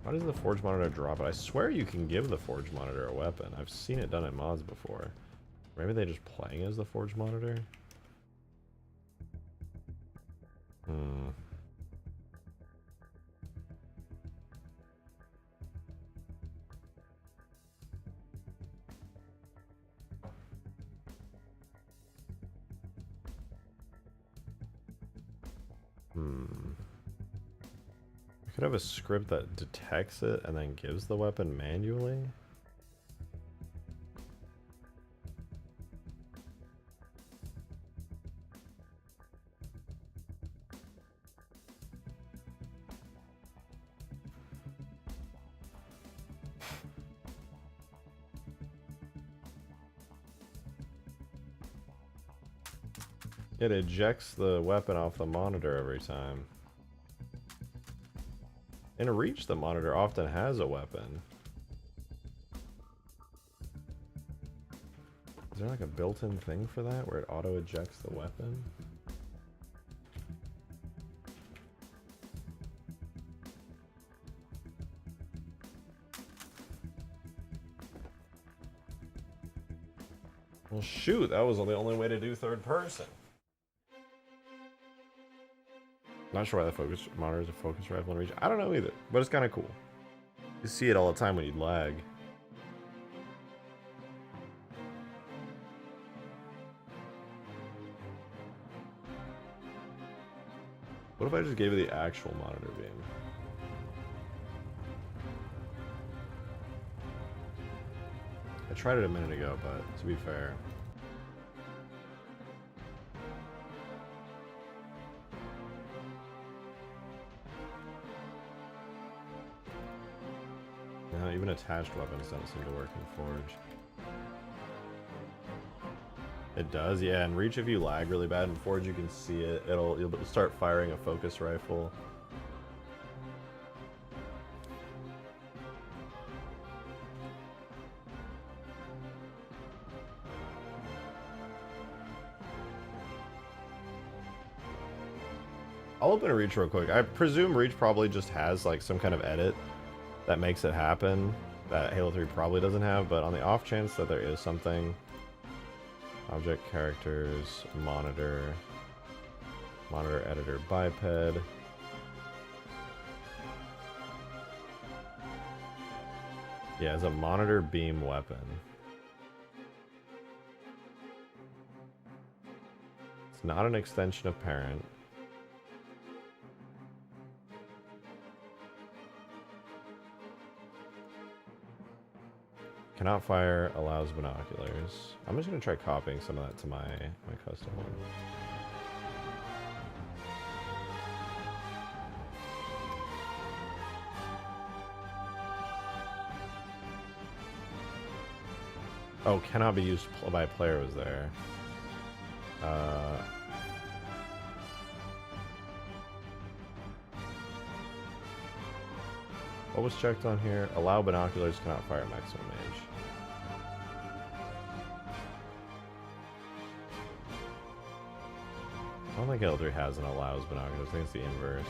Why does the Forge monitor drop it? I swear you can give the Forge monitor a weapon. I've seen it done in mods before. Maybe they're just playing as the Forge monitor? We could have a script that detects it and then gives the weapon manually. It ejects the weapon off the monitor every time. In Reach, the monitor often has a weapon. Is there like a built-in thing for that where it auto-ejects the weapon? Well, shoot, that was the only way to do third person. Not sure why the focus monitor is a focus rifle in Reach. I don't know either, but it's kind of cool. You see it all the time when you lag. What if I just gave it the actual monitor beam? I tried it a minute ago, but to be fair. No, even attached weapons don't seem to work in Forge. It does, yeah. In Reach, if you lag really bad in Forge, you can see it. You'll start firing a focus rifle. I'll open a Reach real quick. I presume Reach probably just has like some kind of edit that makes it happen that Halo 3 probably doesn't have, but on the off chance that there is something, object characters, monitor editor biped. Yeah, it's a monitor beam weapon. It's not an extension of parent. Cannot fire, allows binoculars. I'm just gonna try copying some of that to my custom one. Oh, cannot be used by a player was there. What was checked on here? Allow binoculars, cannot fire maximum range. I don't think L3 has an allows binoculars. I think it's the inverse.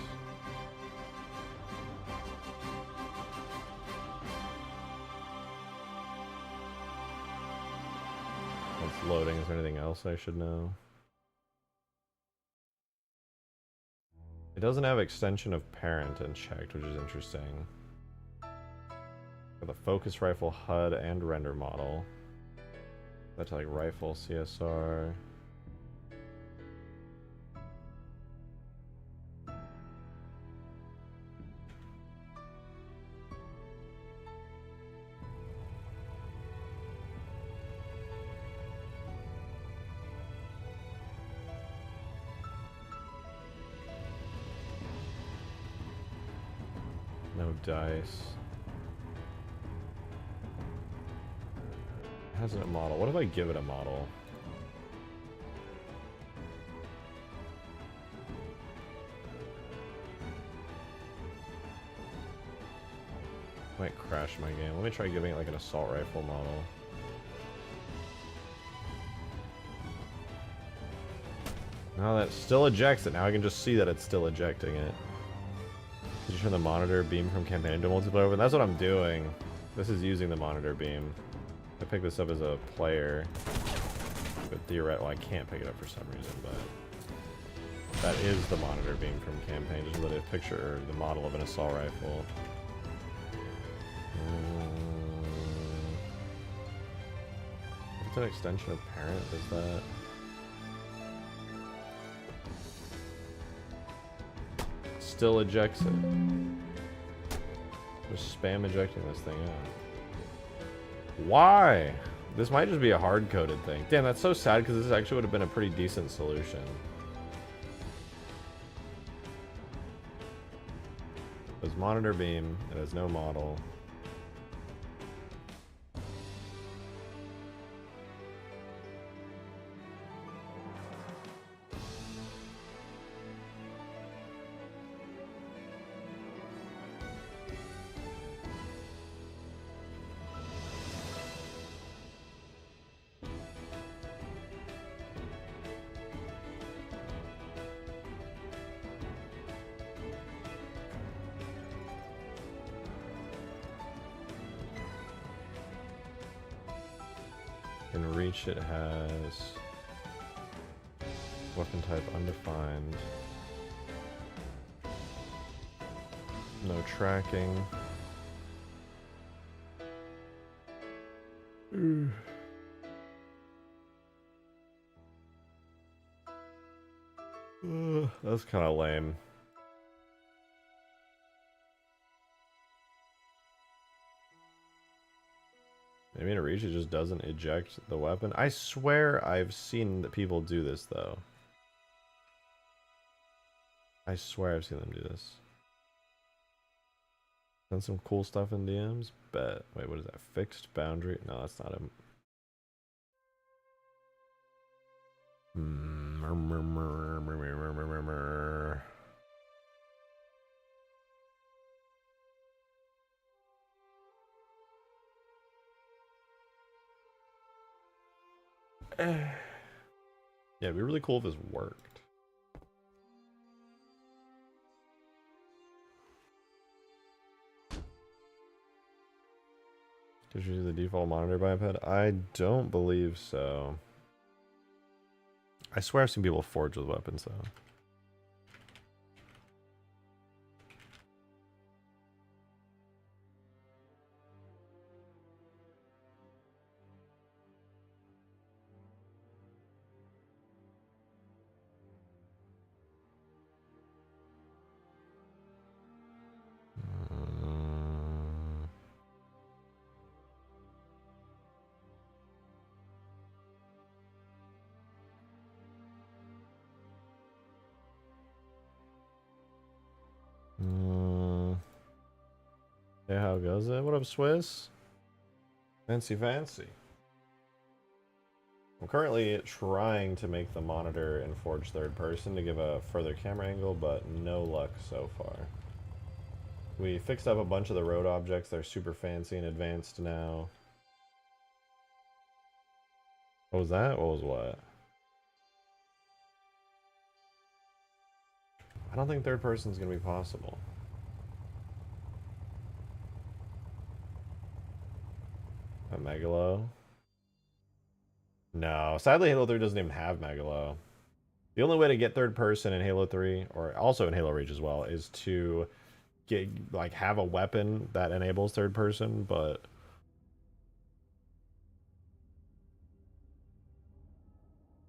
It's loading. Is there anything else I should know? It doesn't have extension of parent unchecked, which is interesting. Got the focus rifle HUD and render model. That's like rifle CSR. No dice. It has a model. What if I give it a model? Might crash my game. Let me try giving it like an assault rifle model. No, that still ejects it. Now I can just see that it's still ejecting it. Did you turn the monitor beam from campaign into multiplayer over? That's what I'm doing. This is using the monitor beam. I picked this up as a player, but theoretically, well, I can't pick it up for some reason, but that is the monitor beam from campaign. Just literally a picture or the model of an assault rifle. If it's an extension of parent, does that? still ejects it. Just spam ejecting this thing out. Why? This might just be a hard-coded thing. Damn, that's so sad because this actually would have been a pretty decent solution. There's monitor beam. It has no model. In reach it has weapon type undefined. No tracking. That's kind of lame. Maybe in reach it just doesn't eject the weapon. I swear I've seen that people do this though. I swear I've seen them do this. Done some cool stuff in DMs? Bet. Wait, what is that? Fixed boundary? No, that's not him. Yeah, it'd be really cool if this worked. Did you use the default monitor biped? I don't believe so. I swear I've seen people forge with weapons though. Yeah, how goes it? What up, Swiss? Fancy, fancy. I'm currently trying to make the monitor in Forge third person to give a further camera angle, but no luck so far. We fixed up a bunch of the road objects. They're super fancy and advanced now. What was that? What was what? I don't think third person is going to be possible. A Megalo? No, sadly Halo 3 doesn't even have Megalo. The only way to get third person in Halo 3, or also in Halo Reach as well, is to get, like, have a weapon that enables third person, but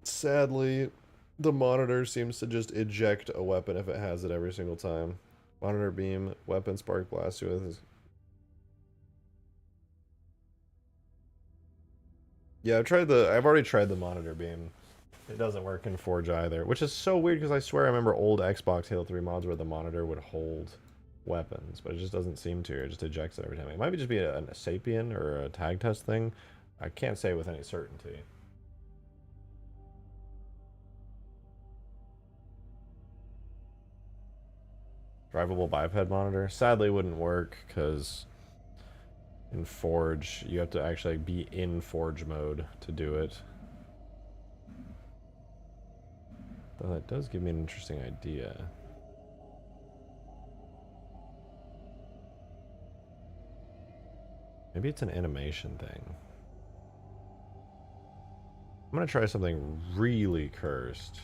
sadly the monitor seems to just eject a weapon if it has it every single time. Monitor beam, weapon spark blast with. Yeah, I've already tried the monitor beam. It doesn't work in Forge either, which is so weird because I swear I remember old Xbox Halo 3 mods where the monitor would hold weapons, but it just doesn't seem to. It just ejects it every time. It might just be a Sapien or a tag test thing. I can't say with any certainty. Drivable biped monitor? Sadly wouldn't work because in Forge you have to actually be in Forge mode to do it. Though that does give me an interesting idea. Maybe it's an animation thing. I'm gonna try something really cursed.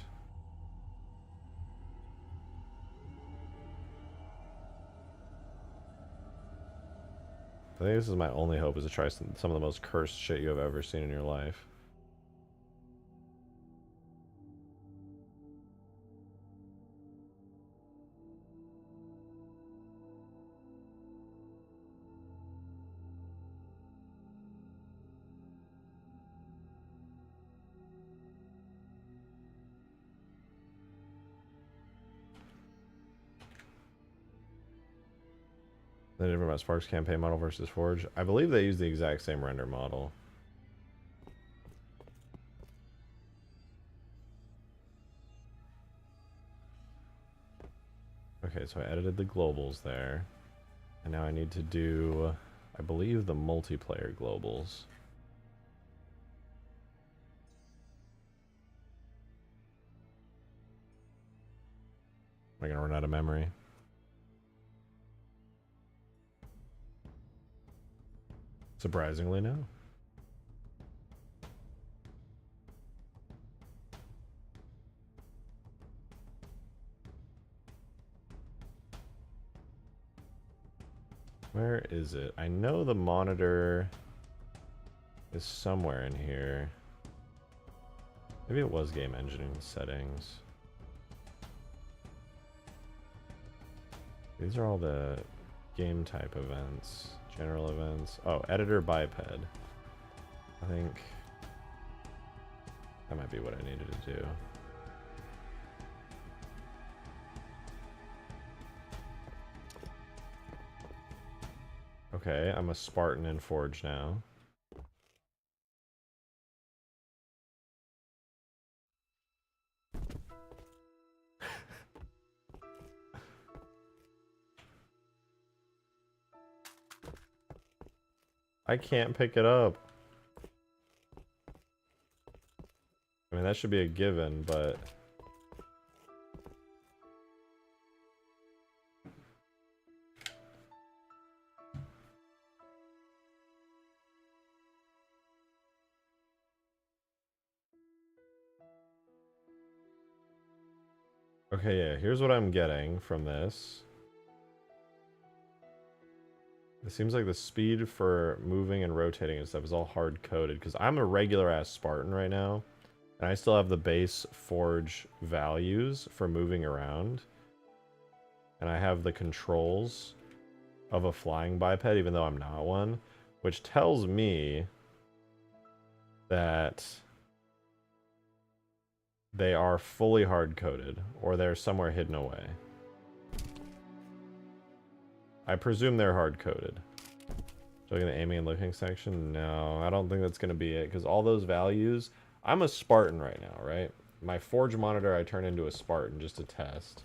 I think this is my only hope, is to try some of the most cursed shit you have ever seen in your life. The different about Spark's campaign model versus Forge. I believe they use the exact same render model. Okay, so I edited the globals there. And now I need to do, I believe, the multiplayer globals. Am I gonna run out of memory? Surprisingly, no. Where is it? I know the monitor is somewhere in here. Maybe it was game engineering settings. These are all the game type events, general events. Oh, editor biped. I think that might be what I needed to do. Okay, I'm a Spartan in Forge now. I can't pick it up. I mean, that should be a given, but... Okay, yeah, here's what I'm getting from this. It seems like the speed for moving and rotating and stuff is all hard-coded, because I'm a regular-ass Spartan right now, and I still have the base Forge values for moving around. And I have the controls of a flying biped, even though I'm not one, which tells me that they are fully hard-coded, or they're somewhere hidden away. I presume they're hard-coded. Showing the aiming and looking section? No, I don't think that's going to be it, because all those values... I'm a Spartan right now, right? My Forge monitor I turn into a Spartan just to test.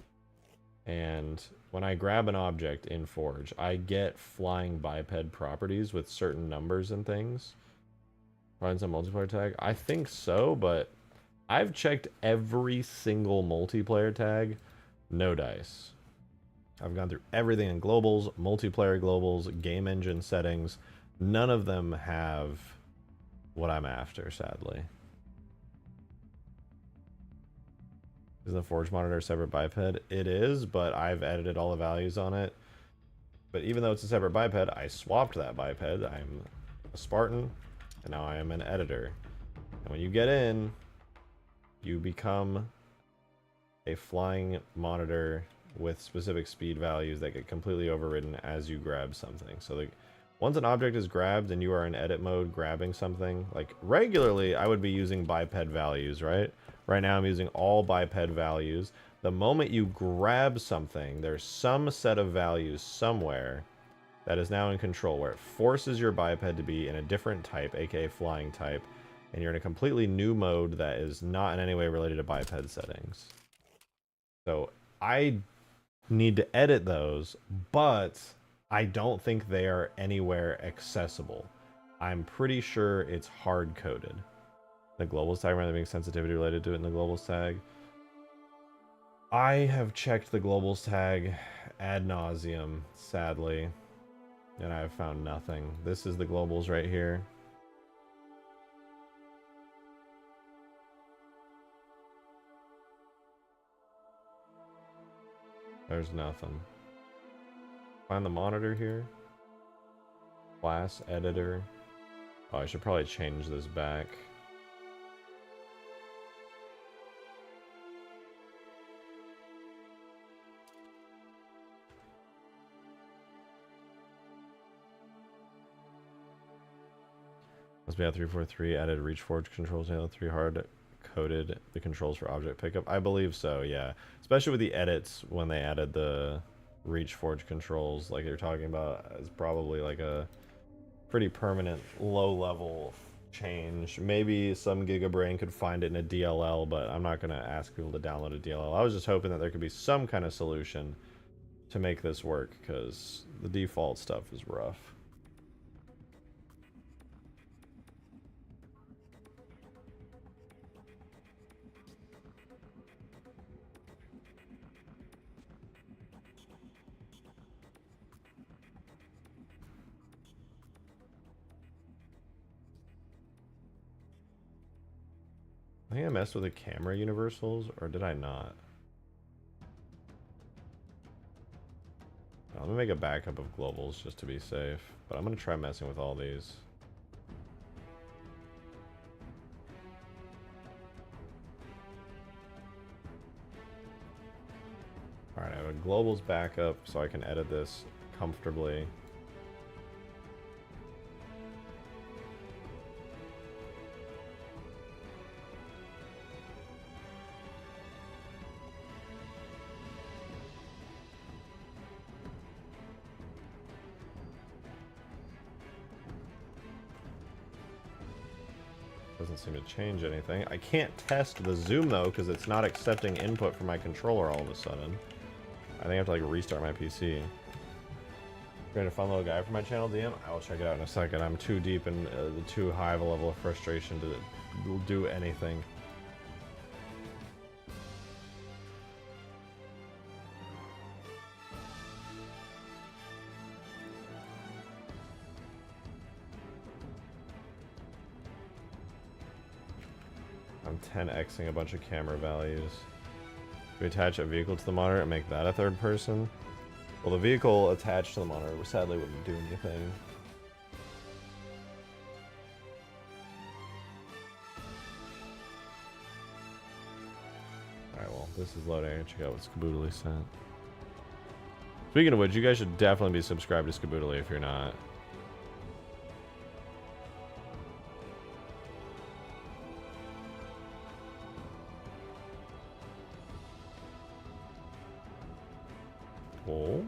And when I grab an object in Forge, I get flying biped properties with certain numbers and things. Find some multiplayer tag? I think so, but I've checked every single multiplayer tag. No dice. I've gone through everything in globals, multiplayer globals, game engine settings. None of them have what I'm after, sadly. Is the Forge monitor a separate biped? It is, but I've edited all the values on it. But even though it's a separate biped, I swapped that biped. I'm a Spartan, and now I am an editor. And when you get in, you become a flying monitor with specific speed values that get completely overridden as you grab something. So once an object is grabbed and you are in edit mode grabbing something, like regularly I would be using biped values, right? Right now I'm using all biped values. The moment you grab something, there's some set of values somewhere that is now in control, where it forces your biped to be in a different type, aka flying type, and you're in a completely new mode that is not in any way related to biped settings. So I need to edit those, but I don't think they are anywhere accessible. I'm pretty sure it's hard-coded. The globals tag, rather being sensitivity related to it in the globals tag. I have checked the globals tag ad nauseum, sadly, and I have found nothing. This is the globals right here. There's nothing. Find the monitor here. Class editor. Oh, I should probably change this back. Must be at 343 added reach forge controls, and 3 hard coded the controls for object pickup. I believe so, yeah. Especially with the edits when they added the Reach Forge controls like you're talking about is probably like a pretty permanent low level change. Maybe some Gigabrain could find it in a DLL, but I'm not gonna ask people to download a DLL. I was just hoping that there could be some kind of solution to make this work, because the default stuff is rough. I think I messed with the camera universals, or did I not? Let me make a backup of globals just to be safe, but I'm gonna try messing with all these. Alright, I have a globals backup so I can edit this comfortably. Doesn't seem to change anything. I can't test the zoom though because it's not accepting input from my controller all of a sudden. I think I have to like restart my PC. Create a fun little guide for my channel, DM. I will check it out in a second. I'm too deep in too high of a level of frustration to do anything. I'm 10xing a bunch of camera values. We attach a vehicle to the monitor and make that a third person. Well, the vehicle attached to the monitor sadly wouldn't do anything. Alright, well, this is loading. I check out what Skaboodly sent. Speaking of which, you guys should definitely be subscribed to Skaboodly if you're not. Oh.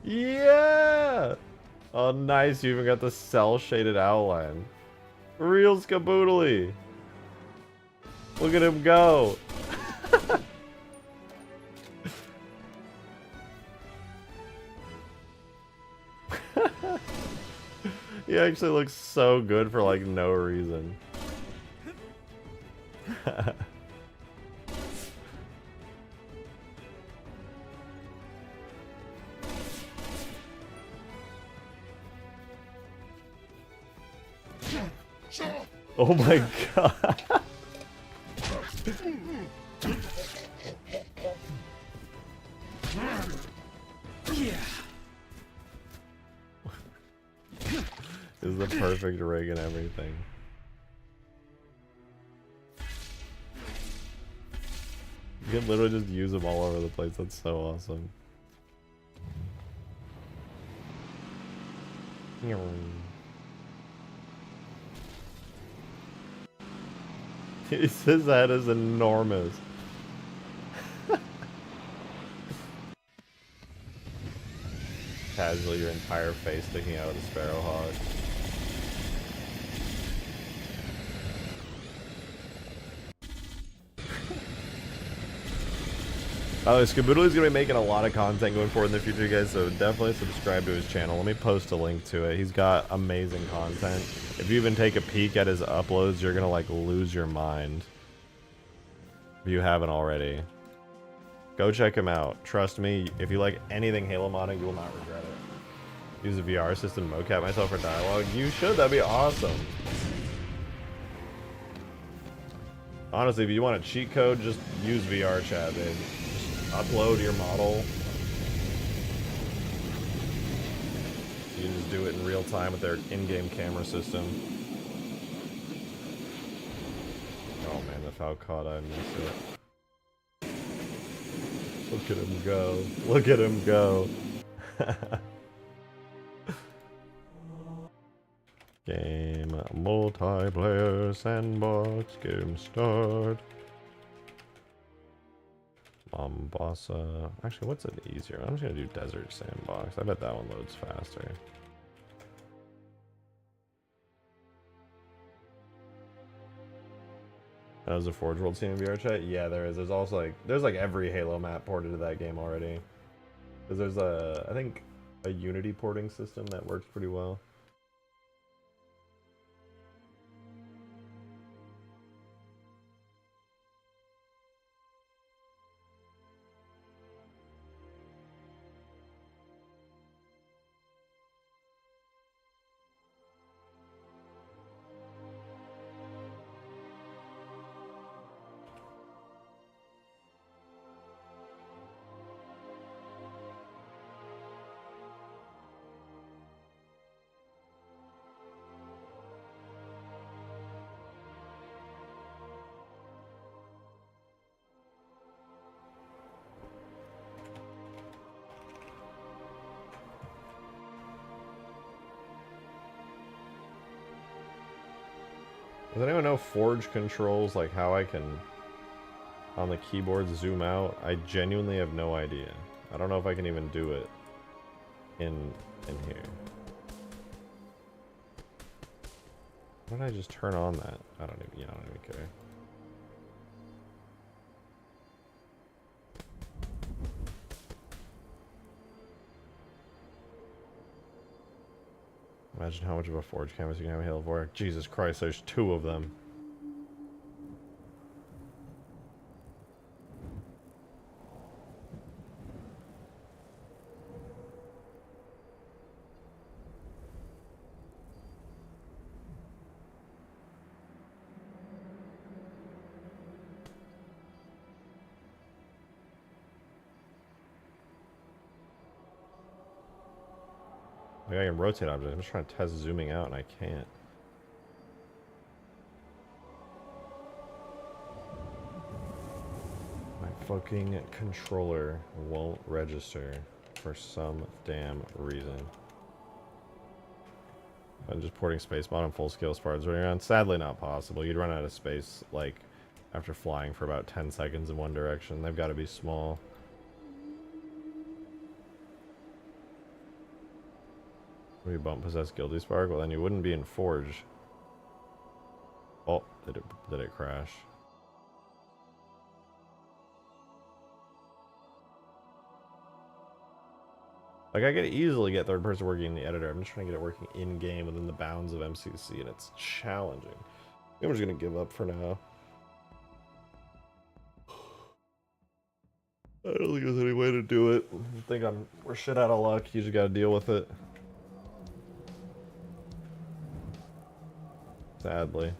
Yeah! Oh, nice. You even got the cell-shaded outline. Real Skaboodly. Look at him go. He actually looks so good for like no reason. Oh my god. This is the perfect rig and everything. You can literally just use them all over the place. That's so awesome. His head is enormous. Casually, your entire face sticking out of the sparrow hawk. By the way, Skaboodly's gonna be making a lot of content going forward in the future, guys, so definitely subscribe to his channel. Let me post a link to it. He's got amazing content. If you even take a peek at his uploads, you're gonna like lose your mind. If you haven't already. Go check him out. Trust me, if you like anything Halo modding, you will not regret it. Use a VR system to mocap myself for dialogue. You should, that'd be awesome. Honestly, if you want a cheat code, just use VR chat, dude. Upload your model. You can just do it in real time with their in-game camera system. Oh man, the Falcata, I miss it. Look at him go. Look at him go. Game multiplayer sandbox game start. Mombasa. Actually, what's an easier? I'm just gonna do desert sandbox. I bet that one loads faster. That was a Forge World team in VR chat? Yeah, there is. There's also like, there's like every Halo map ported to that game already. Because there's I think, a Unity porting system that works pretty well. Does anyone know Forge controls, like how I can, on the keyboard, zoom out? I genuinely have no idea. I don't know if I can even do it in here. Why don't I just turn on that? I don't even care. Imagine how much of a Forge canvas you can have a Halo for. Jesus Christ, there's 2 of them. Like I can rotate objects. I'm just trying to test zooming out and I can't. My fucking controller won't register for some damn reason. I'm just porting space mod on full scale Spartans running around. Sadly not possible. You'd run out of space like after flying for about 10 seconds in one direction. They've got to be small. If you bump possess Guilty Spark, well then you wouldn't be in Forge. Oh, did it crash? Like I could easily get third person working in the editor. I'm just trying to get it working in game within the bounds of MCC, and it's challenging. I'm just gonna give up for now. I don't think there's any way to do it. I think we're shit out of luck. You just gotta deal with it. Sadly.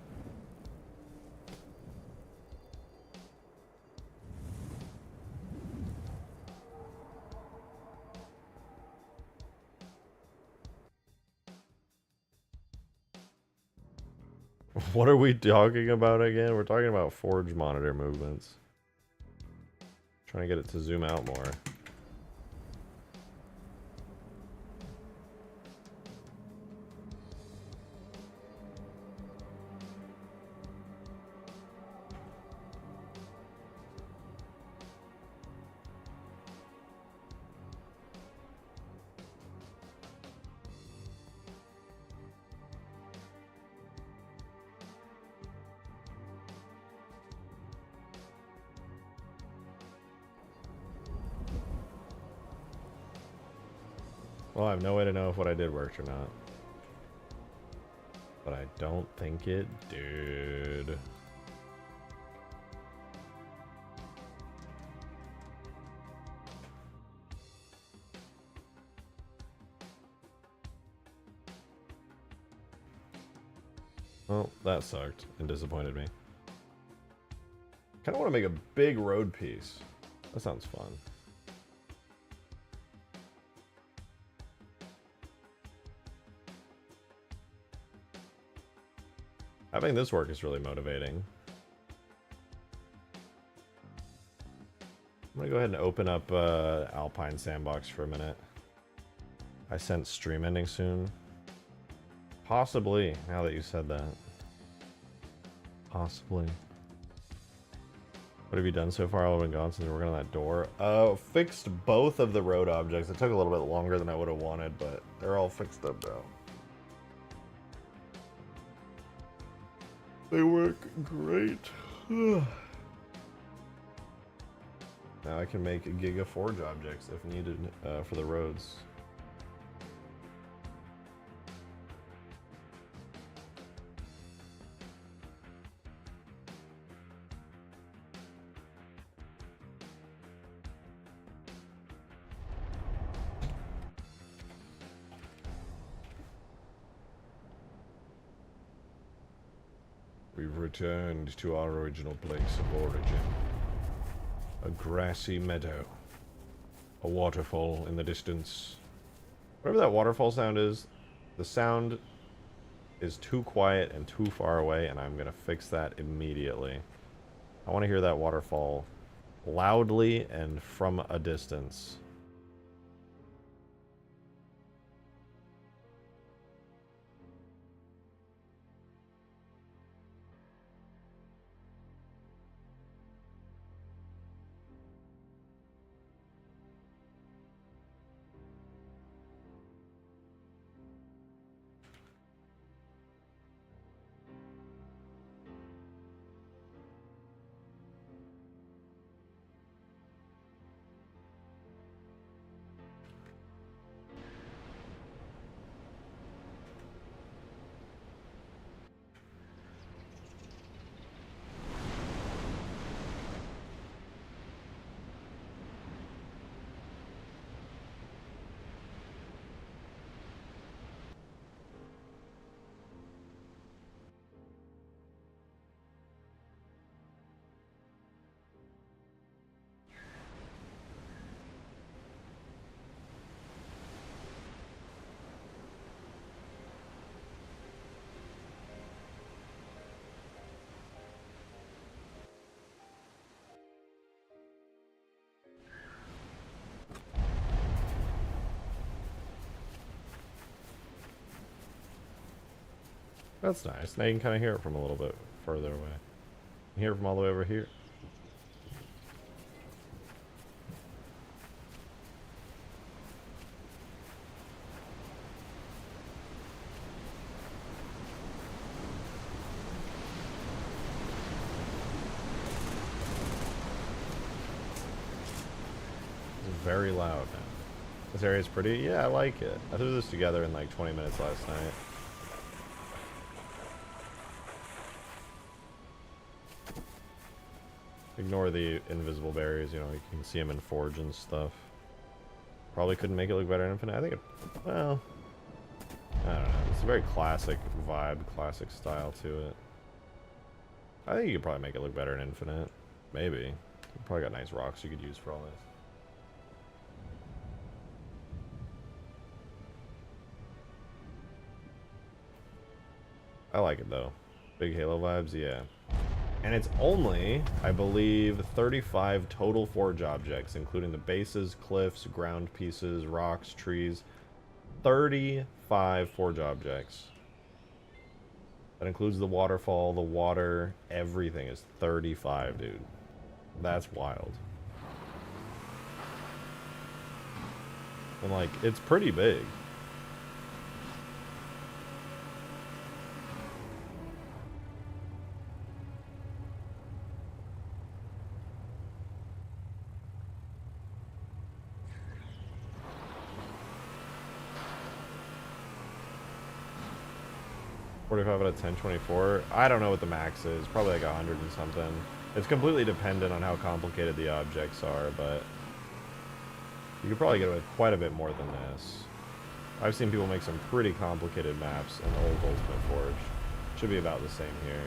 What are we talking about again? We're talking about Forge monitor movements. Trying to get it to zoom out more. Well, I have no way to know if what I did worked or not. But I don't think it did. Well, that sucked and disappointed me. Kind of want to make a big road piece. That sounds fun. Having this work is really motivating. I'm gonna go ahead and open up Alpine Sandbox for a minute. I sense stream ending soon. Possibly, now that you said that. Possibly. What have you done so far? I've been gone since you're working on that door. Fixed both of the road objects. It took a little bit longer than I would have wanted, but they're all fixed up now. They work great. Now I can make Giga Forge objects if needed for the roads. We've returned to our original place of origin. A grassy meadow. A waterfall in the distance. Whatever that waterfall sound is, the sound is too quiet and too far away, and I'm going to fix that immediately. I want to hear that waterfall loudly and from a distance. That's nice. Now you can kind of hear it from a little bit further away. You can hear it from all the way over here. It's very loud now. This area is pretty. Yeah, I like it. I threw this together in like 20 minutes last night. Ignore the invisible barriers, you know, you can see them in Forge and stuff. Probably couldn't make it look better in Infinite. I think it, well, I don't know. It's a very classic vibe, classic style to it. I think you could probably make it look better in Infinite. Maybe. You probably got nice rocks you could use for all this. I like it though. Big Halo vibes, yeah. And it's only, I believe, 35 total Forge objects, including the bases, cliffs, ground pieces, rocks, trees. 35 Forge objects. That includes the waterfall, the water, everything is 35, dude. That's wild. And like, it's pretty big. Out of 10, 24. I don't know what the max is. Probably like 100 and something. It's completely dependent on how complicated the objects are, but you could probably get away with quite a bit more than this. I've seen people make some pretty complicated maps in the old Ultimate Forge. Should be about the same here.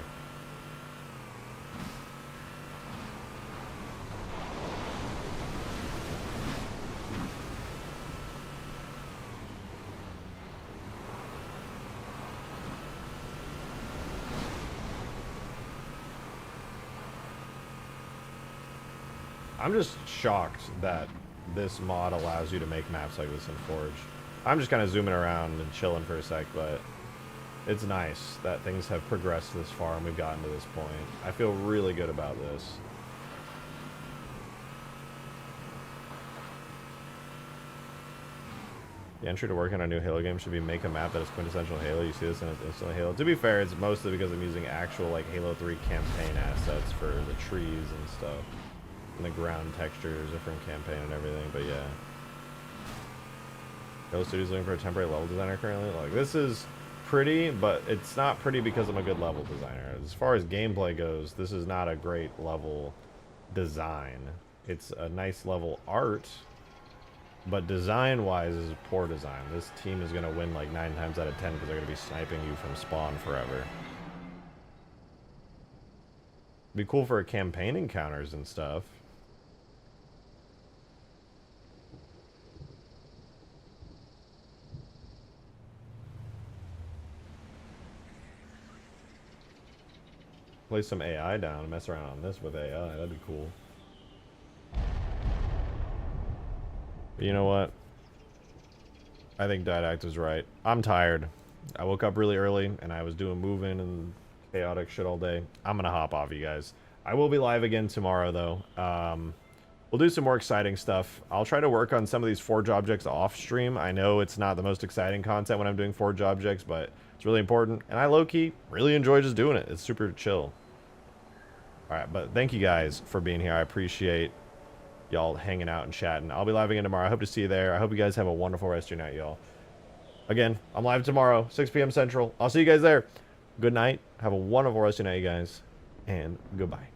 I'm just shocked that this mod allows you to make maps like this in Forge. I'm just kind of zooming around and chilling for a sec, but it's nice that things have progressed this far and we've gotten to this point. I feel really good about this. The entry to work on a new Halo game should be make a map that is quintessential Halo. You see this and it's instantly Halo. To be fair, it's mostly because I'm using actual like Halo 3 campaign assets for the trees and stuff. And the ground textures are from campaign and everything, but yeah. Halo Studios looking for a temporary level designer currently. Like, this is pretty, but it's not pretty because I'm a good level designer. As far as gameplay goes, this is not a great level design. It's a nice level art, but design-wise is poor design. This team is going to win like 9 times out of 10 because they're going to be sniping you from spawn forever. Be cool for campaign encounters and stuff. Play some AI down and mess around on this with AI. That'd be cool. But you know what? I think Didact was right. I'm tired. I woke up really early and I was doing moving and chaotic shit all day. I'm gonna hop off, you guys. I will be live again tomorrow, though. We'll do some more exciting stuff. I'll try to work on some of these Forge objects off stream. I know it's not the most exciting content when I'm doing Forge objects, but it's really important. And I low-key really enjoy just doing it. It's super chill. Alright, but thank you guys for being here. I appreciate y'all hanging out and chatting. I'll be live again tomorrow. I hope to see you there. I hope you guys have a wonderful rest of your night, y'all. Again, I'm live tomorrow, 6 p.m. Central. I'll see you guys there. Good night. Have a wonderful rest of your night, you guys. And goodbye.